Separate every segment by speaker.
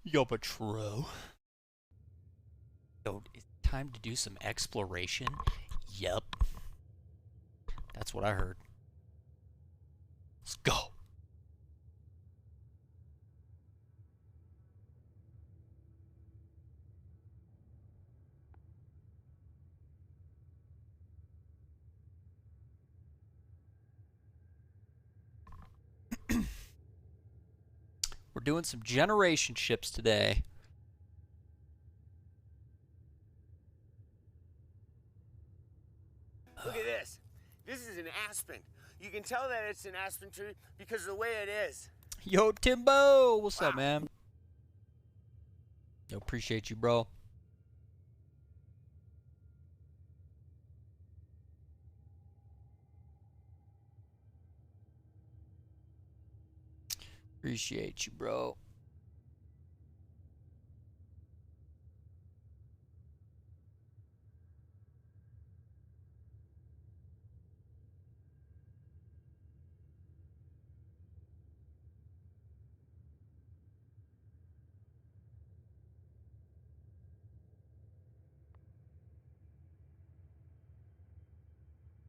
Speaker 1: Yo, Patro. Yo, it's time to do some exploration? Yep. That's what I heard. Let's go. We're doing some generation ships today.
Speaker 2: Look at this. This is an aspen. You can tell that it's an aspen tree because of the way it is.
Speaker 1: Yo, Timbo! What's up,
Speaker 2: Wow.
Speaker 1: man? Yo, appreciate you, bro. Appreciate you, bro.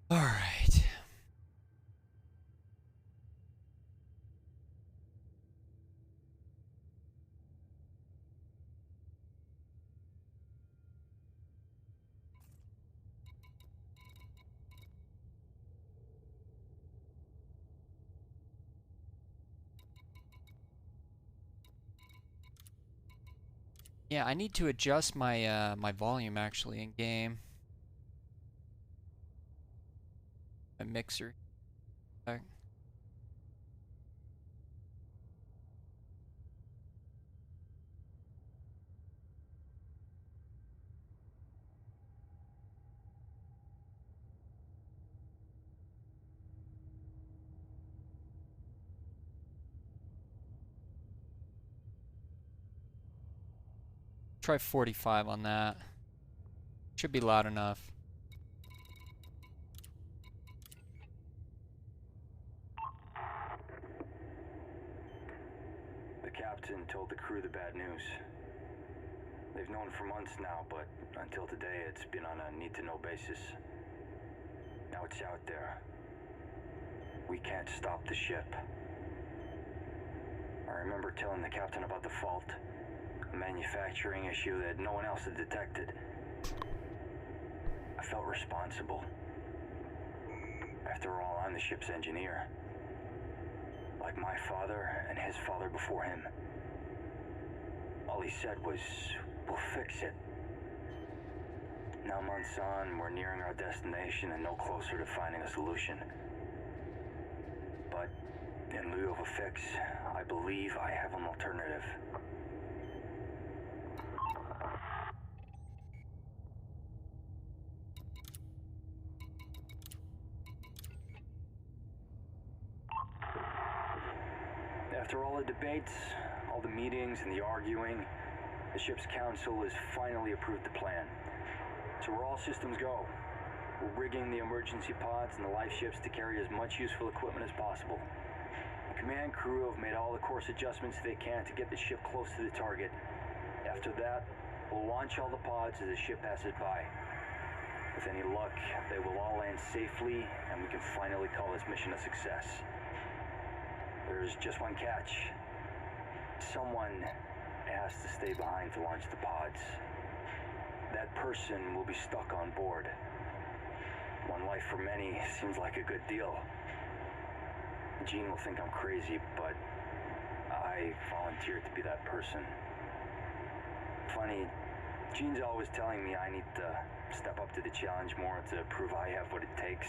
Speaker 1: All right. Yeah, I need to adjust my my volume actually in game. My mixer. Try 45 on that. Should be loud enough.
Speaker 3: The captain told the crew the bad news. They've known for months now, but until today it's been on a need-to-know basis. Now it's out there. We can't stop the ship. I remember telling the captain about the fault, a manufacturing issue that no one else had detected. I felt responsible. After all, I'm the ship's engineer. Like my father and his father before him. All he said was, we'll fix it. Now months on, we're nearing our destination and no closer to finding a solution. But in lieu of a fix, I believe I have an alternative. After all the debates, all the meetings and the arguing, the ship's council has finally approved the plan. So we're all systems go. We're rigging the emergency pods and the life ships to carry as much useful equipment as possible. The command crew have made all the course adjustments they can to get the ship close to the target. After that, we'll launch all the pods as the ship passes by. With any luck, they will all land safely, and we can finally call this mission a success. There's just one catch. Someone has to stay behind to launch the pods. That person will be stuck on board. One life for many seems like a good deal. Gene will think I'm crazy, but I volunteered to be that person. Funny, Gene's always telling me I need to step up to the challenge more to prove I have what it takes.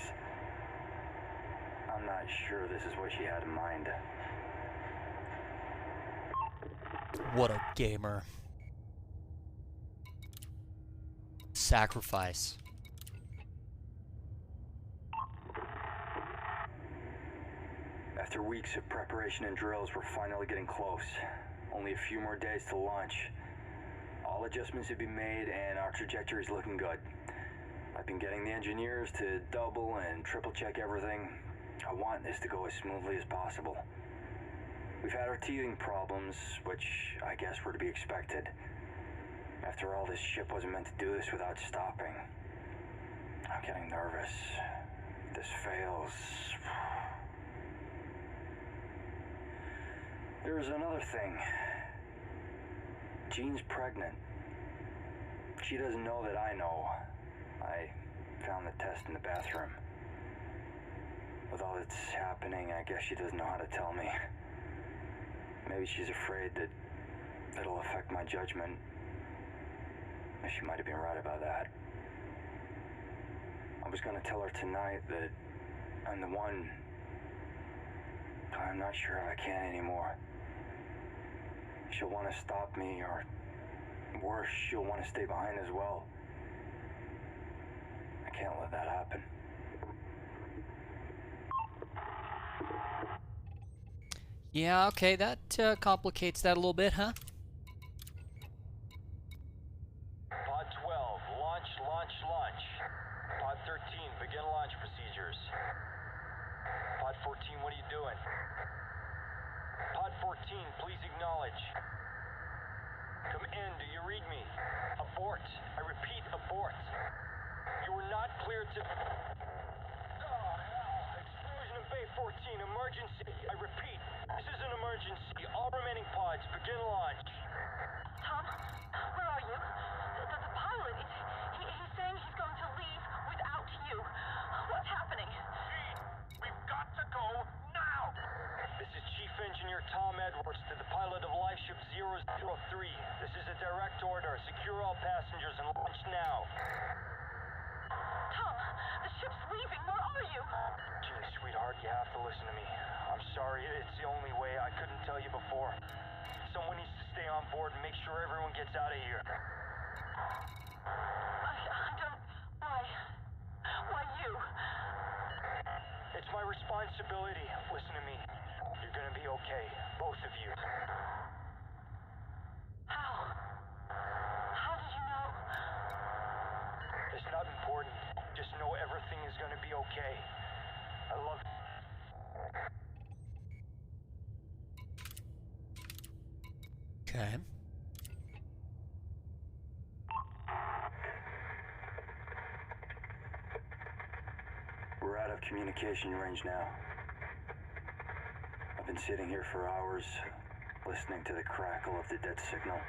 Speaker 3: I'm not sure this is what she had in mind.
Speaker 1: What a gamer. Sacrifice.
Speaker 3: After weeks of preparation and drills, we're finally getting close. Only a few more days to launch. All adjustments have been made and our trajectory is looking good. I've been getting the engineers to double and triple check everything. I want this to go as smoothly as possible. We've had our teething problems, which I guess were to be expected. After all, this ship wasn't meant to do this without stopping. I'm getting nervous. If this fails... There's another thing. Jean's pregnant. She doesn't know that I know. I found the test in the bathroom. With all that's happening, I guess she doesn't know how to tell me. Maybe she's afraid that it'll affect my judgment. She might have been right about that. I was gonna tell her tonight that I'm the one. But I'm not sure if I can anymore. She'll want to stop me, or worse, she'll want to stay behind as well. I can't let that happen.
Speaker 1: Yeah, okay, that complicates that a little bit, huh?
Speaker 3: Pod 12, launch, launch, launch. Pod 13, begin launch procedures. Pod 14, what are you doing? Pod 14, please acknowledge. Come in, do you read me? Abort. I repeat, abort. You are not cleared to... Oh, hell. Explosion in Bay 14, emergency. I repeat, this is an emergency. All remaining pods, begin launch.
Speaker 4: Tom, where are you? The pilot, he's saying he's going to leave without you. What's happening?
Speaker 3: We've got to go now! This is Chief Engineer Tom Edwards to the pilot of Lifeship 003. This is a direct order. Secure all passengers and launch now.
Speaker 4: Tom, the ship's leaving. Where are you?
Speaker 3: Gee, sweetheart, you have to listen to me. I'm sorry, it's the only way. I couldn't tell you before. Someone needs to stay on board and make sure everyone gets out of here.
Speaker 4: I don't... Why? Why you?
Speaker 3: It's my responsibility. Listen to me. You're gonna be okay. Both of you.
Speaker 4: How? How did you know?
Speaker 3: It's not important. Just know everything is gonna be okay. I love you.
Speaker 1: Okay.
Speaker 3: We're out of communication range now. I've been sitting here for hours, listening to the crackle of the dead signal.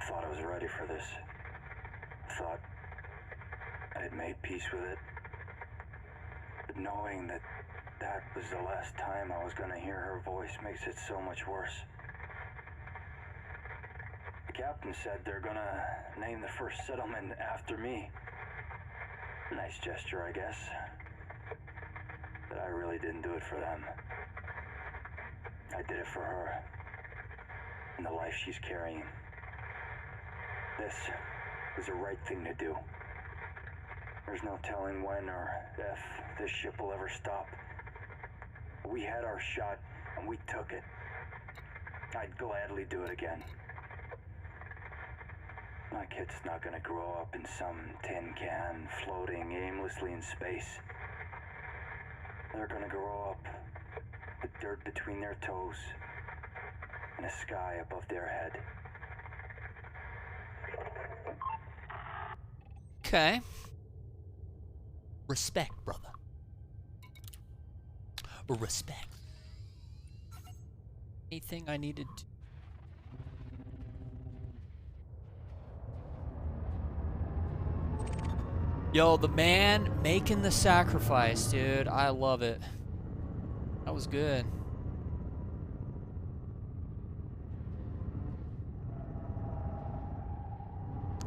Speaker 3: Thought I was ready for this. Thought I had made peace with it. But knowing that that was the last time I was gonna hear her voice makes it so much worse. The captain said they're gonna name the first settlement after me. Nice gesture, I guess. But I really didn't do it for them. I did it for her. And the life she's carrying. This was the right thing to do. There's no telling when or if this ship will ever stop. We had our shot, and we took it. I'd gladly do it again. My kid's not gonna grow up in some tin can floating aimlessly in space. They're gonna grow up with dirt between their toes and a sky above their head.
Speaker 1: Okay. Respect, brother. Respect. Anything I needed to... Yo, the man making the sacrifice, dude. I love it. That was good.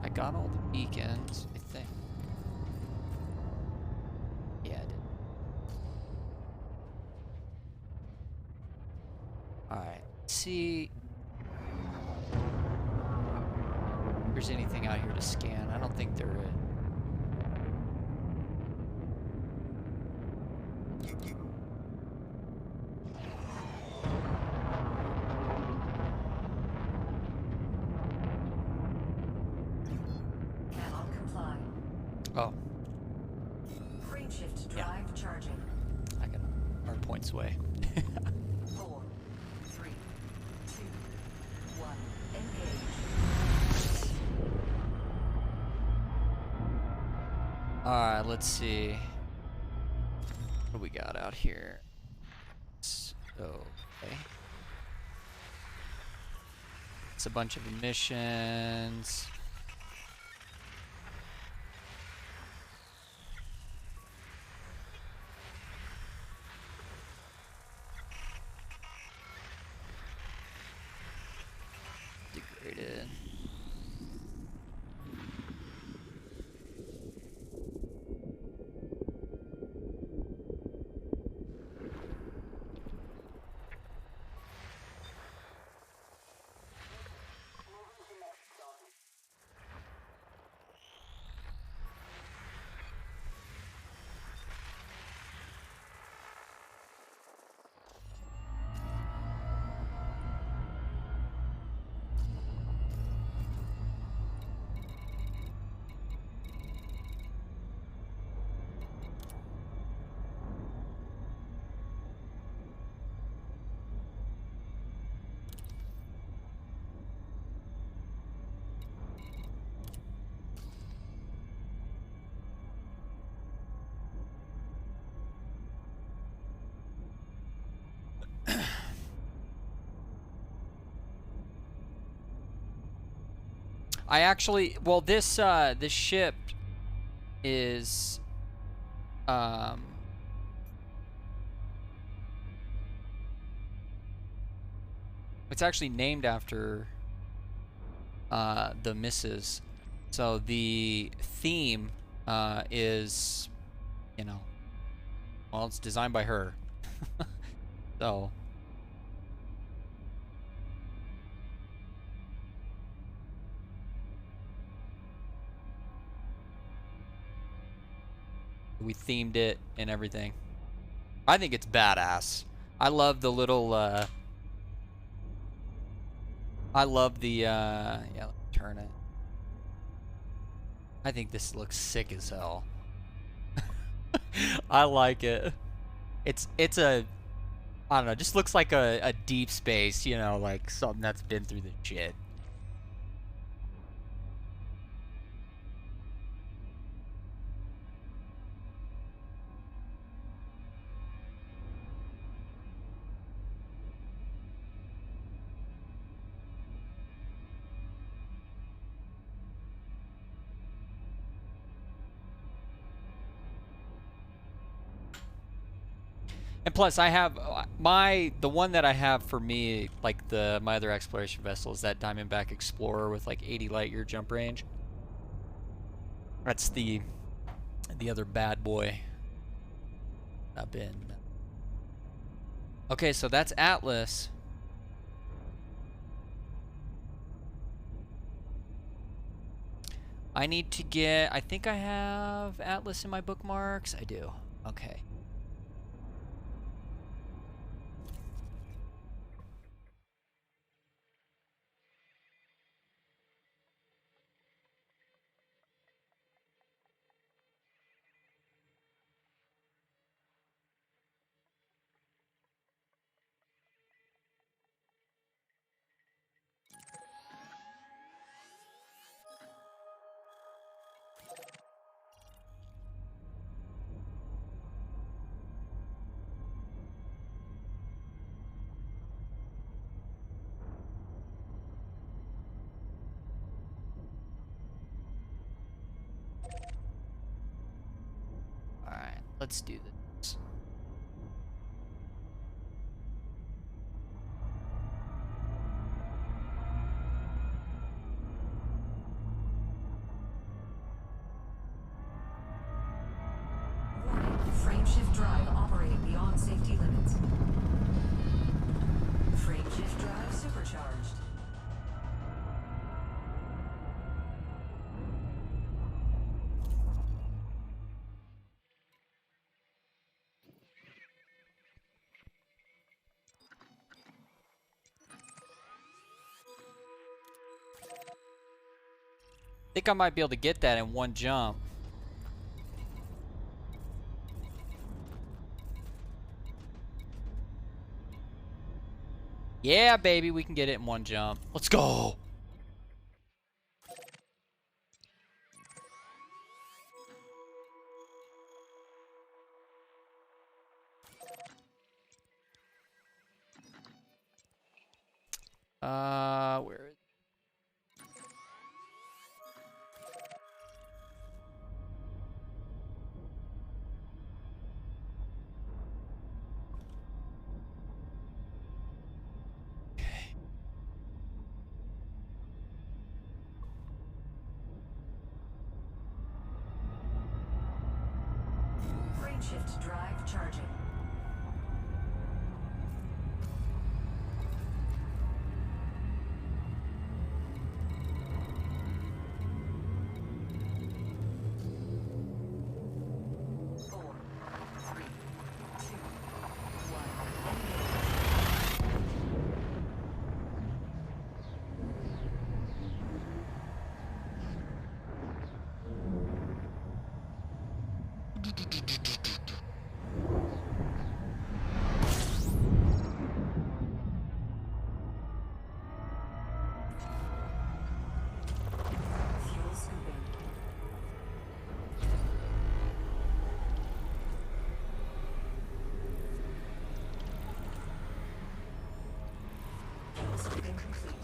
Speaker 1: I got all the beacons, I think. Yeah, I did. Alright, let's see if there's anything out here to scan. I don't think there is.
Speaker 5: Cannot comply.
Speaker 1: Oh,
Speaker 5: Crane shift drive charging.
Speaker 1: I got hard points away.
Speaker 5: 4,
Speaker 1: Alright, let's see. What do we got out here? Okay. It's a bunch of emissions. Degraded. I actually, well, this ship is, it's actually named after, the missus. So the theme, is, you know, well, it's designed by her. So. We themed it and everything. I think it's badass. I love the little, I love the, yeah, let me turn it. I think this looks sick as hell. I like it. It's a, I don't know, just looks like a deep space, you know, like something that's been through the shit. And plus, I have the one that I have for me, like my other exploration vessel, is that Diamondback Explorer with like 80 light year jump range. That's the other bad boy. I've been. Okay, so that's Atlas. I need to get. I think I have Atlas in my bookmarks. I do. Okay. Alright, let's do this.
Speaker 5: Frameshift drive operating beyond safety limits. Frameshift drive supercharged.
Speaker 1: I think I might be able to get that in one jump. Yeah, baby, we can get it in one jump. Let's go! Where is
Speaker 5: Frameshift drive charging. Four, three, two, one. Fuel scooping. Fuel scooping complete.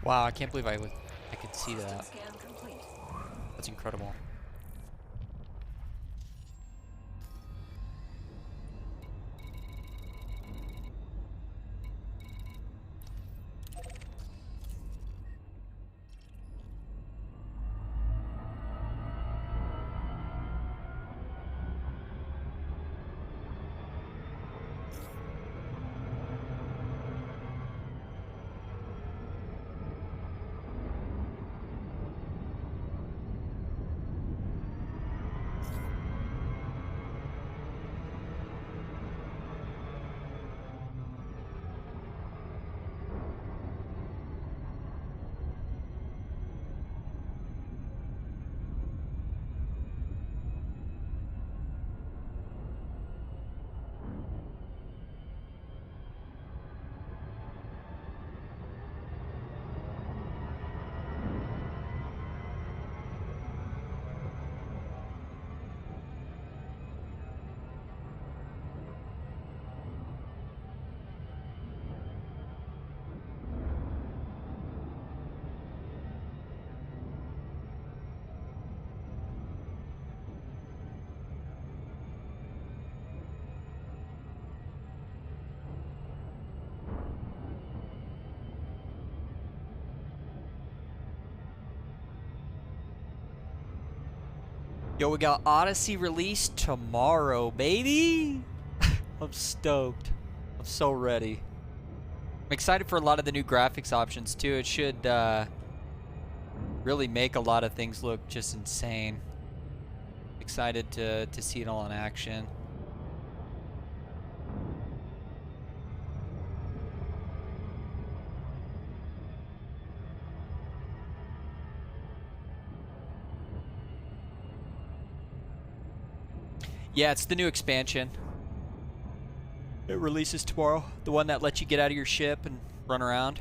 Speaker 1: Wow, I can't believe I could see
Speaker 5: System
Speaker 1: that.
Speaker 5: scan complete.
Speaker 1: That's incredible. Yo, we got Odyssey release tomorrow, baby! I'm stoked. I'm so ready. I'm excited for a lot of the new graphics options, too. It should really make a lot of things look just insane. Excited to see it all in action. Yeah, it's the new expansion. It releases tomorrow. The one that lets you get out of your ship and run around.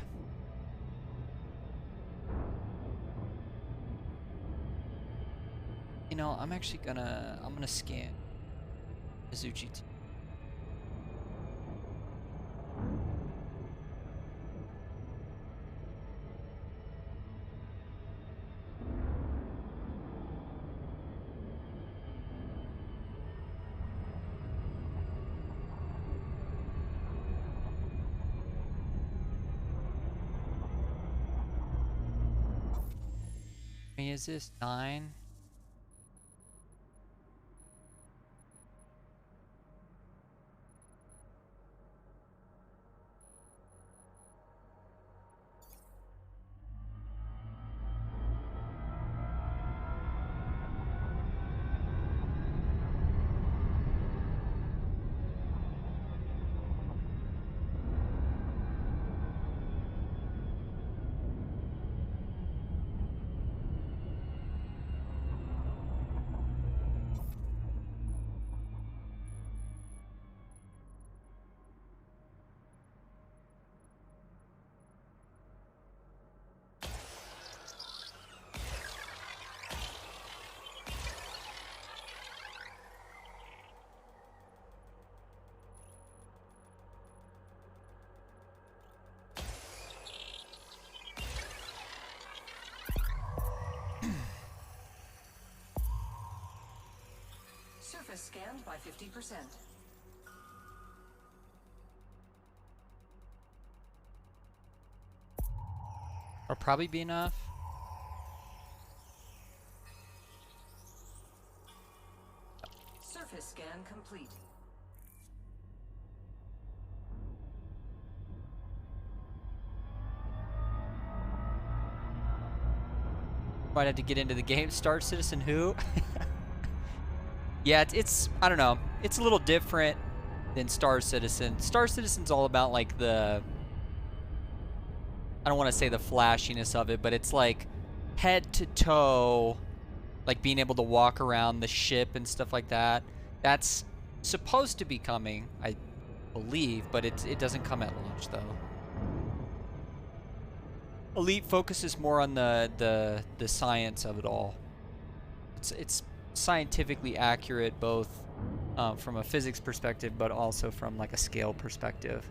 Speaker 1: You know, I'm actually I'm gonna scan Mizuchi. Is this 9?
Speaker 5: scanned by 50%.
Speaker 1: That'll probably be enough.
Speaker 5: Surface scan complete.
Speaker 1: Might have to get into the game. Star Citizen who? Yeah, it's I don't know. It's a little different than Star Citizen. Star Citizen's all about like the, I don't want to say the flashiness of it, but it's like head to toe, like being able to walk around the ship and stuff like that. That's supposed to be coming, I believe, but it doesn't come at launch though. Elite focuses more on the science of it all. It's scientifically accurate both from a physics perspective, but also from like a scale perspective.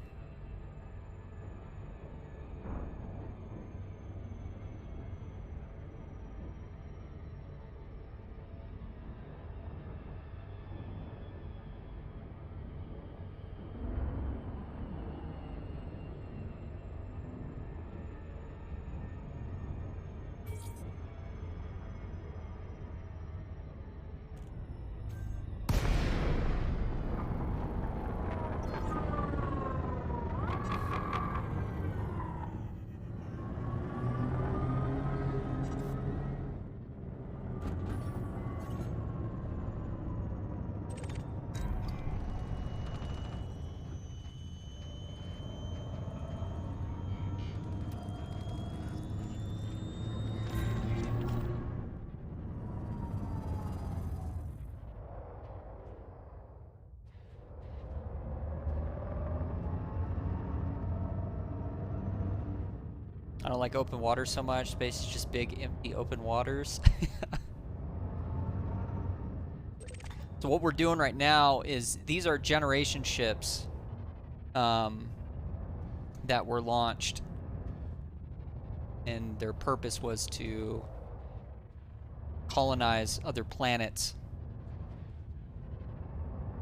Speaker 1: I don't like open water so much. Space is just big, empty, open waters. So what we're doing right now is these are generation ships that were launched, and their purpose was to colonize other planets.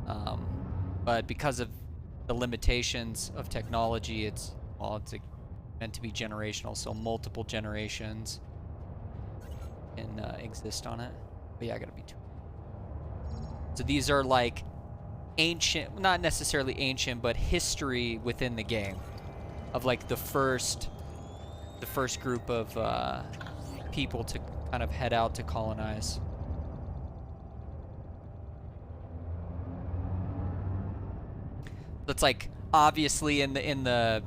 Speaker 1: But because of the limitations of technology, it's meant to be generational, so multiple generations can exist on it. But yeah, I gotta be two. So these are like ancient, not necessarily ancient, but history within the game of like the first group of people to kind of head out to colonize. That's like obviously in the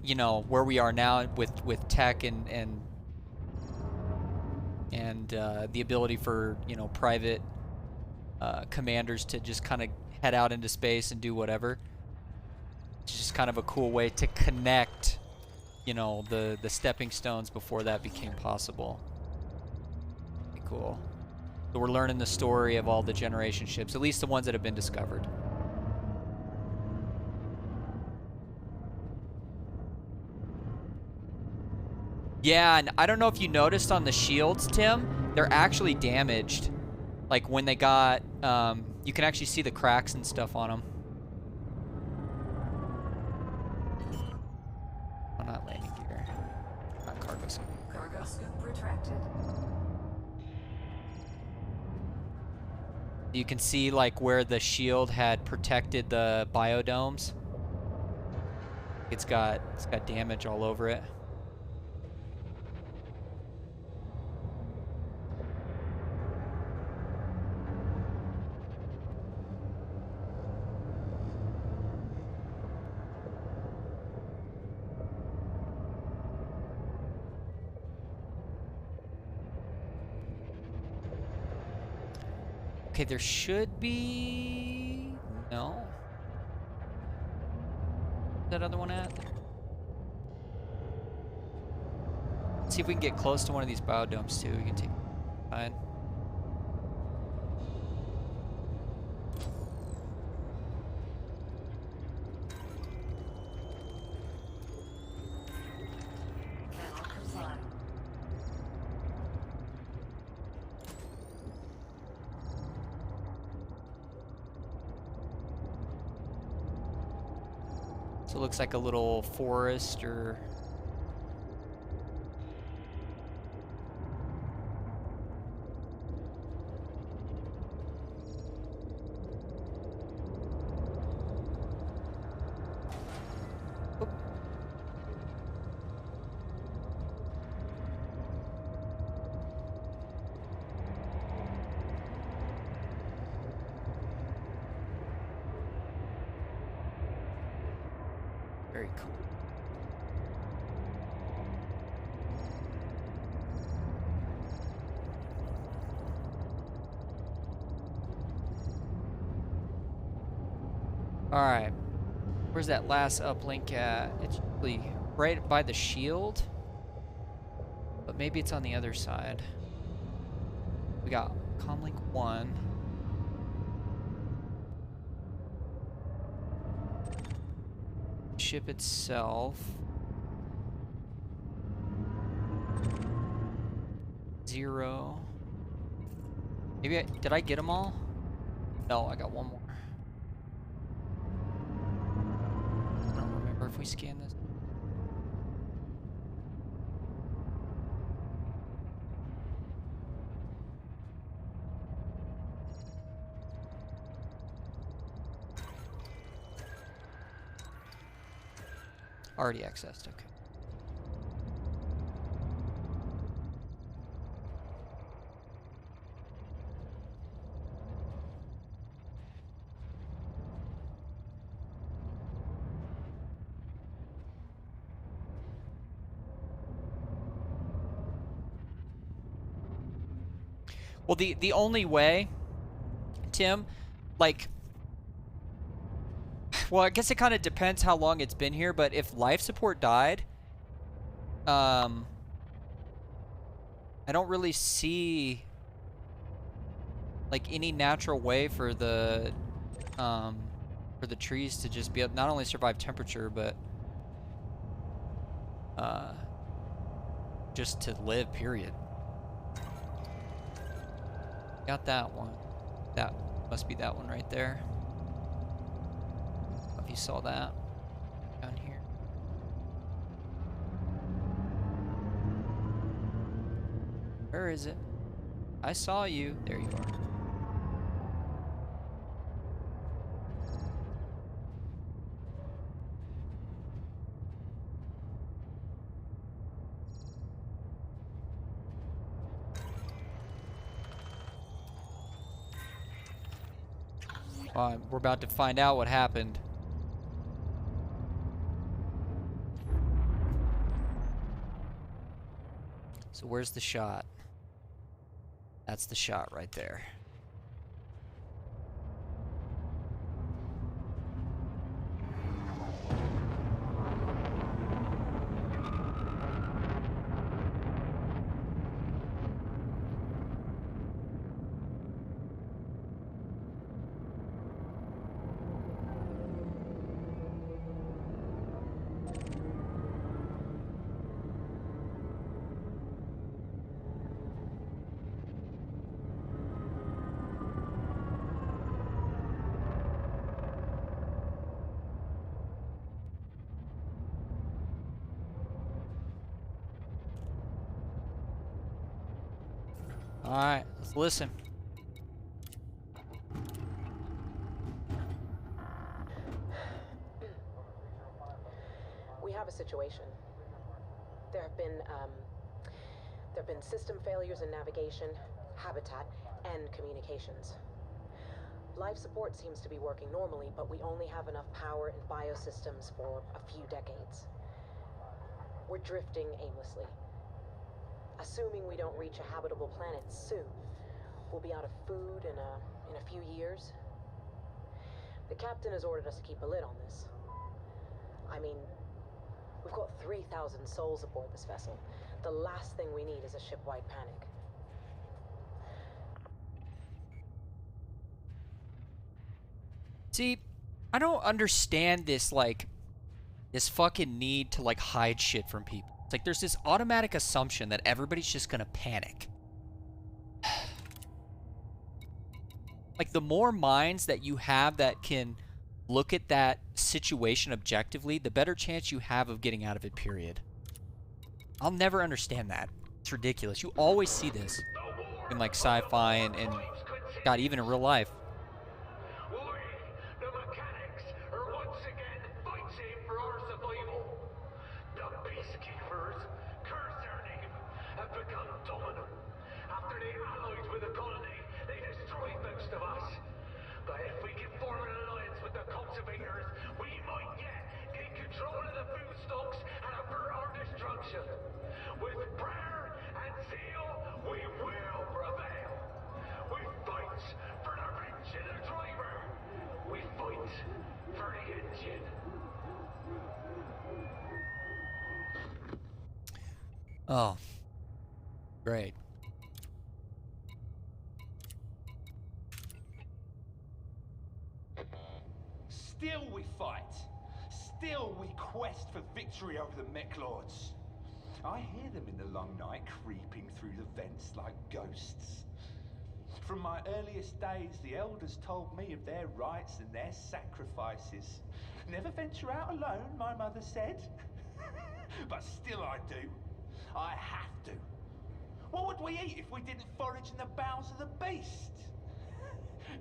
Speaker 1: you know where we are now with tech and the ability for, you know, private commanders to just kind of head out into space and do whatever. It's just kind of a cool way to connect, you know, the stepping stones before that became possible. Pretty cool. So we're learning the story of all the generation ships, at least the ones that have been discovered. Yeah, and I don't know if you noticed on the shields, Tim, they're actually damaged. Like when they got, you can actually see the cracks and stuff on them. Oh, not landing gear. Not cargo scoop.
Speaker 5: Cargo scoop retracted.
Speaker 1: You can see like where the shield had protected the biodomes. It's got damage all over it. Okay, there should be... No. Where's that other one at? Let's see if we can get close to one of these biodomes too. We can take... Fine.
Speaker 5: Cannot comply.
Speaker 1: So it looks like a little forest or... Oop. Very cool. All right. Where's that last uplink at? It's usually right by the shield. But maybe it's on the other side. We got comlink 1. Ship itself. 0. Maybe did I get them all? No, I got one more. I don't remember if we scanned this. Already accessed, okay. Well, the only way, Tim, like, well, I guess it kind of depends how long it's been here, but if life support died, I don't really see like any natural way for the trees to just be able not only survive temperature, but just to live, period. Got that one. That must be that one right there. If you saw that down here. Where is it? I saw you. There you are. We're about to find out what happened. So where's the shot? That's the shot right there. All right, let's listen.
Speaker 6: We have a situation. There have been system failures in navigation, habitat, and communications. Life support seems to be working normally, but we only have enough power and biosystems for a few decades. We're drifting aimlessly. Assuming we don't reach a habitable planet soon, we'll be out of food in a few years. The captain has ordered us to keep a lid on this. I mean, we've got 3,000 souls aboard this vessel. The last thing we need is a ship-wide panic.
Speaker 1: See, I don't understand this, like, this fucking need to, like, hide shit from people. It's like there's this automatic assumption that everybody's just gonna panic. Like, the more minds that you have that can look at that situation objectively, the better chance you have of getting out of it, period. I'll never understand that. It's ridiculous. You always see this in like sci-fi and God, even in real life.
Speaker 7: The mechanics are once again fighting for our survival. The peacekeepers, curse their name, have become dominant. After they allied with the colony, they destroyed most of us. But if we can form an alliance with the cultivators, we might yet gain control of the food stocks and avert our destruction. With prayer and zeal, we will prevail. We fight for the rich and the driver. We fight for the engine.
Speaker 1: Oh, great.
Speaker 8: Still we fight. Still we quest for victory over the mech lords. I hear them in the long night creeping through the vents like ghosts. From my earliest days, the elders told me of their rites and their sacrifices. Never venture out alone, my mother said. But still I do. I have to. What would we eat if we didn't forage in the bowels of the beast?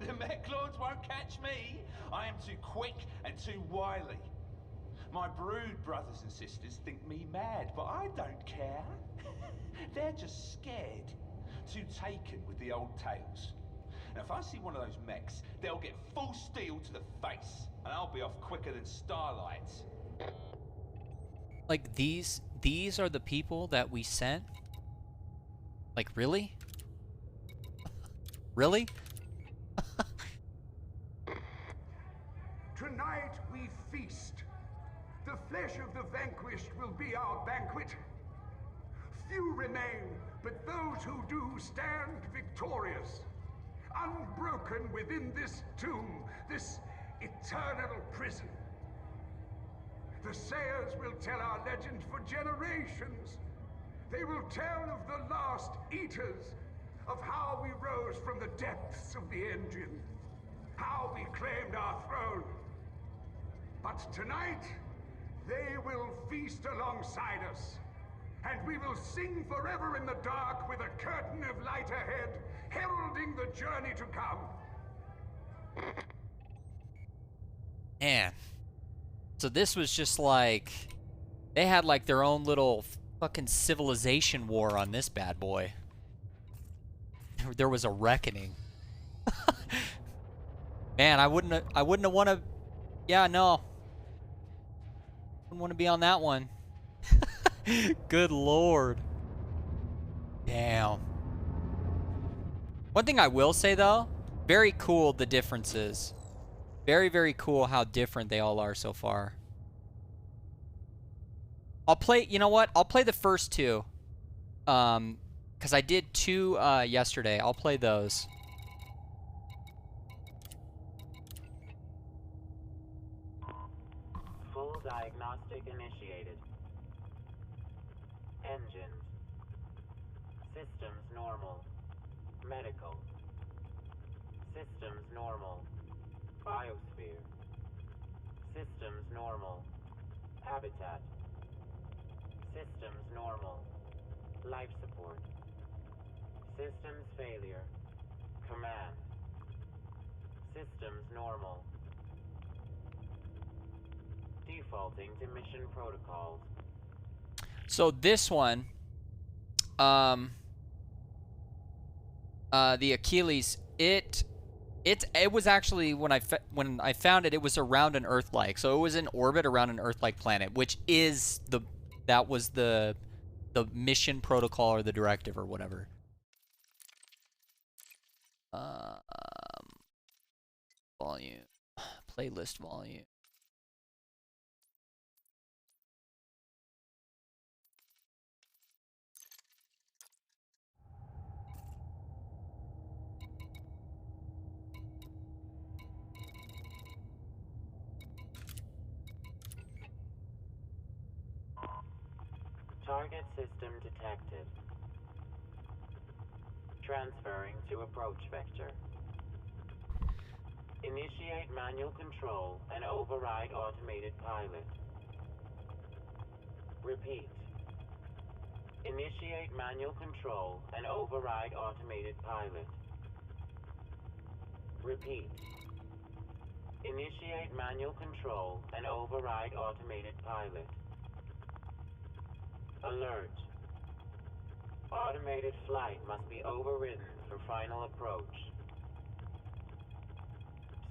Speaker 8: The mech lords won't catch me. I am too quick and too wily. My brood brothers and sisters think me mad, but I don't care. They're just scared. Too taken with the old tales. And if I see one of those mechs, they'll get full steel to the face, and I'll be off quicker than starlight.
Speaker 1: Like these are the people that we sent? Like really? Really?
Speaker 9: Tonight we feast. The flesh of the vanquished will be our banquet. Few remain, but those who do stand victorious. Unbroken within this tomb, this eternal prison. The Sayers will tell our legend for generations. They will tell of the last eaters, of how we rose from the depths of the engine, how we claimed our throne. But tonight, they will feast alongside us, and we will sing forever in the dark with a curtain of light ahead, heralding the journey to come.
Speaker 1: Man. So this was just like, they had like their own little fucking civilization war on this bad boy. There was a reckoning. Man, I wouldn't have want to, yeah, no. Wouldn't want to be on that one. Good lord. Damn. One thing I will say though, very cool the differences. Very, very cool how different they all are so far. I'll play, you know what? I'll play the first two. Because I did two yesterday. I'll play those.
Speaker 10: Full diagnostic initiated. Engines. Systems normal. Medical. Systems normal. Biosphere. Systems normal. Habitat. Systems normal. Life support. Systems failure. Command. Systems normal. Defaulting to mission protocols.
Speaker 1: So this one, the Achilles, it was actually when I found it, it was around an Earth-like, so it was in orbit around an Earth-like planet, which is that was the mission protocol or the directive or whatever. Volume, playlist volume.
Speaker 10: Target system detected. Transferring to approach vector. Initiate manual control and override automated pilot. Repeat. Initiate manual control and override automated pilot. Repeat. Initiate manual control and override automated pilot. Alert. Automated flight must be overridden for final approach.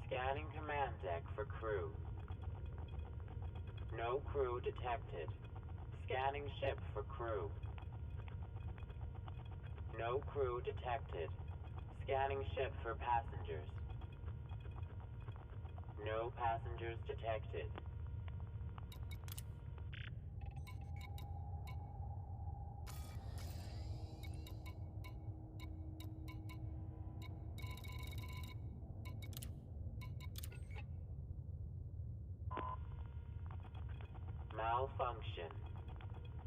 Speaker 10: Scanning command deck for crew. No crew detected. Scanning ship for crew. No crew detected. Scanning ship for passengers. No passengers detected. Malfunction.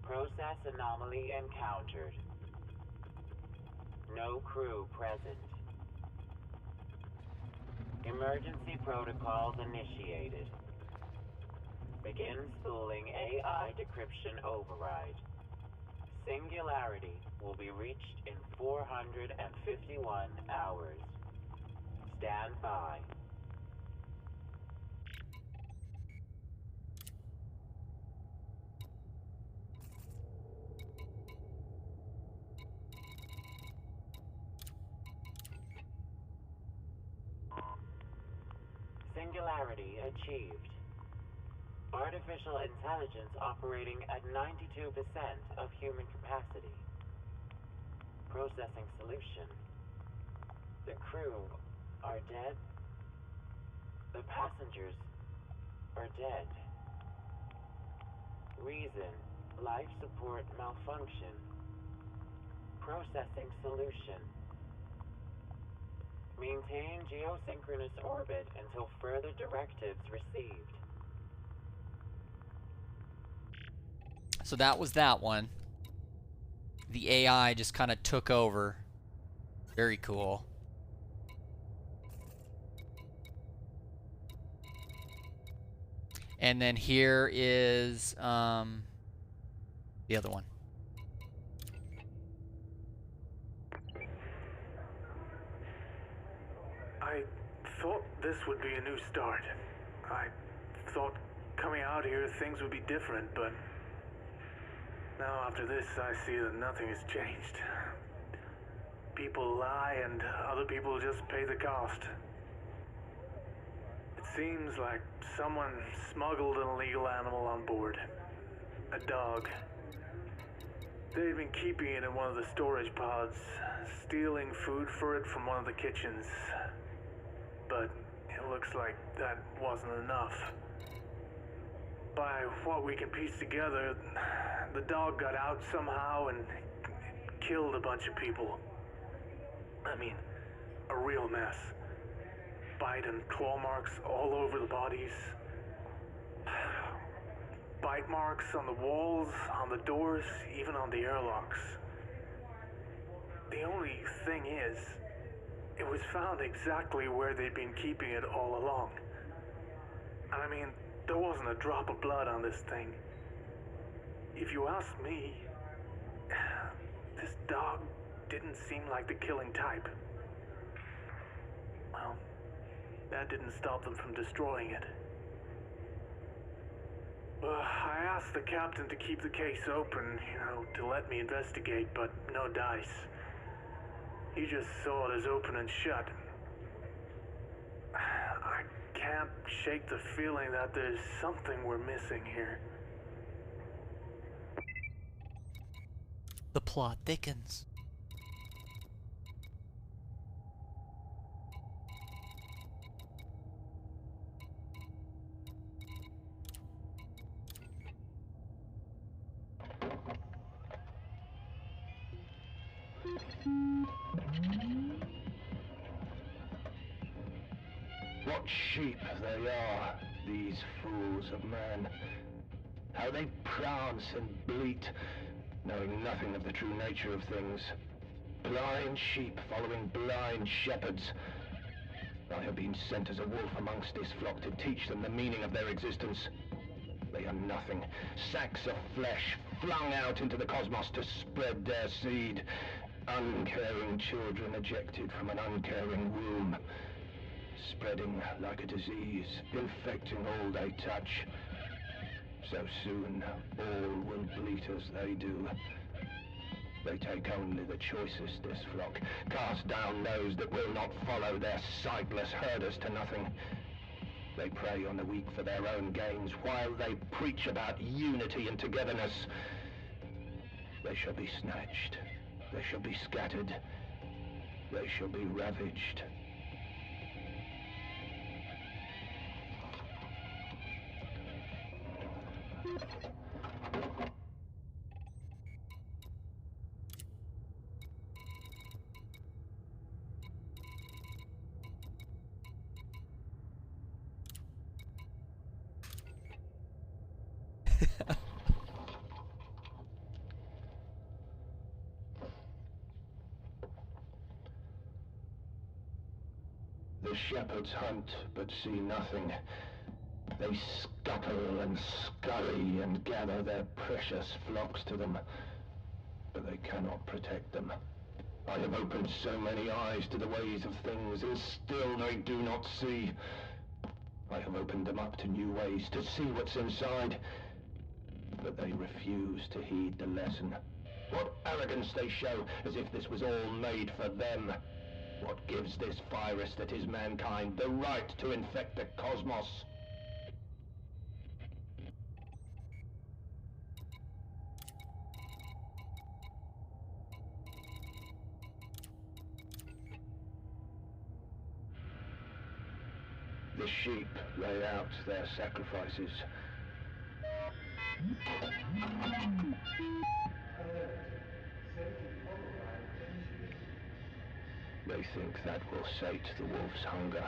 Speaker 10: Process anomaly encountered. No crew present. Emergency protocols initiated. Begin spooling AI decryption override. Singularity will be reached in 451 hours. Stand by. Singularity achieved. Artificial intelligence operating at 92% of human capacity. Processing solution. The crew are dead. The passengers are dead. Reason, life support malfunction. Processing solution. Maintain geosynchronous orbit until further directives received.
Speaker 1: So that was that one. The AI just kind of took over. Very cool. And then here is the other one.
Speaker 11: I thought this would be a new start. I thought coming out here things would be different, but now after this I see that nothing has changed. People lie and other people just pay the cost. It seems like someone smuggled an illegal animal on board. A dog. They'd been keeping it in one of the storage pods, stealing food for it from one of the kitchens. But it looks like that wasn't enough. By what we can piece together, the dog got out somehow and killed a bunch of people. I mean, a real mess. Bite and claw marks all over the bodies. Bite marks on the walls, on the doors, even on the airlocks. The only thing is, it was found exactly where they'd been keeping it all along. I mean, there wasn't a drop of blood on this thing. If you ask me, this dog didn't seem like the killing type. Well, that didn't stop them from destroying it. I asked the captain to keep the case open, to let me investigate, but no dice. He just saw it as open and shut. I can't shake the feeling that there's something we're missing here.
Speaker 1: The plot thickens.
Speaker 12: What sheep they are, these fools of man. How they prance and bleat, knowing nothing of the true nature of things. Blind sheep following blind shepherds. I have been sent as a wolf amongst this flock to teach them the meaning of their existence. They are nothing. Sacks of flesh flung out into the cosmos to spread their seed. Uncaring children ejected from an uncaring womb. Spreading like a disease, infecting all they touch. So soon, all will bleat as they do. They take only the choicest, this flock, cast down those that will not follow their sightless herders to nothing. They prey on the weak for their own gains, while they preach about unity and togetherness. They shall be snatched, they shall be scattered, they shall be ravaged. The shepherds hunt, but see nothing. They scuttle and scurry and gather their precious flocks to them, but they cannot protect them. I have opened so many eyes to the ways of things, and still they do not see. I have opened them up to new ways, to see what's inside, but they refuse to heed the lesson. What arrogance they show, as if this was all made for them. What gives this virus that is mankind the right to infect the cosmos? The sheep lay out their sacrifices. They think that will sate the wolf's hunger.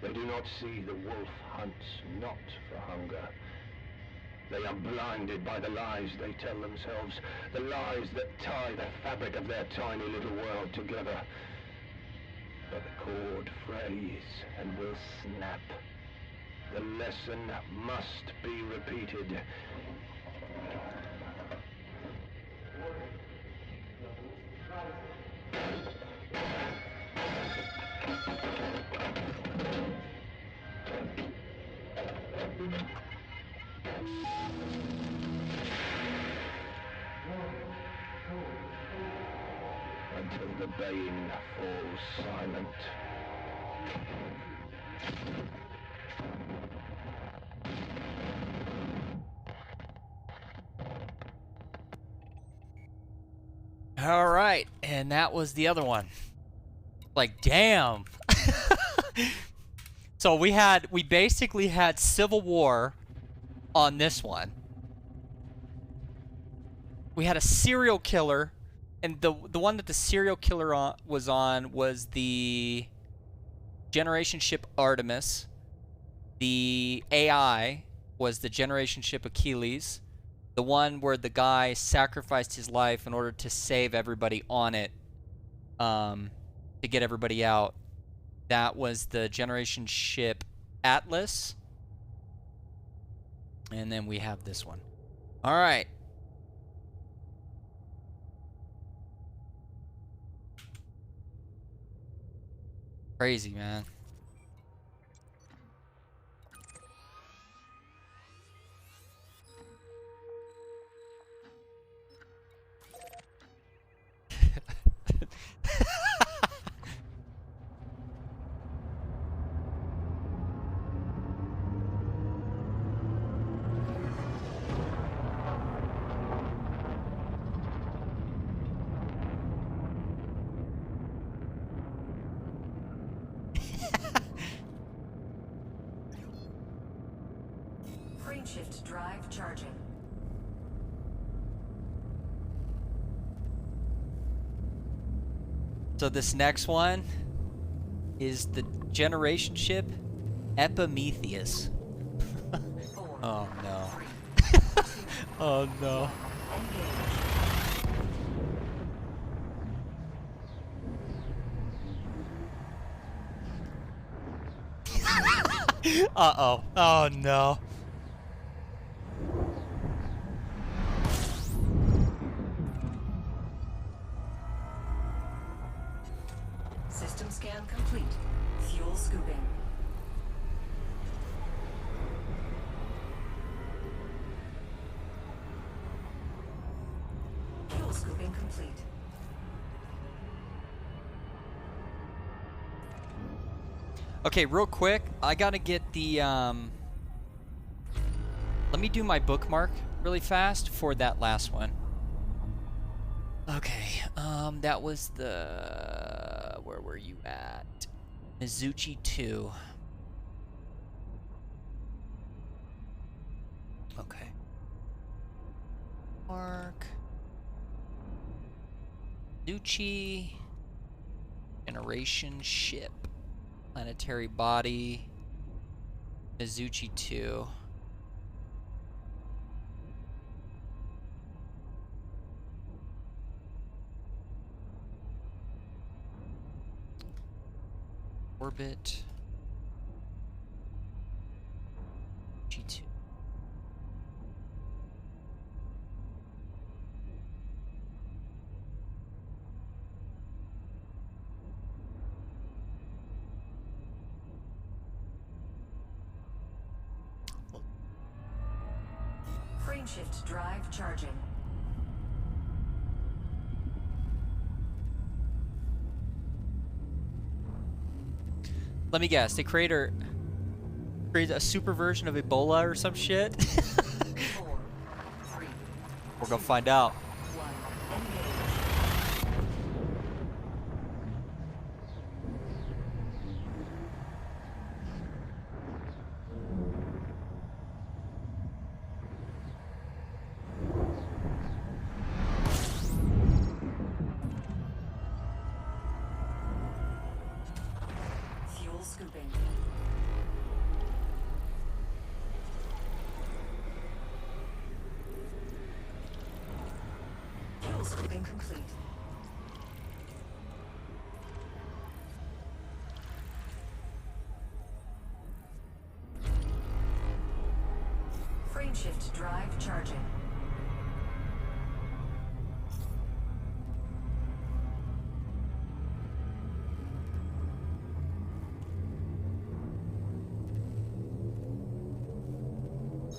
Speaker 12: They do not see the wolf hunts not for hunger. They are blinded by the lies they tell themselves, the lies that tie the fabric of their tiny little world together. But the cord frays and will snap. The lesson must be repeated. Until the baying falls silent.
Speaker 1: All right, and that was the other one. Like, damn. So we basically had civil war on this one. We had a serial killer, and the one that the serial killer was on was the generation ship Artemis. The AI was the generation ship Achilles. The one where the guy sacrificed his life in order to save everybody on it, to get everybody out. That was the generation ship Atlas. And then we have this one. All right. Crazy, man.
Speaker 5: Frameshift drive charging.
Speaker 1: So this next one is the generation ship Epimetheus. Oh no. Oh no. Uh-oh. Oh, no.
Speaker 5: System scan complete. Fuel scooping. Fuel scooping complete.
Speaker 1: Okay, real quick, I gotta get the, let me do my bookmark really fast for that last one. Okay, that was the, where were you at? Mizuchi 2. Okay. Mark. Mizuchi. Generation ship. Planetary body. Mizuchi 2. Orbit. G2.
Speaker 5: Frameshift drive charging.
Speaker 1: Let me guess. They created a super version of Ebola or some shit.
Speaker 5: 4, 3,
Speaker 1: We're gonna find out.
Speaker 5: 1. Engage. Fuel scooping. Fuel scooping complete. Frameshift drive charging.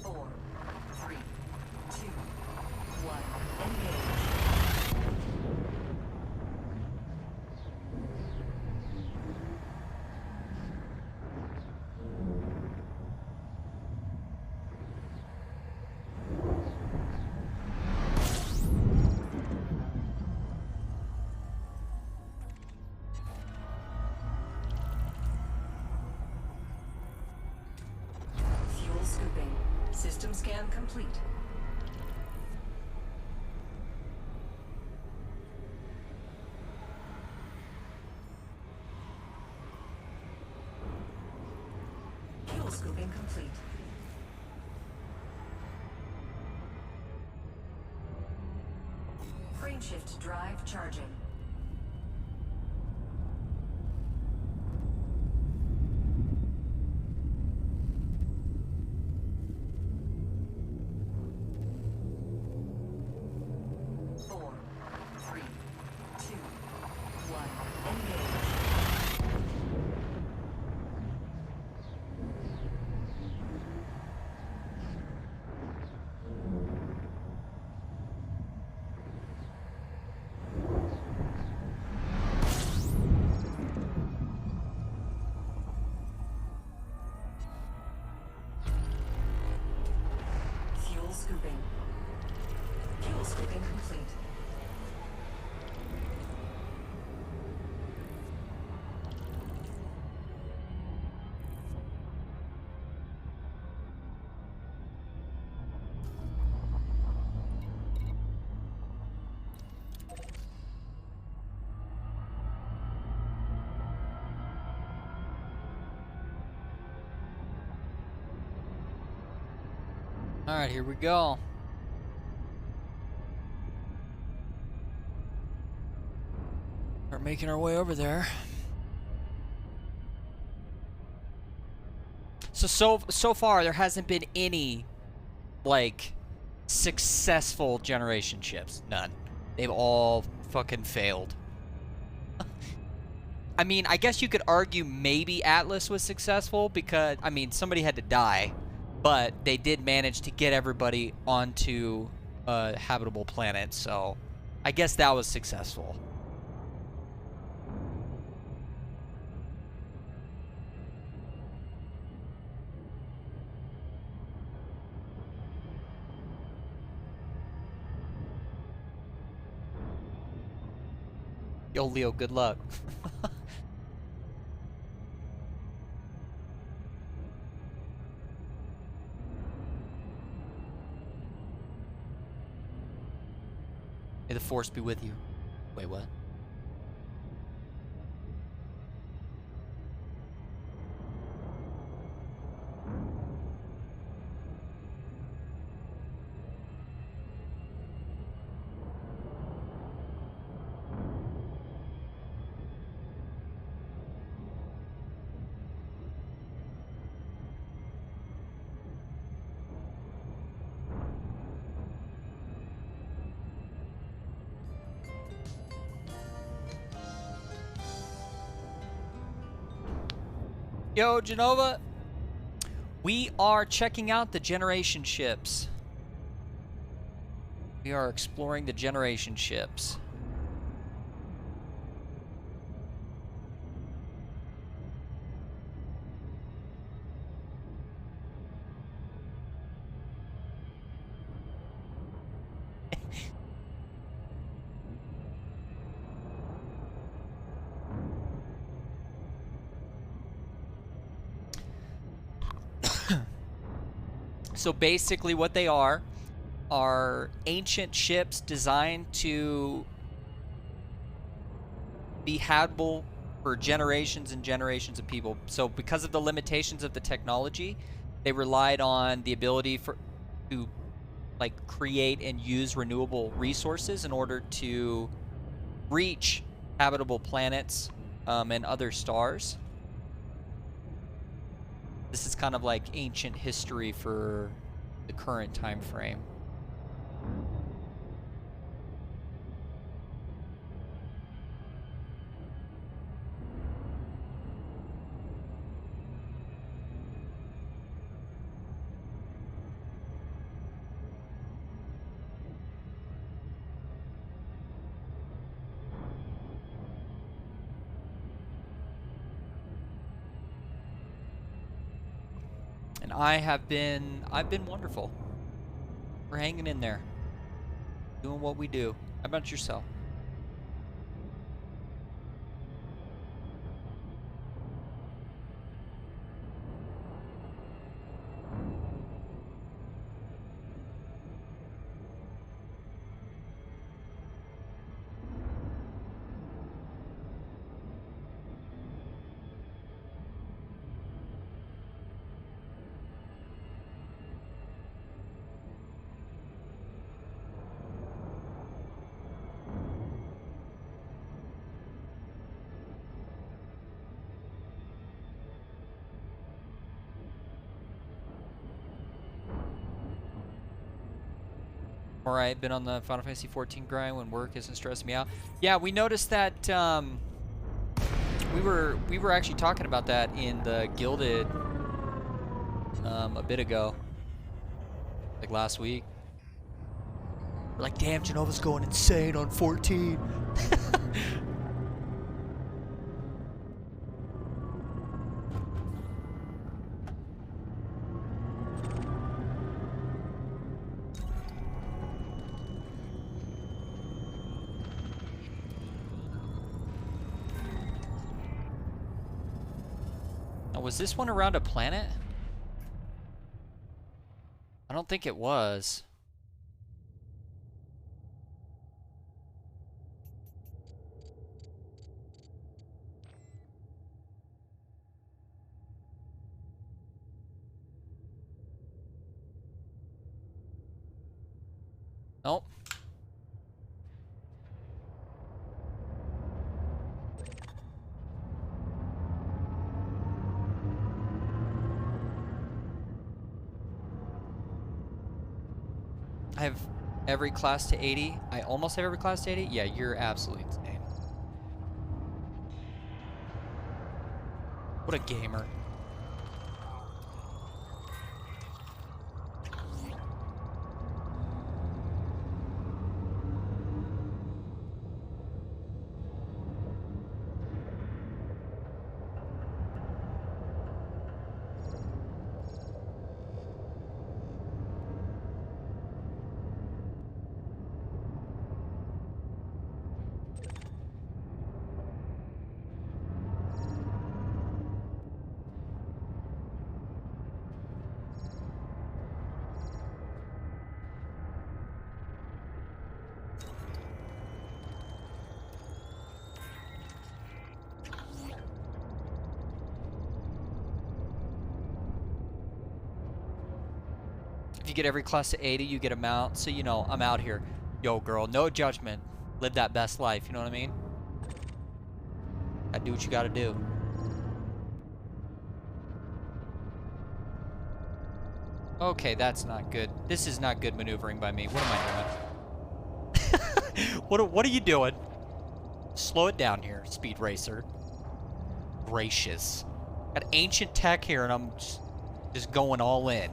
Speaker 5: Four, three, two, one. Engage. Fuel scooping. System scan complete. Fuel scooping complete. Frameshift drive charging. Four, three, two, one. Engage. Fuel scooping. Fuel scooping complete.
Speaker 1: All right, here we go. We're making our way over there. So far there hasn't been any like successful generation ships. None. They've all fucking failed. I mean, I guess you could argue maybe Atlas was successful because, I mean, somebody had to die, but they did manage to get everybody onto a habitable planet, so I guess that was successful. Yo, Leo, good luck. May the Force be with you. Wait, what? Yo, Genova. We are checking out the generation ships. We are exploring the generation ships. So basically what they are ancient ships designed to be habitable for generations and generations of people. So because of the limitations of the technology, they relied on the ability to like create and use renewable resources in order to reach habitable planets and other stars. This is kind of like ancient history for the current time frame. And I've been wonderful. We're hanging in there. Doing what we do. How about yourself? Alright, been on the Final Fantasy 14 grind when work isn't stressing me out. Yeah, we noticed that we were actually talking about that in the Gilded a bit ago. Like last week. We're like, damn, Genova's going insane on 14. Now, was this one around a planet? I don't think it was. Nope. have every class to 80. I almost have every class to 80. Yeah, you're absolutely insane. What a gamer. If you get every class to 80, you get a mount. So, you know, I'm out here. Yo, girl, no judgment. Live that best life, you know what I mean? Gotta do what you gotta do. Okay, that's not good. This is not good maneuvering by me. What am I doing? What are you doing? Slow it down here, Speed Racer. Gracious. Got ancient tech here, and I'm just going all in.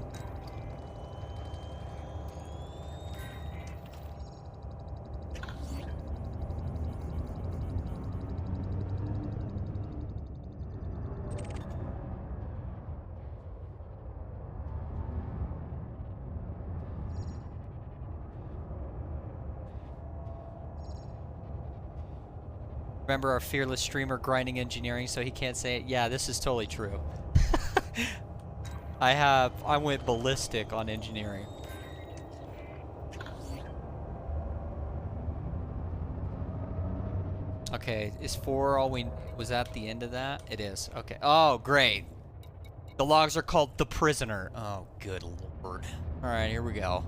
Speaker 1: Remember our fearless streamer grinding engineering, so he can't say it? Yeah, this is totally true. I went ballistic on engineering. Okay, is 4 all we... Was that the end of that? It is. Okay. Oh, great. The logs are called The Prisoner. Oh, good lord. Alright, here we go.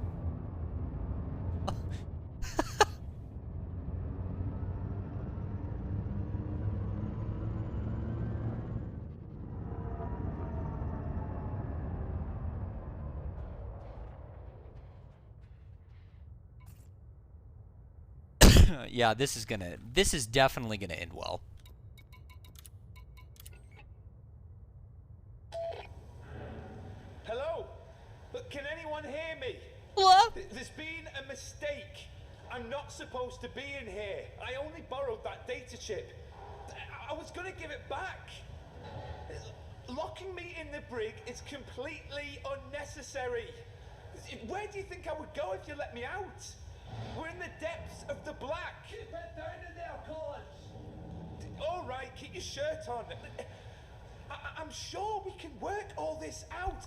Speaker 1: Yeah, this is definitely gonna end well.
Speaker 8: Hello? Look, can anyone hear me?
Speaker 1: What?
Speaker 8: There's been a mistake. I'm not supposed to be in here. I only borrowed that data chip. I was gonna give it back. Locking me in the brig is completely unnecessary. Where do you think I would go if you let me out? We're in the depths of the black. Keep it down in there, Collins. All right, keep your shirt on. I'm sure we can work all this out.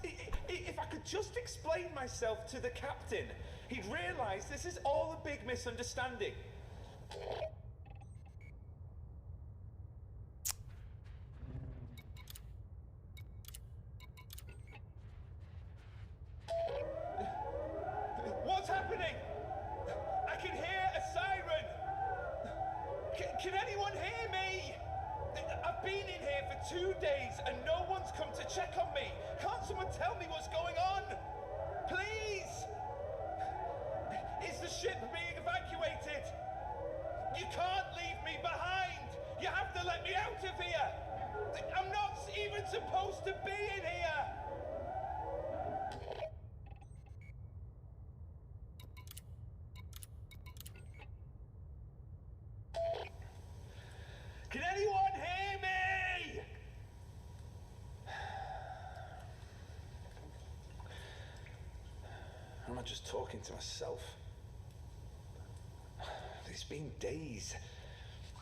Speaker 8: If I could just explain myself to the captain, he'd realize this is all a big misunderstanding. What's happening? I can hear a siren. Can anyone hear me? I've been in here for 2 days and no one's come to check on me. Can't someone tell me what's going on? Please! Is the ship being evacuated? You can't leave me behind! You have to let me out of here! I'm not even supposed to be in here! Can anyone hear me? Am I just talking to myself? It's been days.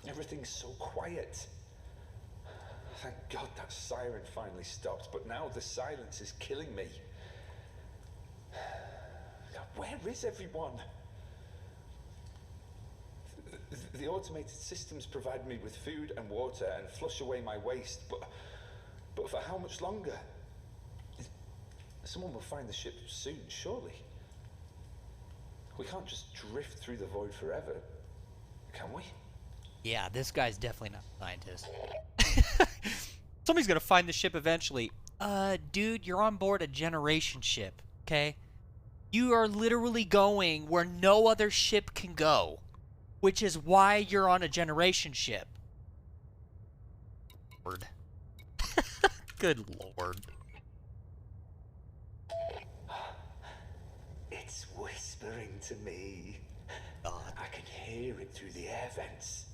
Speaker 8: Everything's so quiet. Thank God that siren finally stopped, but now the silence is killing me. Where is everyone? The automated systems provide me with food and water and flush away my waste, but for how much longer? Someone will find the ship soon, surely. We can't just drift through the void forever, can we?
Speaker 1: Yeah, this guy's definitely not a scientist. Somebody's gonna find the ship eventually. Dude, you're on board a generation ship, okay? You are literally going where no other ship can go, which is why you're on a generation ship. Lord. Good Lord.
Speaker 13: It's whispering to me. I can hear it through the air vents.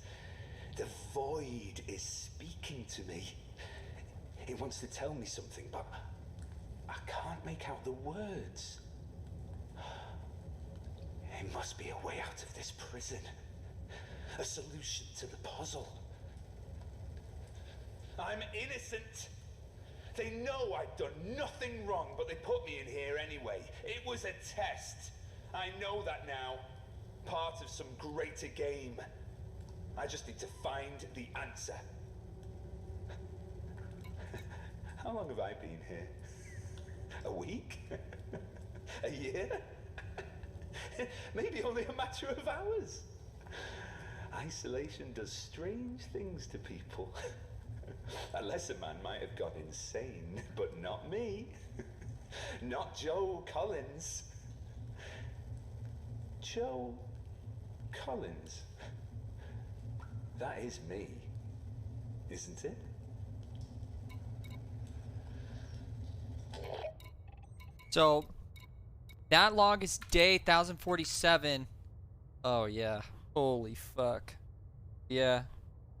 Speaker 13: The void is speaking to me. It wants to tell me something, but I can't make out the words. It must be a way out of this prison. A solution to the puzzle. I'm innocent. They know I've done nothing wrong, but they put me in here anyway. It was a test. I know that now. Part of some greater game. I just need to find the answer. How long have I been here? A week? A year? Maybe only a matter of hours. Isolation does strange things to people. A lesser man might have gone insane, but not me. Not Joe Collins. Joe Collins. That is me, isn't it?
Speaker 1: So, that log is day 1047. Oh, yeah. Holy fuck. Yeah.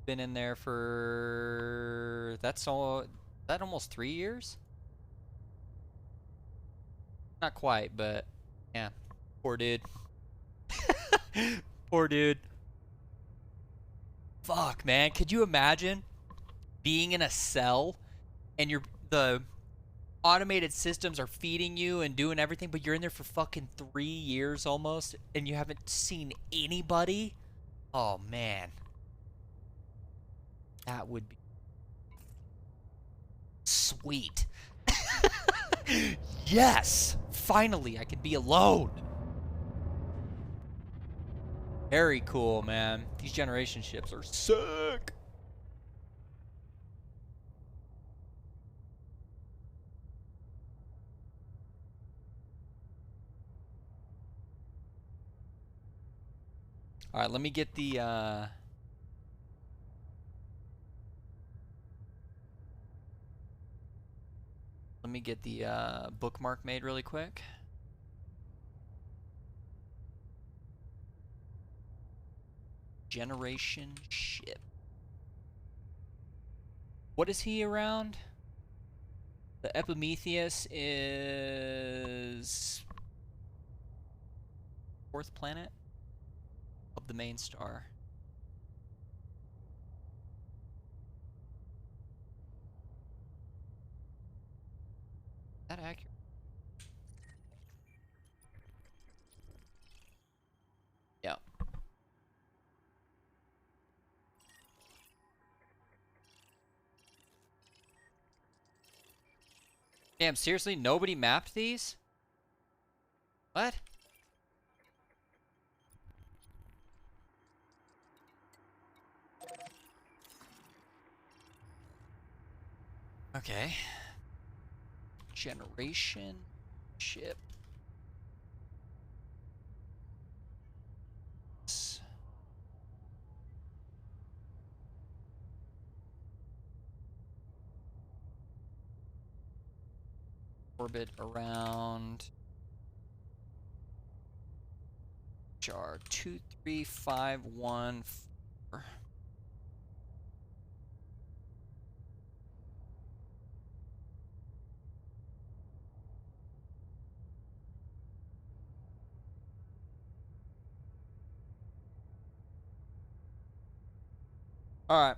Speaker 1: Been in there for... That's all... That almost 3 years? Not quite, but... Yeah. Poor dude. Poor dude. Fuck, man. Could you imagine being in a cell and the automated systems are feeding you and doing everything, but you're in there for fucking 3 years almost and you haven't seen anybody? Oh, man. That would be sweet. Yes! Finally, I can be alone. Very cool, man. These generation ships are sick. All right, let me get the bookmark made really quick. Generation ship. What is he around? The Epimetheus is 4th planet of the main star. Is that accurate? Yeah. Damn, seriously? Nobody mapped these? What? Okay. Generation ship. Orbit around jar 23514. All right.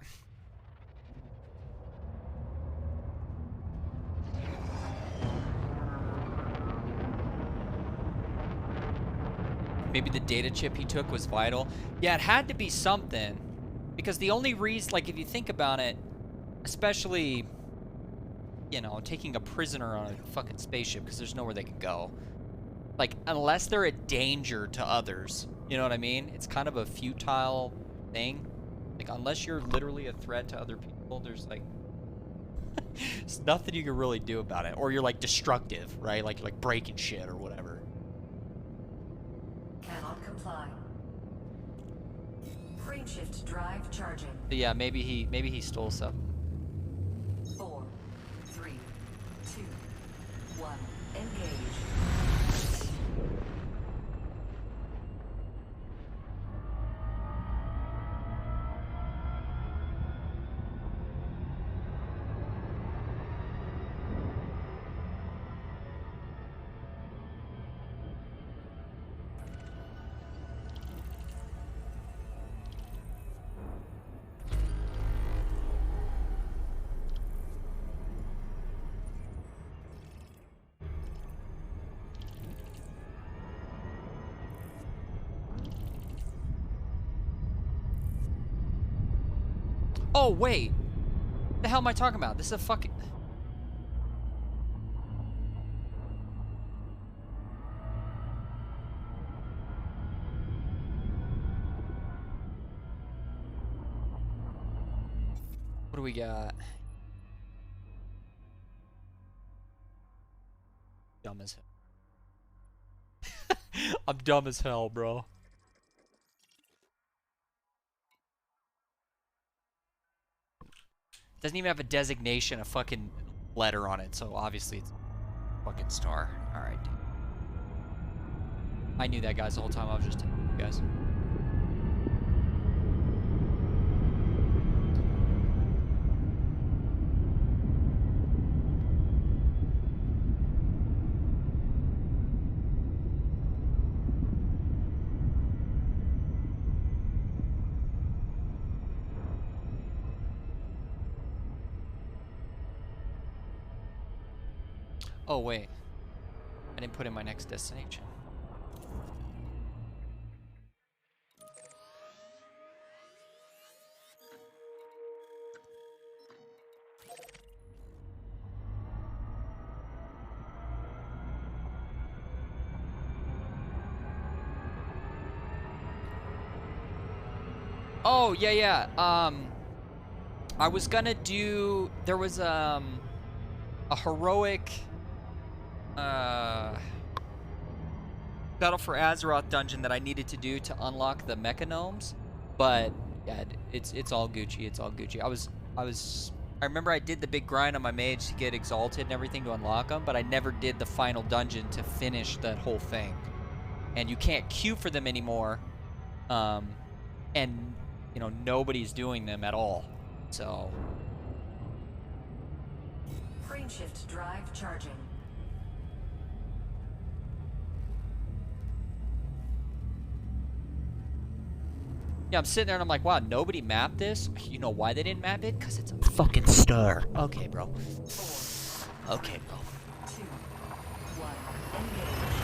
Speaker 1: Maybe the data chip he took was vital. Yeah, it had to be something. Because the only reason, like, if you think about it, especially, you know, taking a prisoner on a fucking spaceship, because there's nowhere they can go. Like, unless they're a danger to others, you know what I mean? It's kind of a futile thing. Like, unless you're literally a threat to other people, there's, like, there's nothing you can really do about it. Or you're, like, destructive, right? Like, you're, like, breaking shit or whatever.
Speaker 5: comply. Frameshift drive charging.
Speaker 1: But yeah, maybe he stole some.
Speaker 5: 4, 3, 2, 1. Engage.
Speaker 1: Oh wait, the hell am I talking about? This is a fucking. What do we got? Dumb as hell. I'm dumb as hell, bro. Doesn't even have a designation, a fucking letter on it, so obviously it's a fucking star. Alright. I knew that, guys, the whole time. I was just telling you guys. Oh, wait. I didn't put in my next destination. Oh, yeah. I was gonna do... There was, a heroic... Battle for Azeroth dungeon that I needed to do to unlock the mechanomes, but yeah, it's all Gucci. It's all Gucci. I remember I did the big grind on my mage to get exalted and everything to unlock them, but I never did the final dungeon to finish that whole thing. And you can't queue for them anymore, and you know nobody's doing them at all. So.
Speaker 5: Frameshift drive charging.
Speaker 1: Yeah, I'm sitting there and I'm like, wow, nobody mapped this? You know why they didn't map it? Because it's a fucking star. Okay, bro. Okay, bro.
Speaker 5: 2, 1. Engage.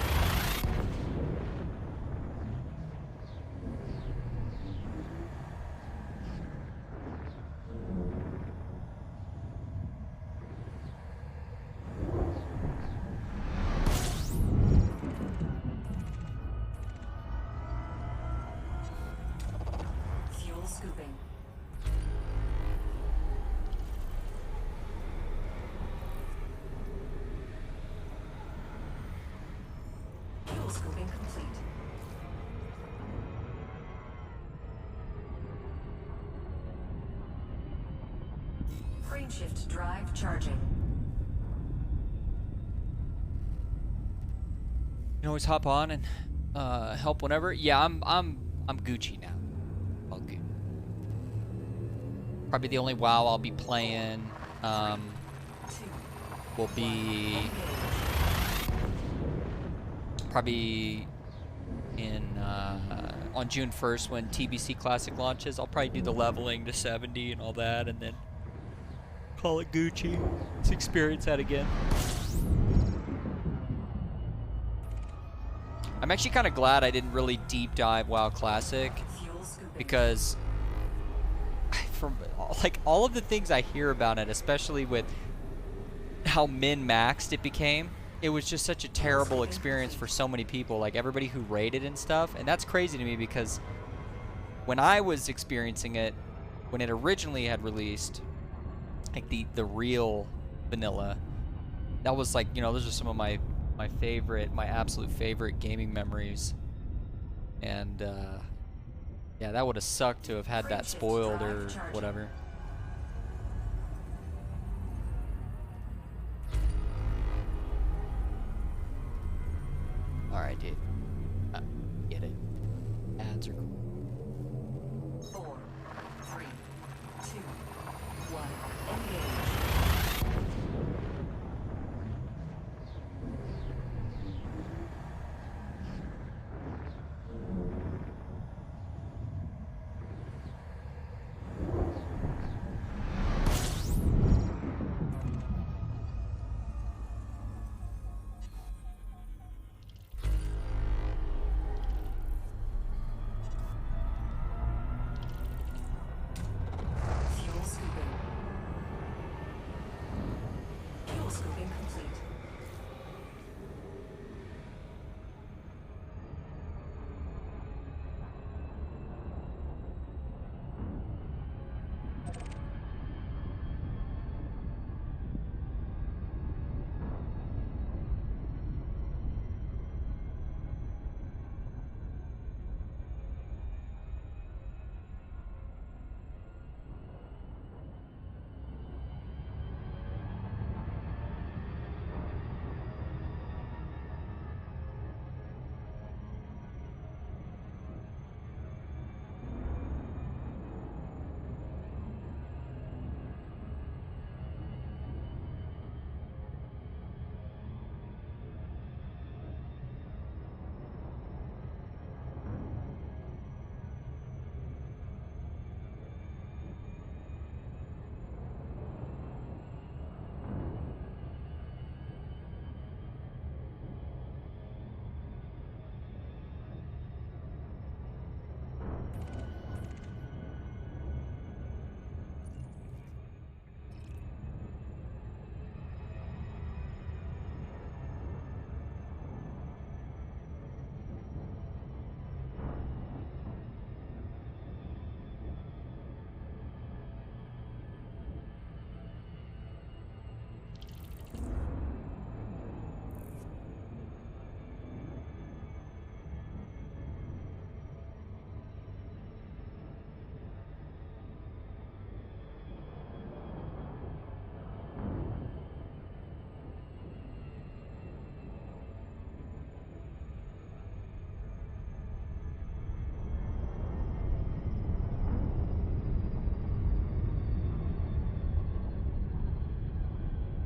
Speaker 5: Fuel scooping. Fuel scooping complete. Frameshift drive charging.
Speaker 1: You can always hop on and help whenever. Yeah, I'm Gucci now. Okay. Probably the only WoW I'll be playing will be probably in on June 1st when TBC Classic launches. I'll probably do the leveling to 70 and all that, and then call it Gucci. Let's experience that again. I'm actually kind of glad I didn't really deep dive WoW Classic, because from like all of the things I hear about it, especially with how min-maxed it became, it was just such a terrible experience for so many people, like everybody who raided and stuff. And that's crazy to me, because when I was experiencing it, when it originally had released, like the real vanilla, that was like, you know, those are some of my absolute favorite gaming memories. And yeah, that would have sucked to have had that spoiled or whatever. All right, dude. Get it. Ads are cool.
Speaker 5: 4, 3, 2, 1. Engage. Fuel scooping. Fuel scooping complete.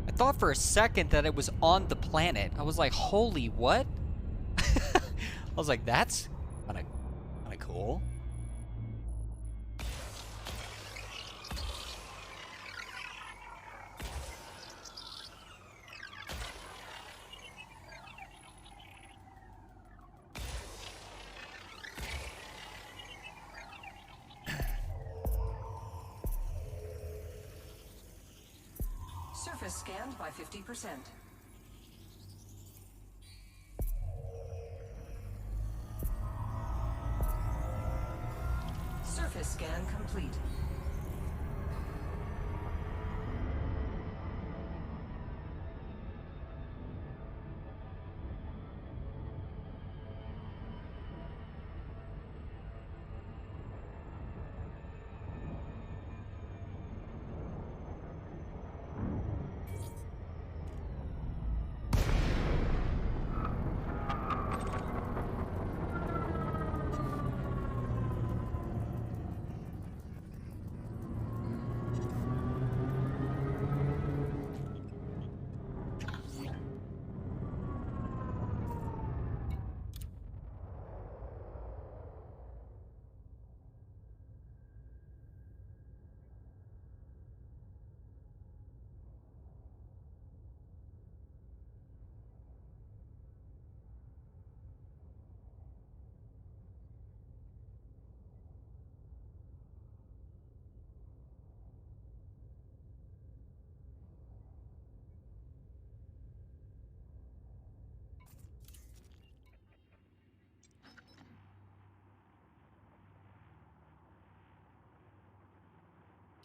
Speaker 1: I thought for a second that it was on the planet. I was like, holy what? I was like, that's kind of cool.
Speaker 5: Surface scanned by 50%. Surface scan complete.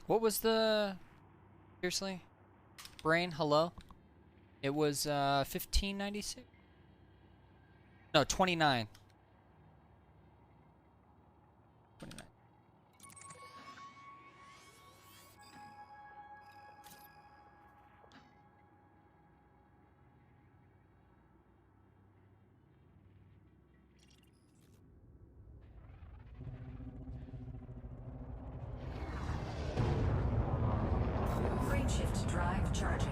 Speaker 1: What was the... Seriously? Brain, hello? It was 1596? No, 29.
Speaker 5: Shift drive charging.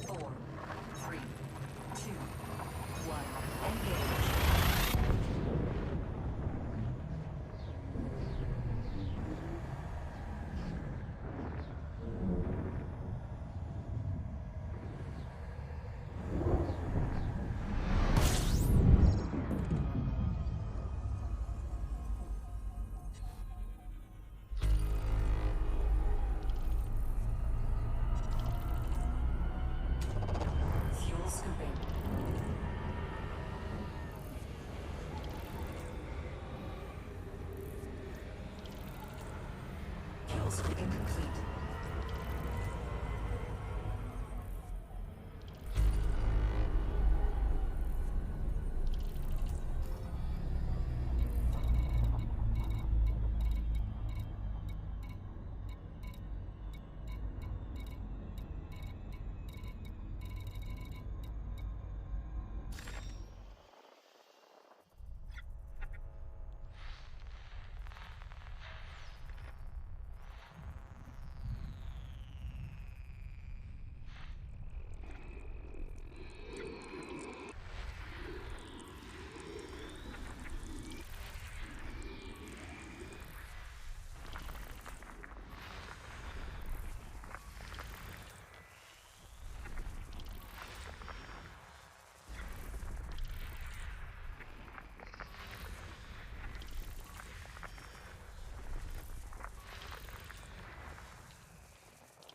Speaker 5: Four, three, two, one, engage. Fuel scooping. Fuel scooping complete.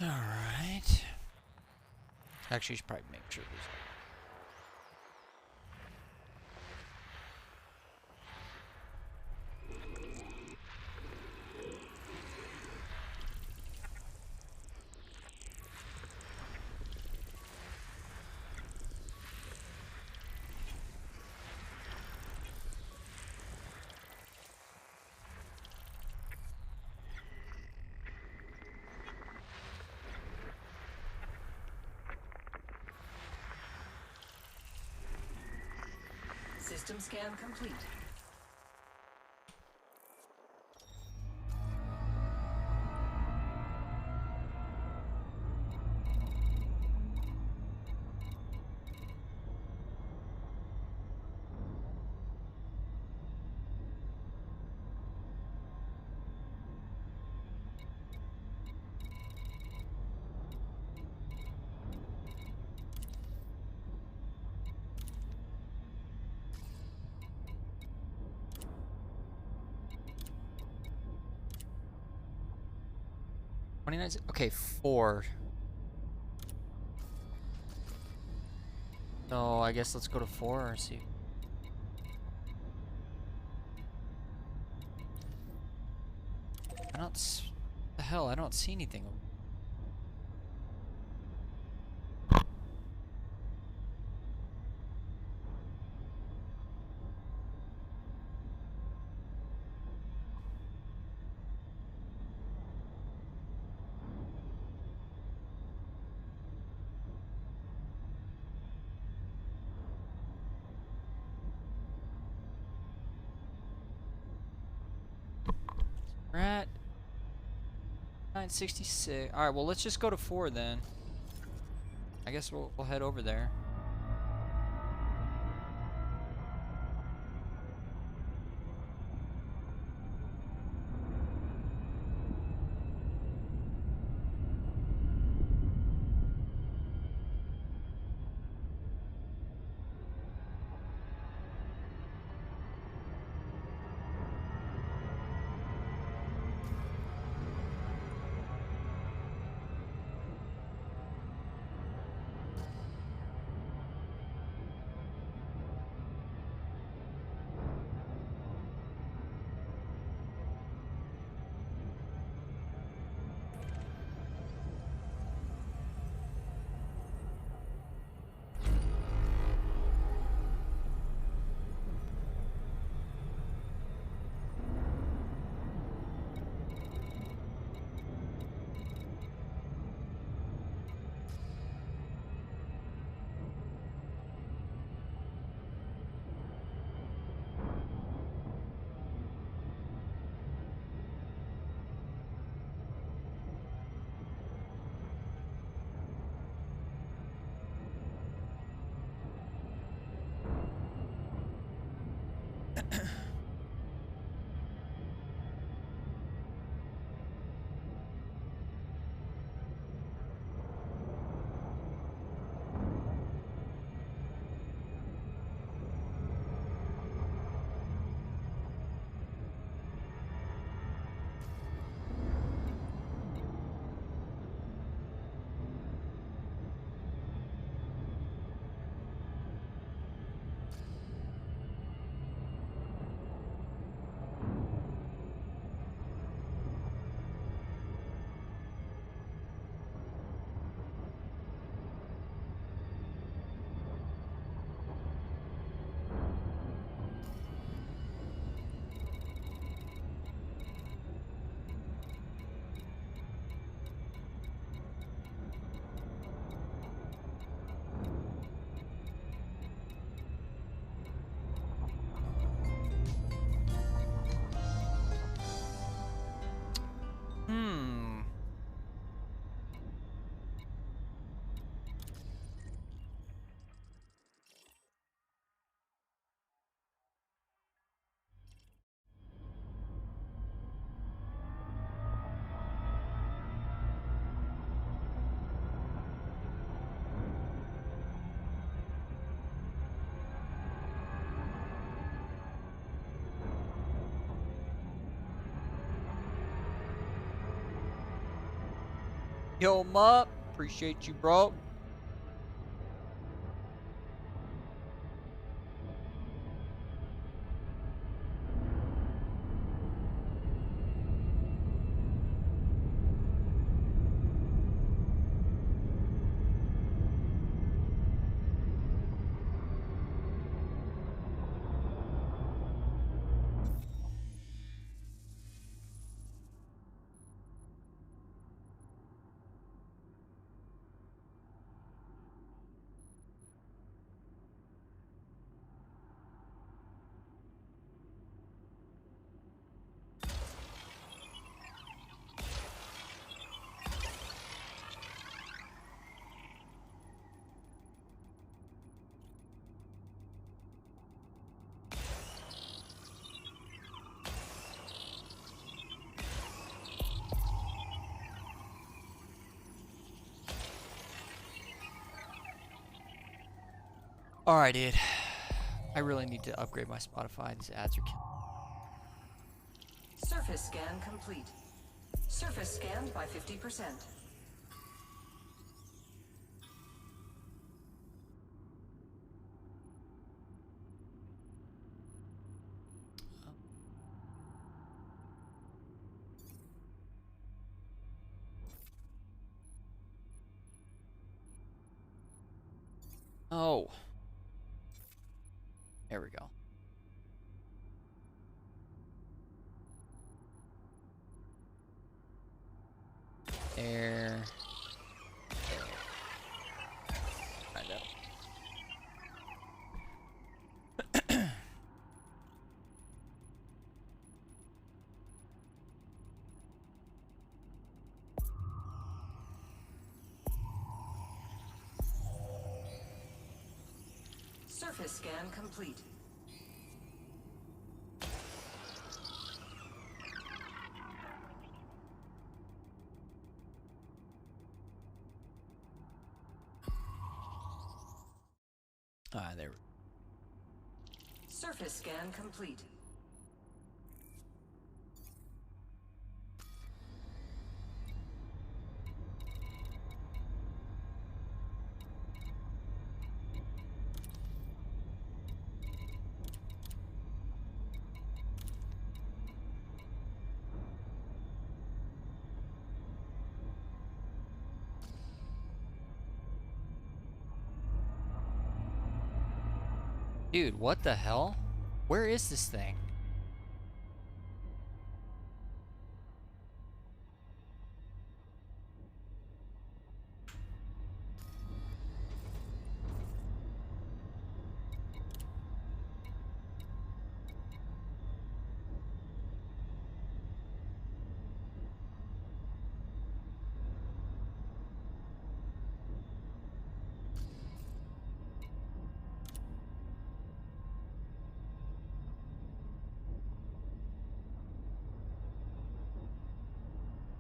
Speaker 1: All right. Actually, you should probably make sure there's.
Speaker 5: System scan complete.
Speaker 1: Okay, 4. So I guess let's go to 4 or see. I don't. The hell, I don't see anything. We're at 966. All right, well let's just go to 4 then. I guess we'll head over there. Heal him up. Appreciate you, bro. Alright, dude. I really need to upgrade my Spotify. These ads are killing.
Speaker 5: Surface scan complete. Surface scanned by 50%.
Speaker 1: Oh. There we go. There. Find out.
Speaker 5: Surface scan complete.
Speaker 1: Ah, there.
Speaker 5: Surface scan complete.
Speaker 1: Dude, what the hell? Where is this thing?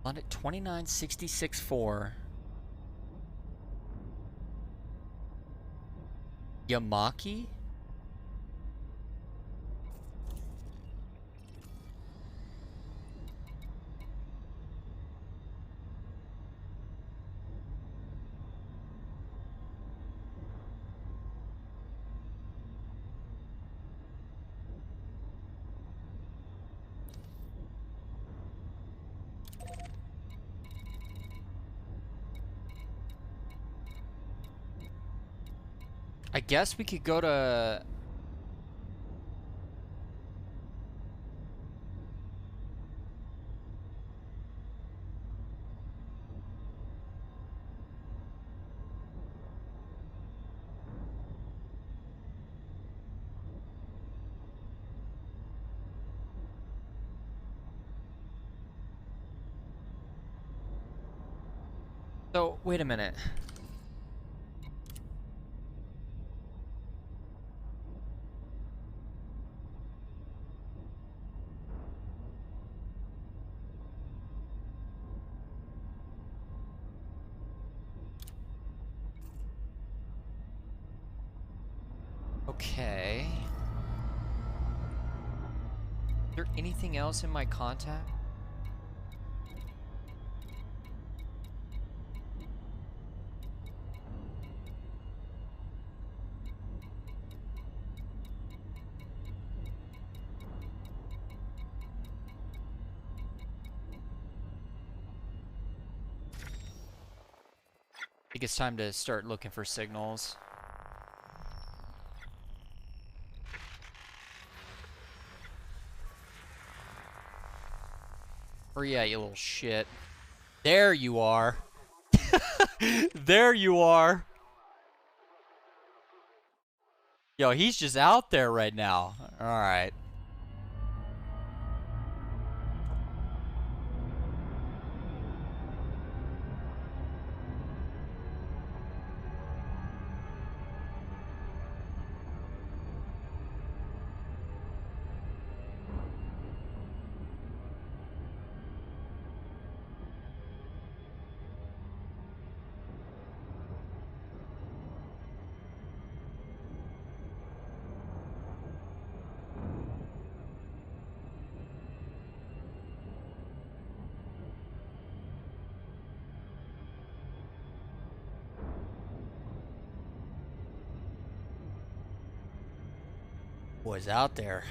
Speaker 1: On at 2966.4. Yamaki? I guess we could go to... So, wait a minute. Okay. Is there anything else in my contact? I think it's time to start looking for signals. Where you at, you little shit? There you are. There you are. Yo, he's just out there right now. Alright. Was out there.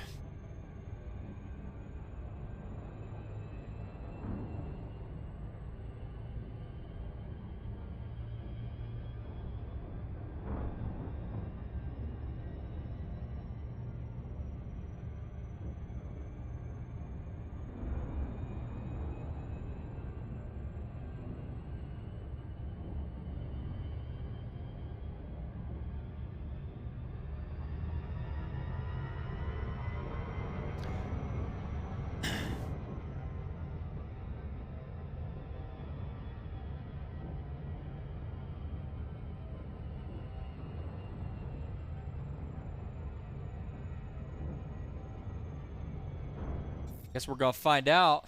Speaker 1: Guess we're gonna find out.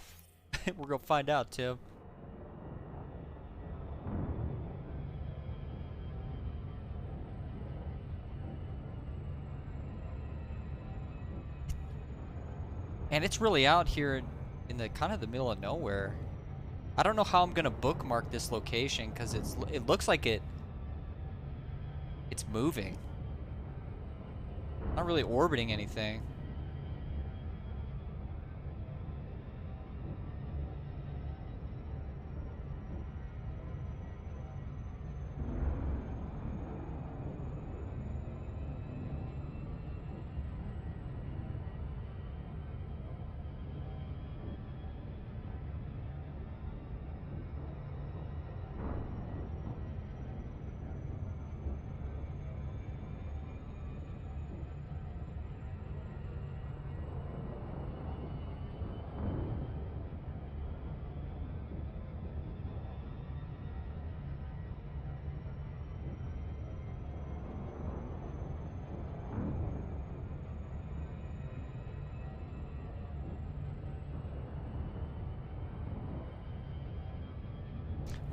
Speaker 1: We're gonna find out, Tim. And it's really out here in the kind of the middle of nowhere. I don't know how I'm gonna bookmark this location because it looks like it's moving. Not really orbiting anything.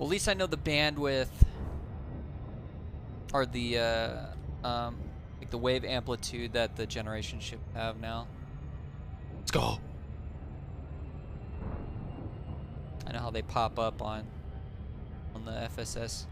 Speaker 1: Well, at least I know the bandwidth or the like the wave amplitude that the generation ship have now. Let's go. I know how they pop up on the FSS.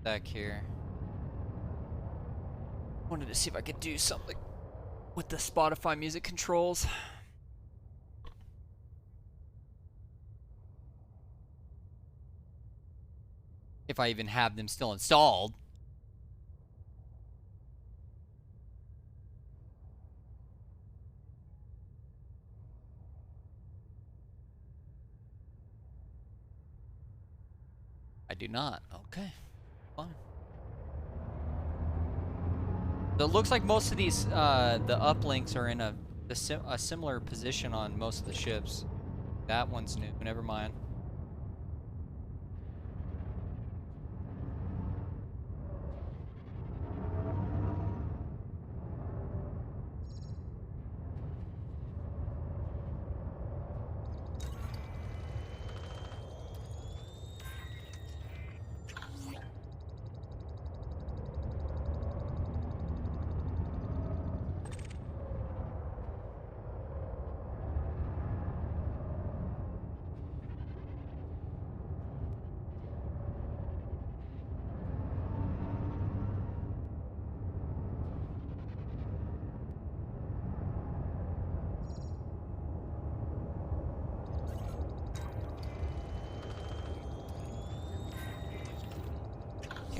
Speaker 1: back here. Wanted to see if I could do something with the Spotify music controls. If I even have them still installed. I do not. Okay, fine. So it looks like most of these, the uplinks are in a similar position on most of the ships. That one's new. Never mind.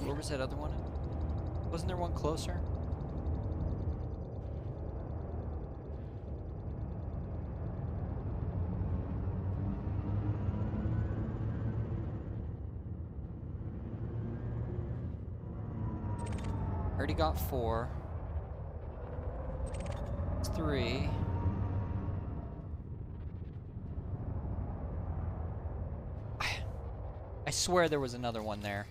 Speaker 1: Where was that other one? Wasn't there one closer? Already got 4. It's 3. I swear there was another one there.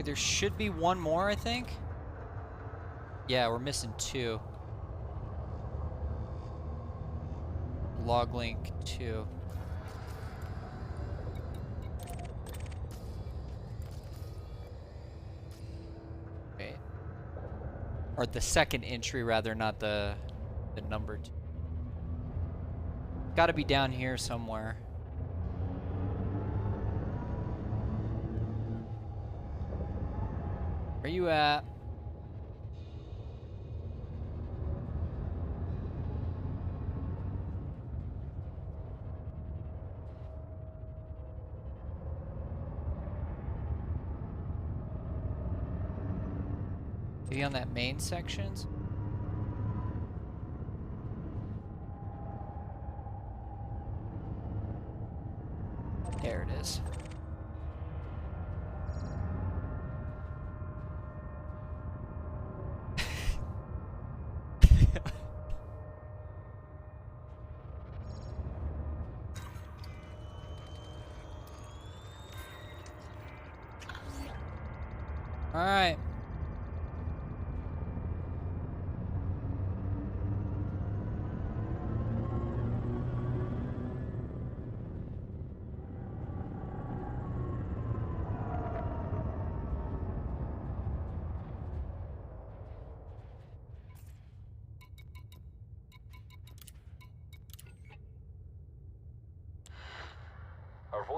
Speaker 1: There should be one more, I think. Yeah, we're missing 2. Log link 2. Okay. Or the second entry, rather, not the number 2. Gotta be down here somewhere. Where you at? Maybe on that main sections? There it is. All right.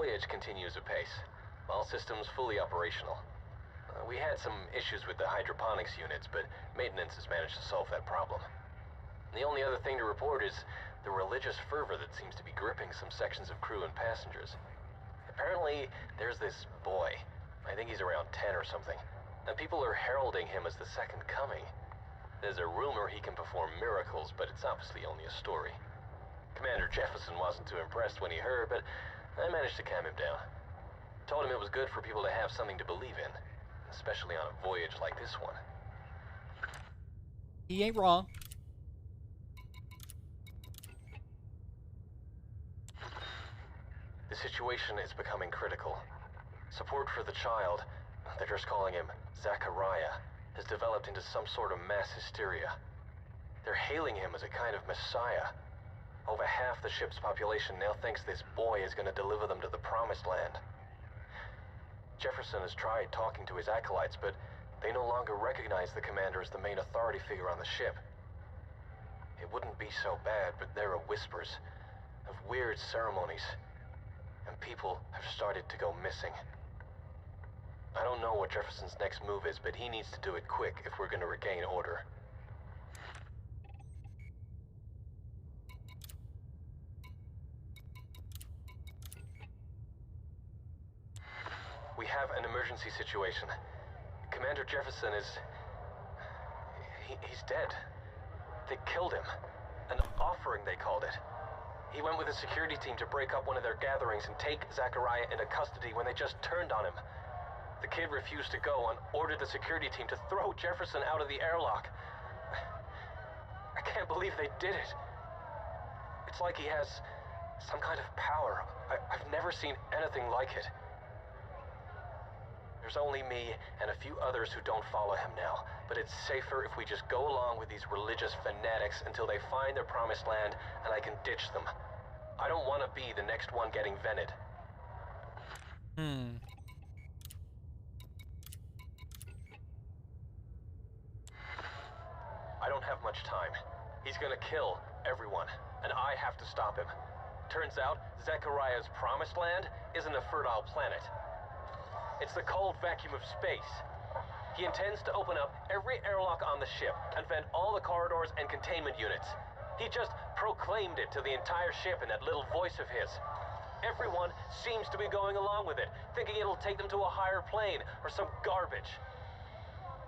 Speaker 14: voyage continues apace. All systems fully operational. We had some issues with the hydroponics units, but maintenance has managed to solve that problem. The only other thing to report is the religious fervor that seems to be gripping some sections of crew and passengers. Apparently, there's this boy. I think he's around 10 or something. And people are heralding him as the second coming. There's a rumor he can perform miracles, but it's obviously only a story. Commander Jefferson wasn't too impressed when he heard, but I managed to calm him down. Told him it was good for people to have something to believe in, especially on a voyage like this one.
Speaker 1: He ain't wrong.
Speaker 14: The situation is becoming critical. Support for the child, they're just calling him Zachariah, has developed into some sort of mass hysteria. They're hailing him as a kind of messiah. Over half the ship's population now thinks this boy is going to deliver them to the promised land. Jefferson has tried talking to his acolytes, but they no longer recognize the commander as the main authority figure on the ship. It wouldn't be so bad, but there are whispers of weird ceremonies, and people have started to go missing. I don't know what Jefferson's next move is, but he needs to do it quick if we're going to regain order. We have an emergency situation. Commander Jefferson is... he's dead. They killed him. An offering, they called it. He went with a security team to break up one of their gatherings and take Zachariah into custody when they just turned on him. The kid refused to go and ordered the security team to throw Jefferson out of the airlock. I can't believe they did it. It's like he has some kind of power. I've never seen anything like it. There's only me and a few others who don't follow him now, but it's safer if we just go along with these religious fanatics until they find their promised land and I can ditch them. I don't want to be the next one getting vented. I don't have much time. He's gonna kill everyone, and I have to stop him. Turns out, Zechariah's promised land isn't a fertile planet. It's the cold vacuum of space. He intends to open up every airlock on the ship and vent all the corridors and containment units. He just proclaimed it to the entire ship in that little voice of his. Everyone seems to be going along with it, thinking it'll take them to a higher plane or some garbage.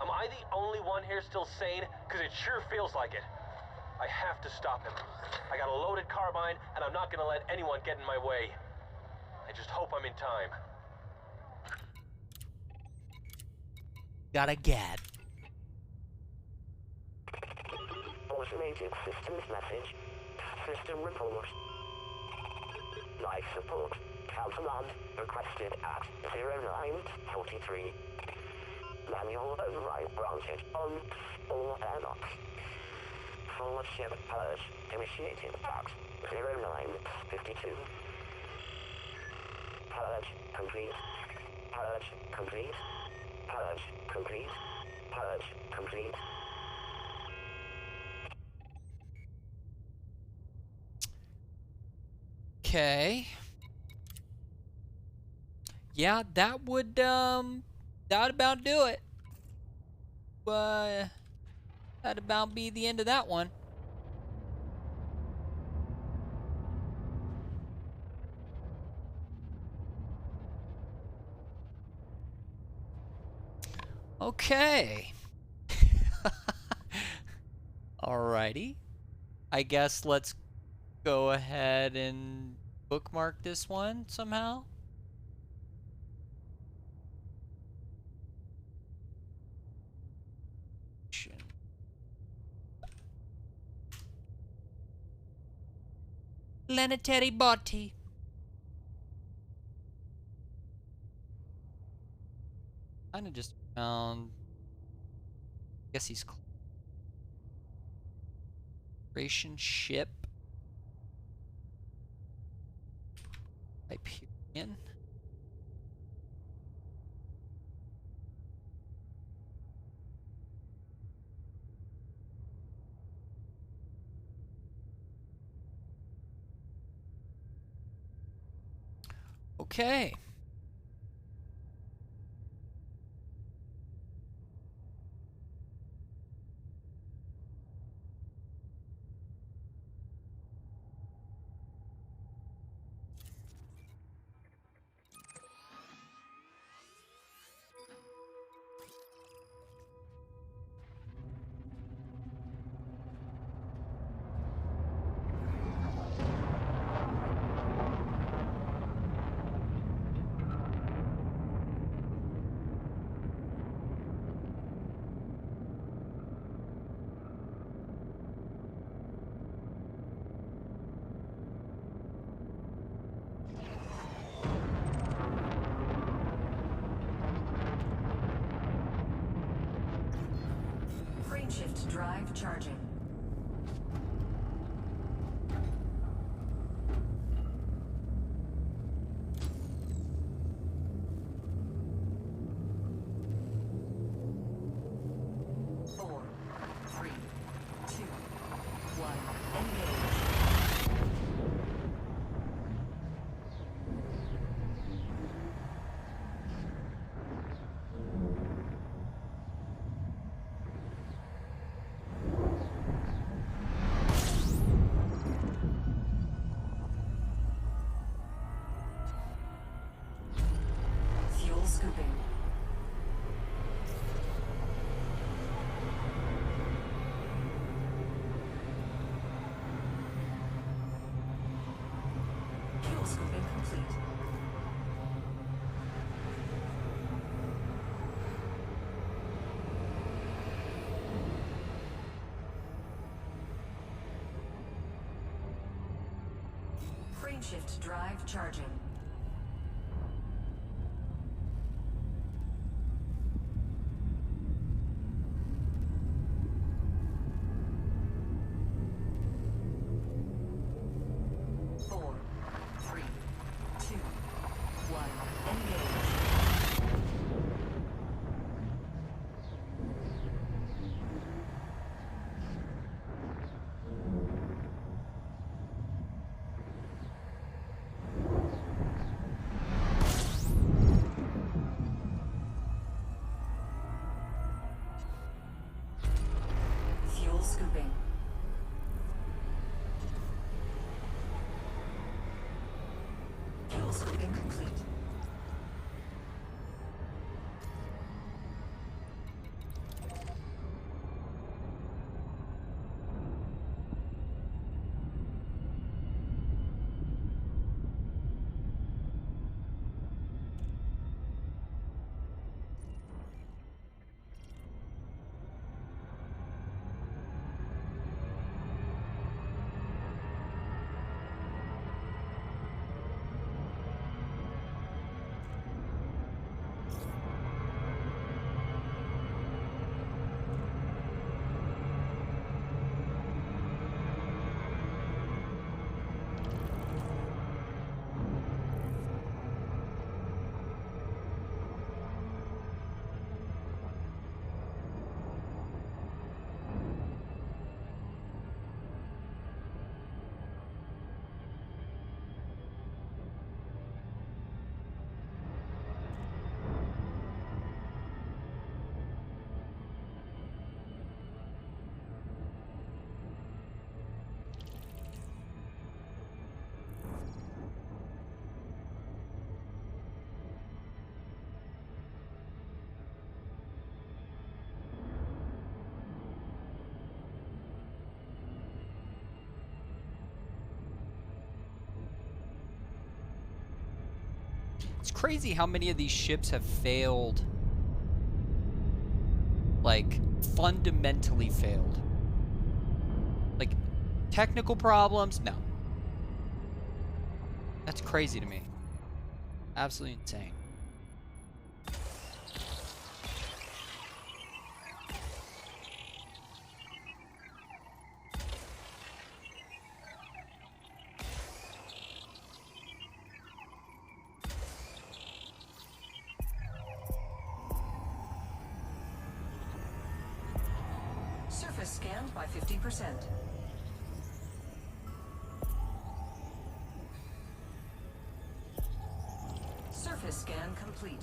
Speaker 14: Am I the only one here still sane? Because it sure feels like it. I have to stop him. I got a loaded carbine, and I'm not gonna let anyone get in my way. I just hope I'm in time.
Speaker 1: Gotta get.
Speaker 15: Automated systems message. System report. Life support. Countermand requested at 0943. Manual override granted on all airlocks. Forward ship purge initiated at 0952. Purge complete. Purge complete. Purge complete. Purge complete.
Speaker 1: Okay. Yeah, that would that'd about do it. That'd about be the end of that one. Okay. Alrighty. I guess let's go ahead and bookmark this one somehow. Planetary body. Kinda just found. I guess he's Ration ship. Hyperion. Okay.
Speaker 5: Frameshift drive charging. Four, three, two, one, engage. Fuel scooping. Fuel scooping complete. Frameshift drive charging. Four, three, two, one, engage. Fuel scooping. Fuel scooping complete.
Speaker 1: It's crazy how many of these ships have failed. Like, fundamentally failed. Like, technical problems? No. That's crazy to me. Absolutely insane.
Speaker 5: Surface scanned by 50%. Surface scan complete.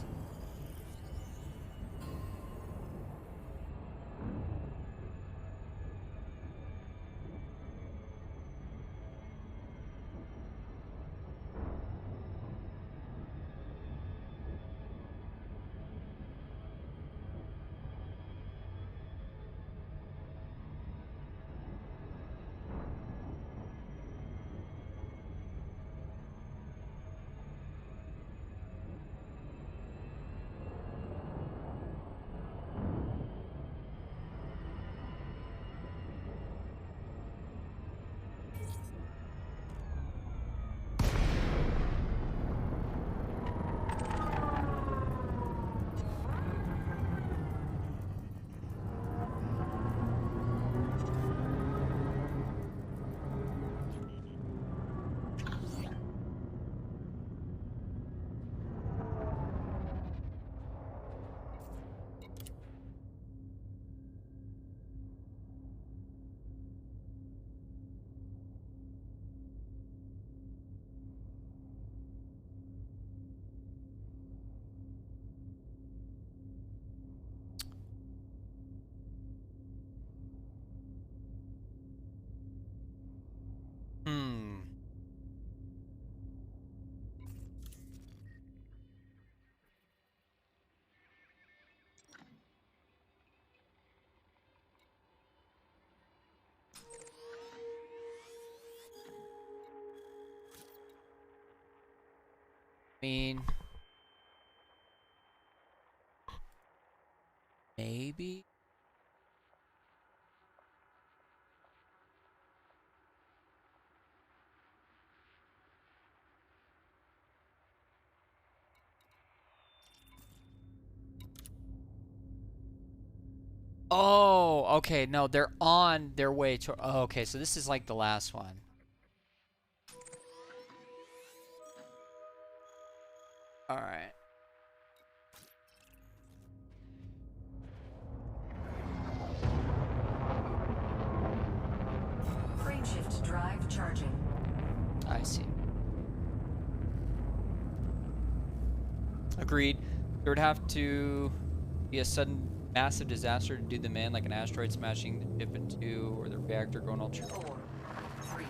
Speaker 1: Maybe. Oh, okay. No, they're on their way to. Oh, okay, so this is like the last one. All right.
Speaker 5: Frameshift drive charging.
Speaker 1: I see. Agreed. There would have to be a sudden massive disaster to do them in, like an asteroid smashing the ship in two, or the reactor going all.
Speaker 5: 4, 3,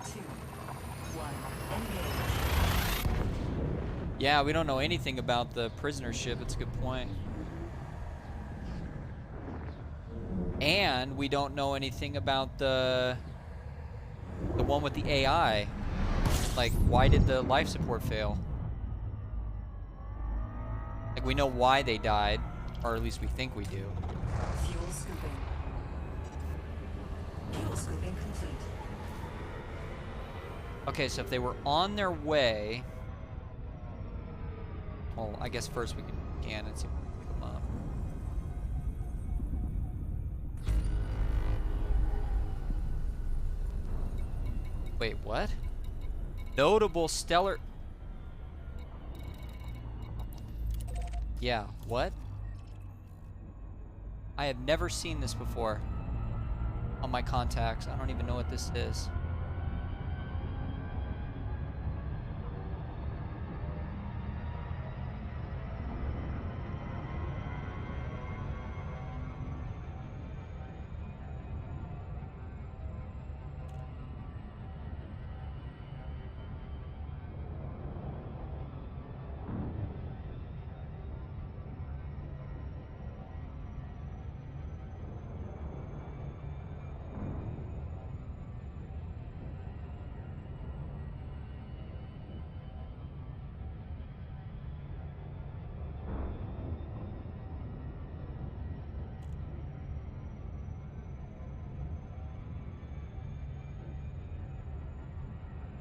Speaker 5: 2, 1, engage.
Speaker 1: Yeah, we don't know anything about the prisoner ship. That's a good point. And we don't know anything about the one with the AI. Like, why did the life support fail? Like, we know why they died, or at least we think we do.
Speaker 5: Fuel scooping. Fuel scooping complete.
Speaker 1: Okay, so if they were on their way, well, I guess first we can scan and see if we can pick them up. Wait, what? Notable stellar. Yeah, what? I have never seen this before on my contacts. I don't even know what this is.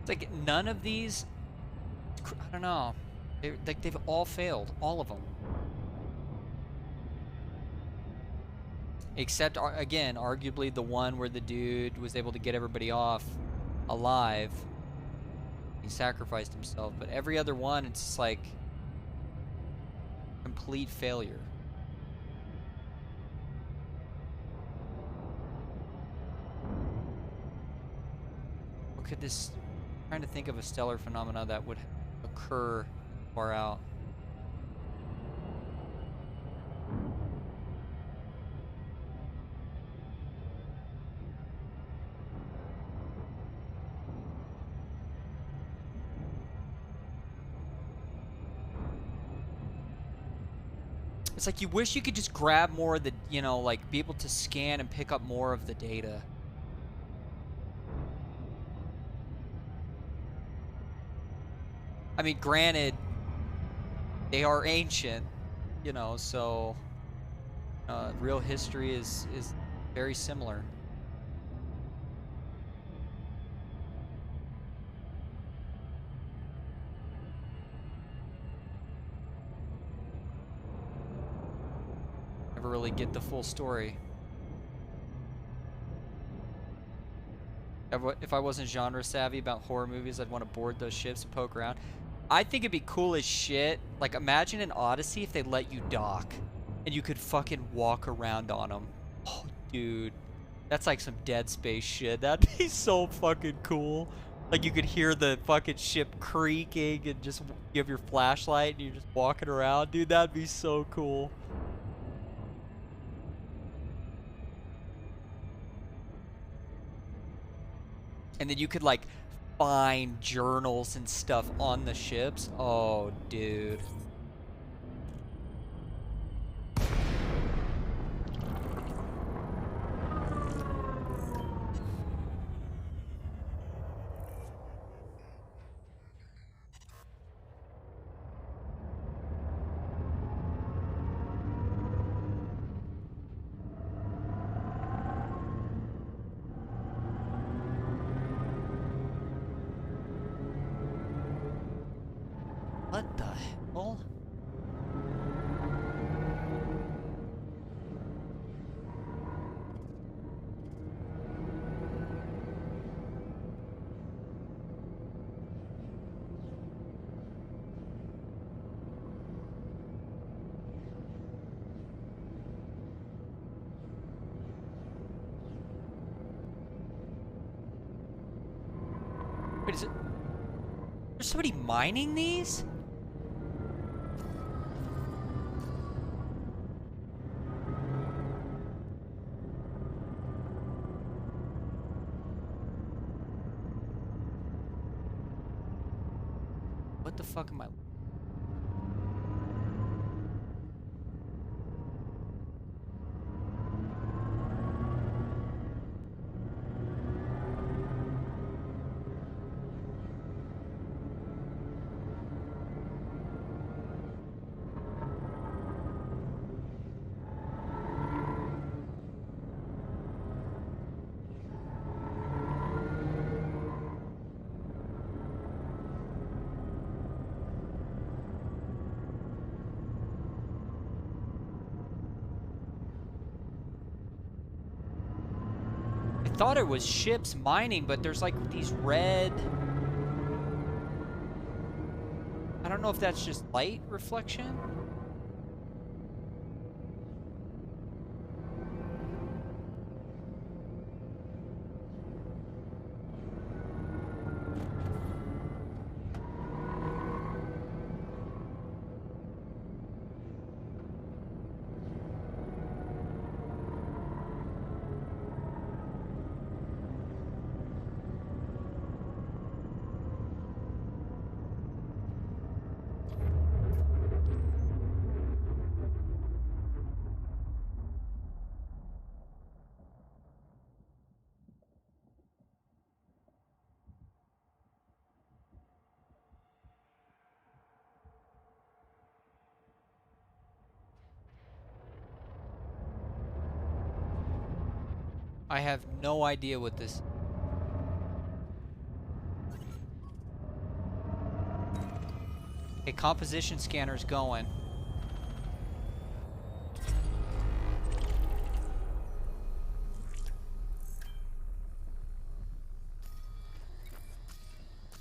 Speaker 1: It's like none of these, I don't know. They've all failed, all of them. Except, again, arguably the one where the dude was able to get everybody off alive. He sacrificed himself, but every other one, it's just like complete failure. What could this? I'm trying to think of a stellar phenomena that would occur far out. It's like you wish you could just grab more of the, you know, like be able to scan and pick up more of the data. I mean, granted, they are ancient, you know, so real history is very similar. Never really get the full story. If I wasn't genre savvy about horror movies, I'd want to board those ships and poke around. I think it'd be cool as shit. Like, imagine an Odyssey if they let you dock and you could fucking walk around on them. Oh, dude. That's like some Dead Space shit. That'd be so fucking cool. Like, you could hear the fucking ship creaking and just you have your flashlight and you're just walking around. Dude, that'd be so cool. And then you could, like, find journals and stuff on the ships. Oh, dude. What the hell? Wait, is it? There's somebody mining these? What the fuck am I? I thought it was ships mining, but there's like these red... I don't know if that's just light reflection. I have no idea what this... Okay, composition scanner's going.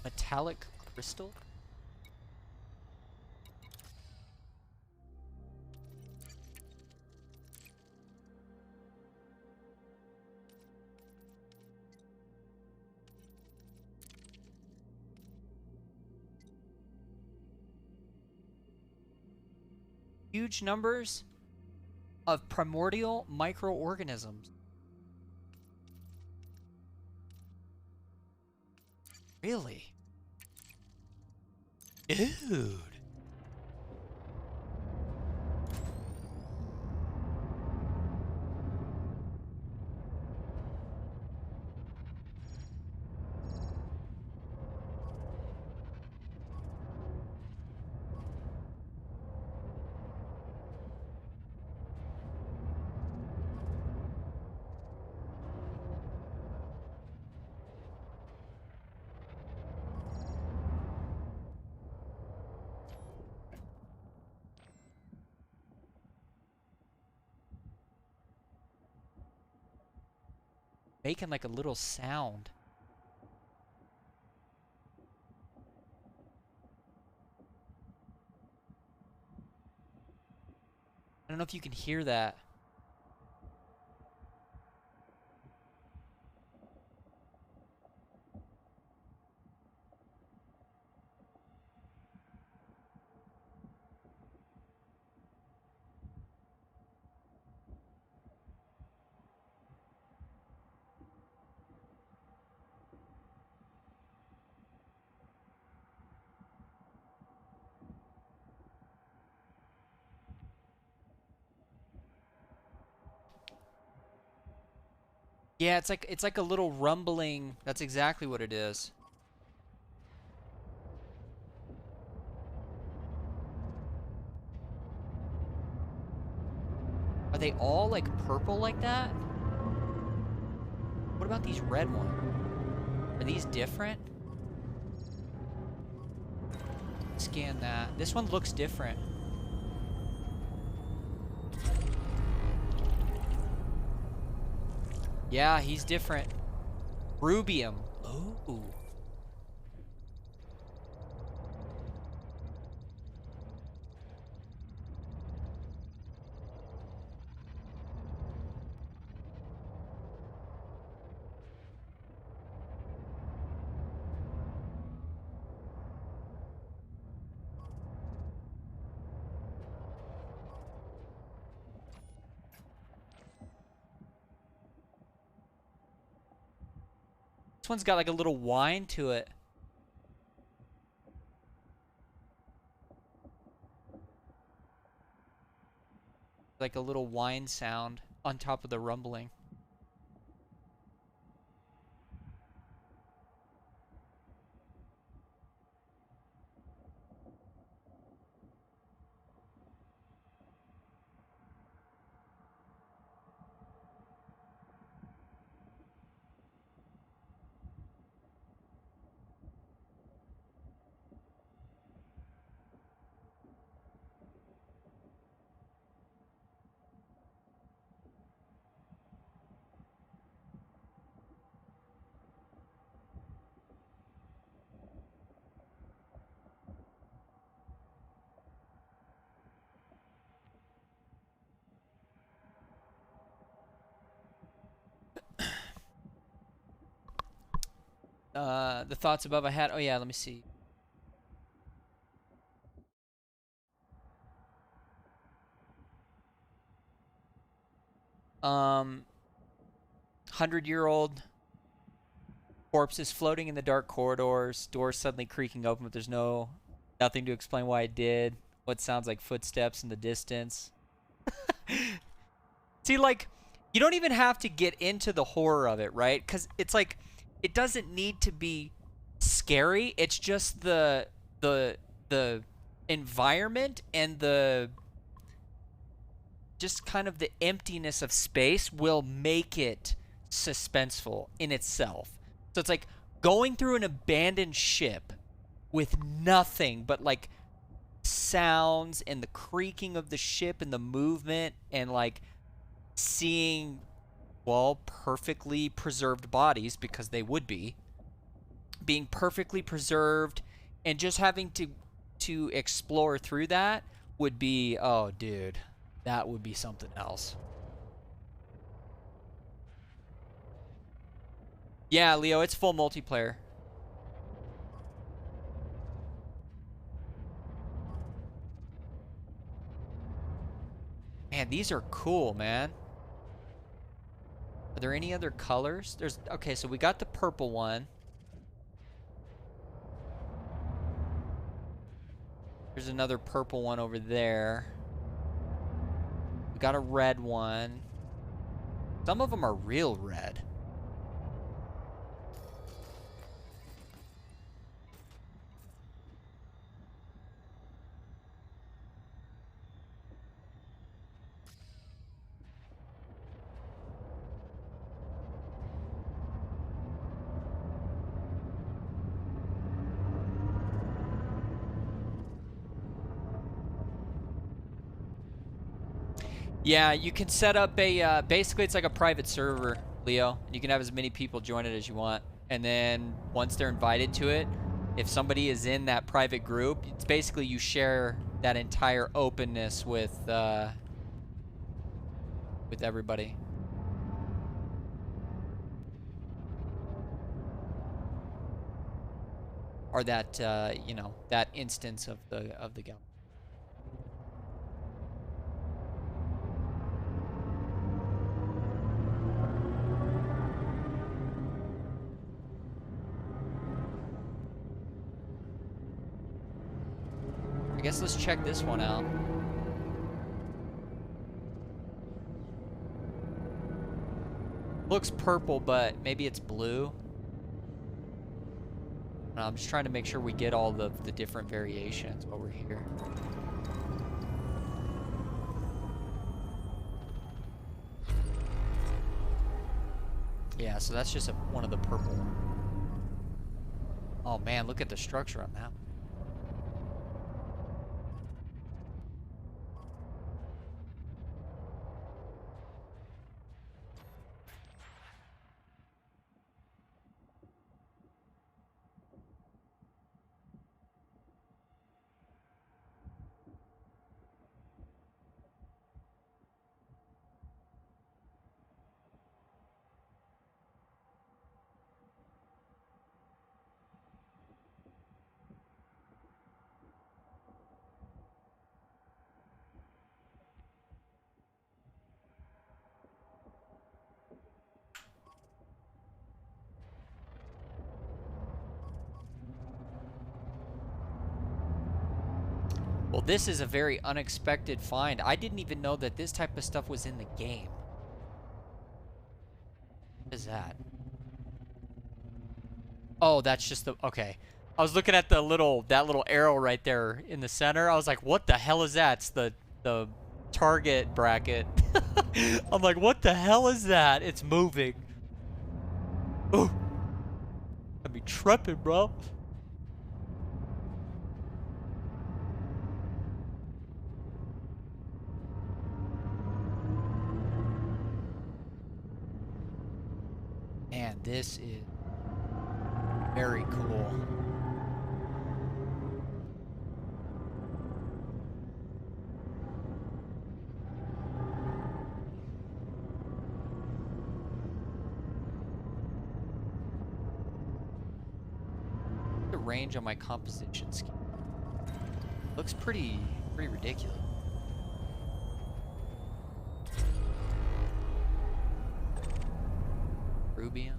Speaker 1: Metallic crystal? Huge numbers of primordial microorganisms. Really? Dude. making like a little sound. I don't know if you can hear that. Yeah, it's like a little rumbling. That's exactly what it is. Are they all like purple like that? What about these red ones? Are these different? Scan that. This one looks different. Yeah, he's different. Rubium. Ooh. This one's got like a little whine to it. Like a little whine sound on top of the rumbling. The thoughts above I had. Oh yeah, let me see. Um, 100-year-old corpses floating in the dark corridors. Doors suddenly creaking open, but there's nothing to explain why it did. What sounds like footsteps in the distance. See, like, you don't even have to get into the horror of it, right? Because it's like, it doesn't need to be scary. It's just the environment and the just kind of the emptiness of space will make it suspenseful in itself. So it's like going through an abandoned ship with nothing but like sounds and the creaking of the ship and the movement and like seeing, well, perfectly preserved bodies, because they would be, being perfectly preserved, and just having to explore through that would be, oh dude, that would be something else. Yeah, Leo, it's full multiplayer. Man, these are cool, man. Are there any other colors? Okay, so we got the purple one. There's another purple one over there. We got a red one. Some of them are real red. Yeah, you can set up a, basically it's like a private server. Leo. And you can have as many people join it as you want. And then once they're invited to it, if somebody is in that private group, it's basically you share that entire openness with everybody. Or that you know, that instance of the gallery. I guess let's check this one out. Looks purple, but maybe it's blue. I'm just trying to make sure we get all the different variations while we're here. Yeah, so that's just one of the purple ones. Oh man, look at the structure on that one. Well, this is a very unexpected find. I didn't even know that this type of stuff was in the game. What is that? Oh, that's just the... Okay. I was looking at that little arrow right there in the center. I was like, what the hell is that? It's the target bracket. I'm like, what the hell is that? It's moving. Ooh. I'd be tripping, bro. Man, this is very cool. The range on my composition scheme looks pretty ridiculous. Rubium.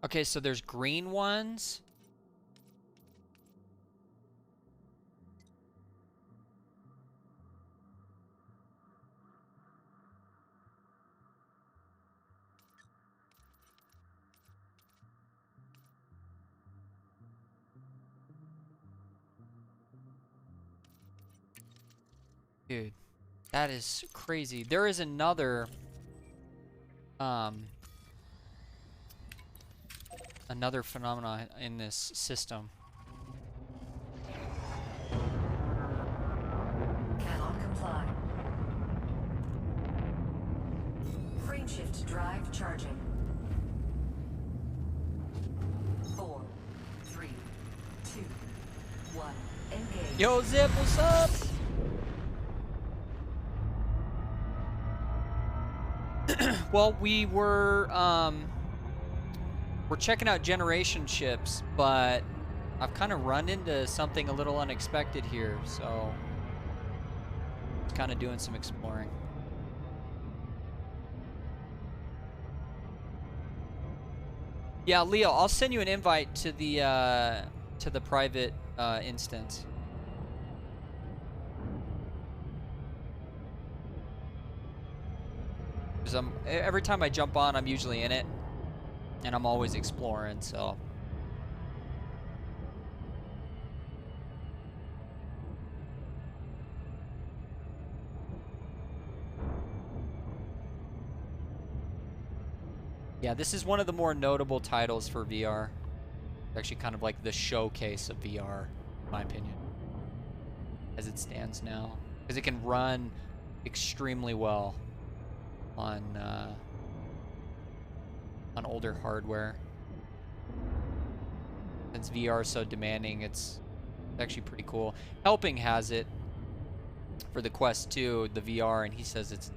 Speaker 1: Okay, so there's green ones. Dude, that is crazy. There is another phenomenon in this system.
Speaker 5: Cannot comply. Frame shift drive charging. 4, 3, 2, 1. Engage.
Speaker 1: Yo, Zip, what's up? Well, we were we're checking out generation ships, but I've kind of run into something a little unexpected here, so kind of doing some exploring. Yeah, Leo, I'll send you an invite to the private instance. Because every time I jump on, I'm usually in it, and I'm always exploring. So. Yeah, this is one of the more notable titles for VR. It's actually kind of like the showcase of VR, in my opinion, as it stands now. Because it can run extremely well on older hardware. Since VR is so demanding, it's actually pretty cool. Helping has it for the Quest 2, the VR, and he says it's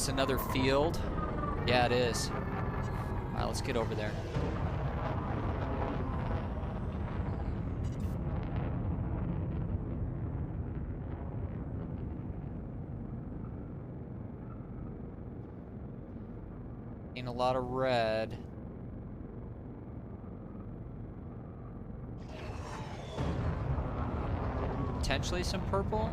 Speaker 1: another field. Yeah, it is. All right, let's get over there. Ain't a lot of red. Potentially some purple.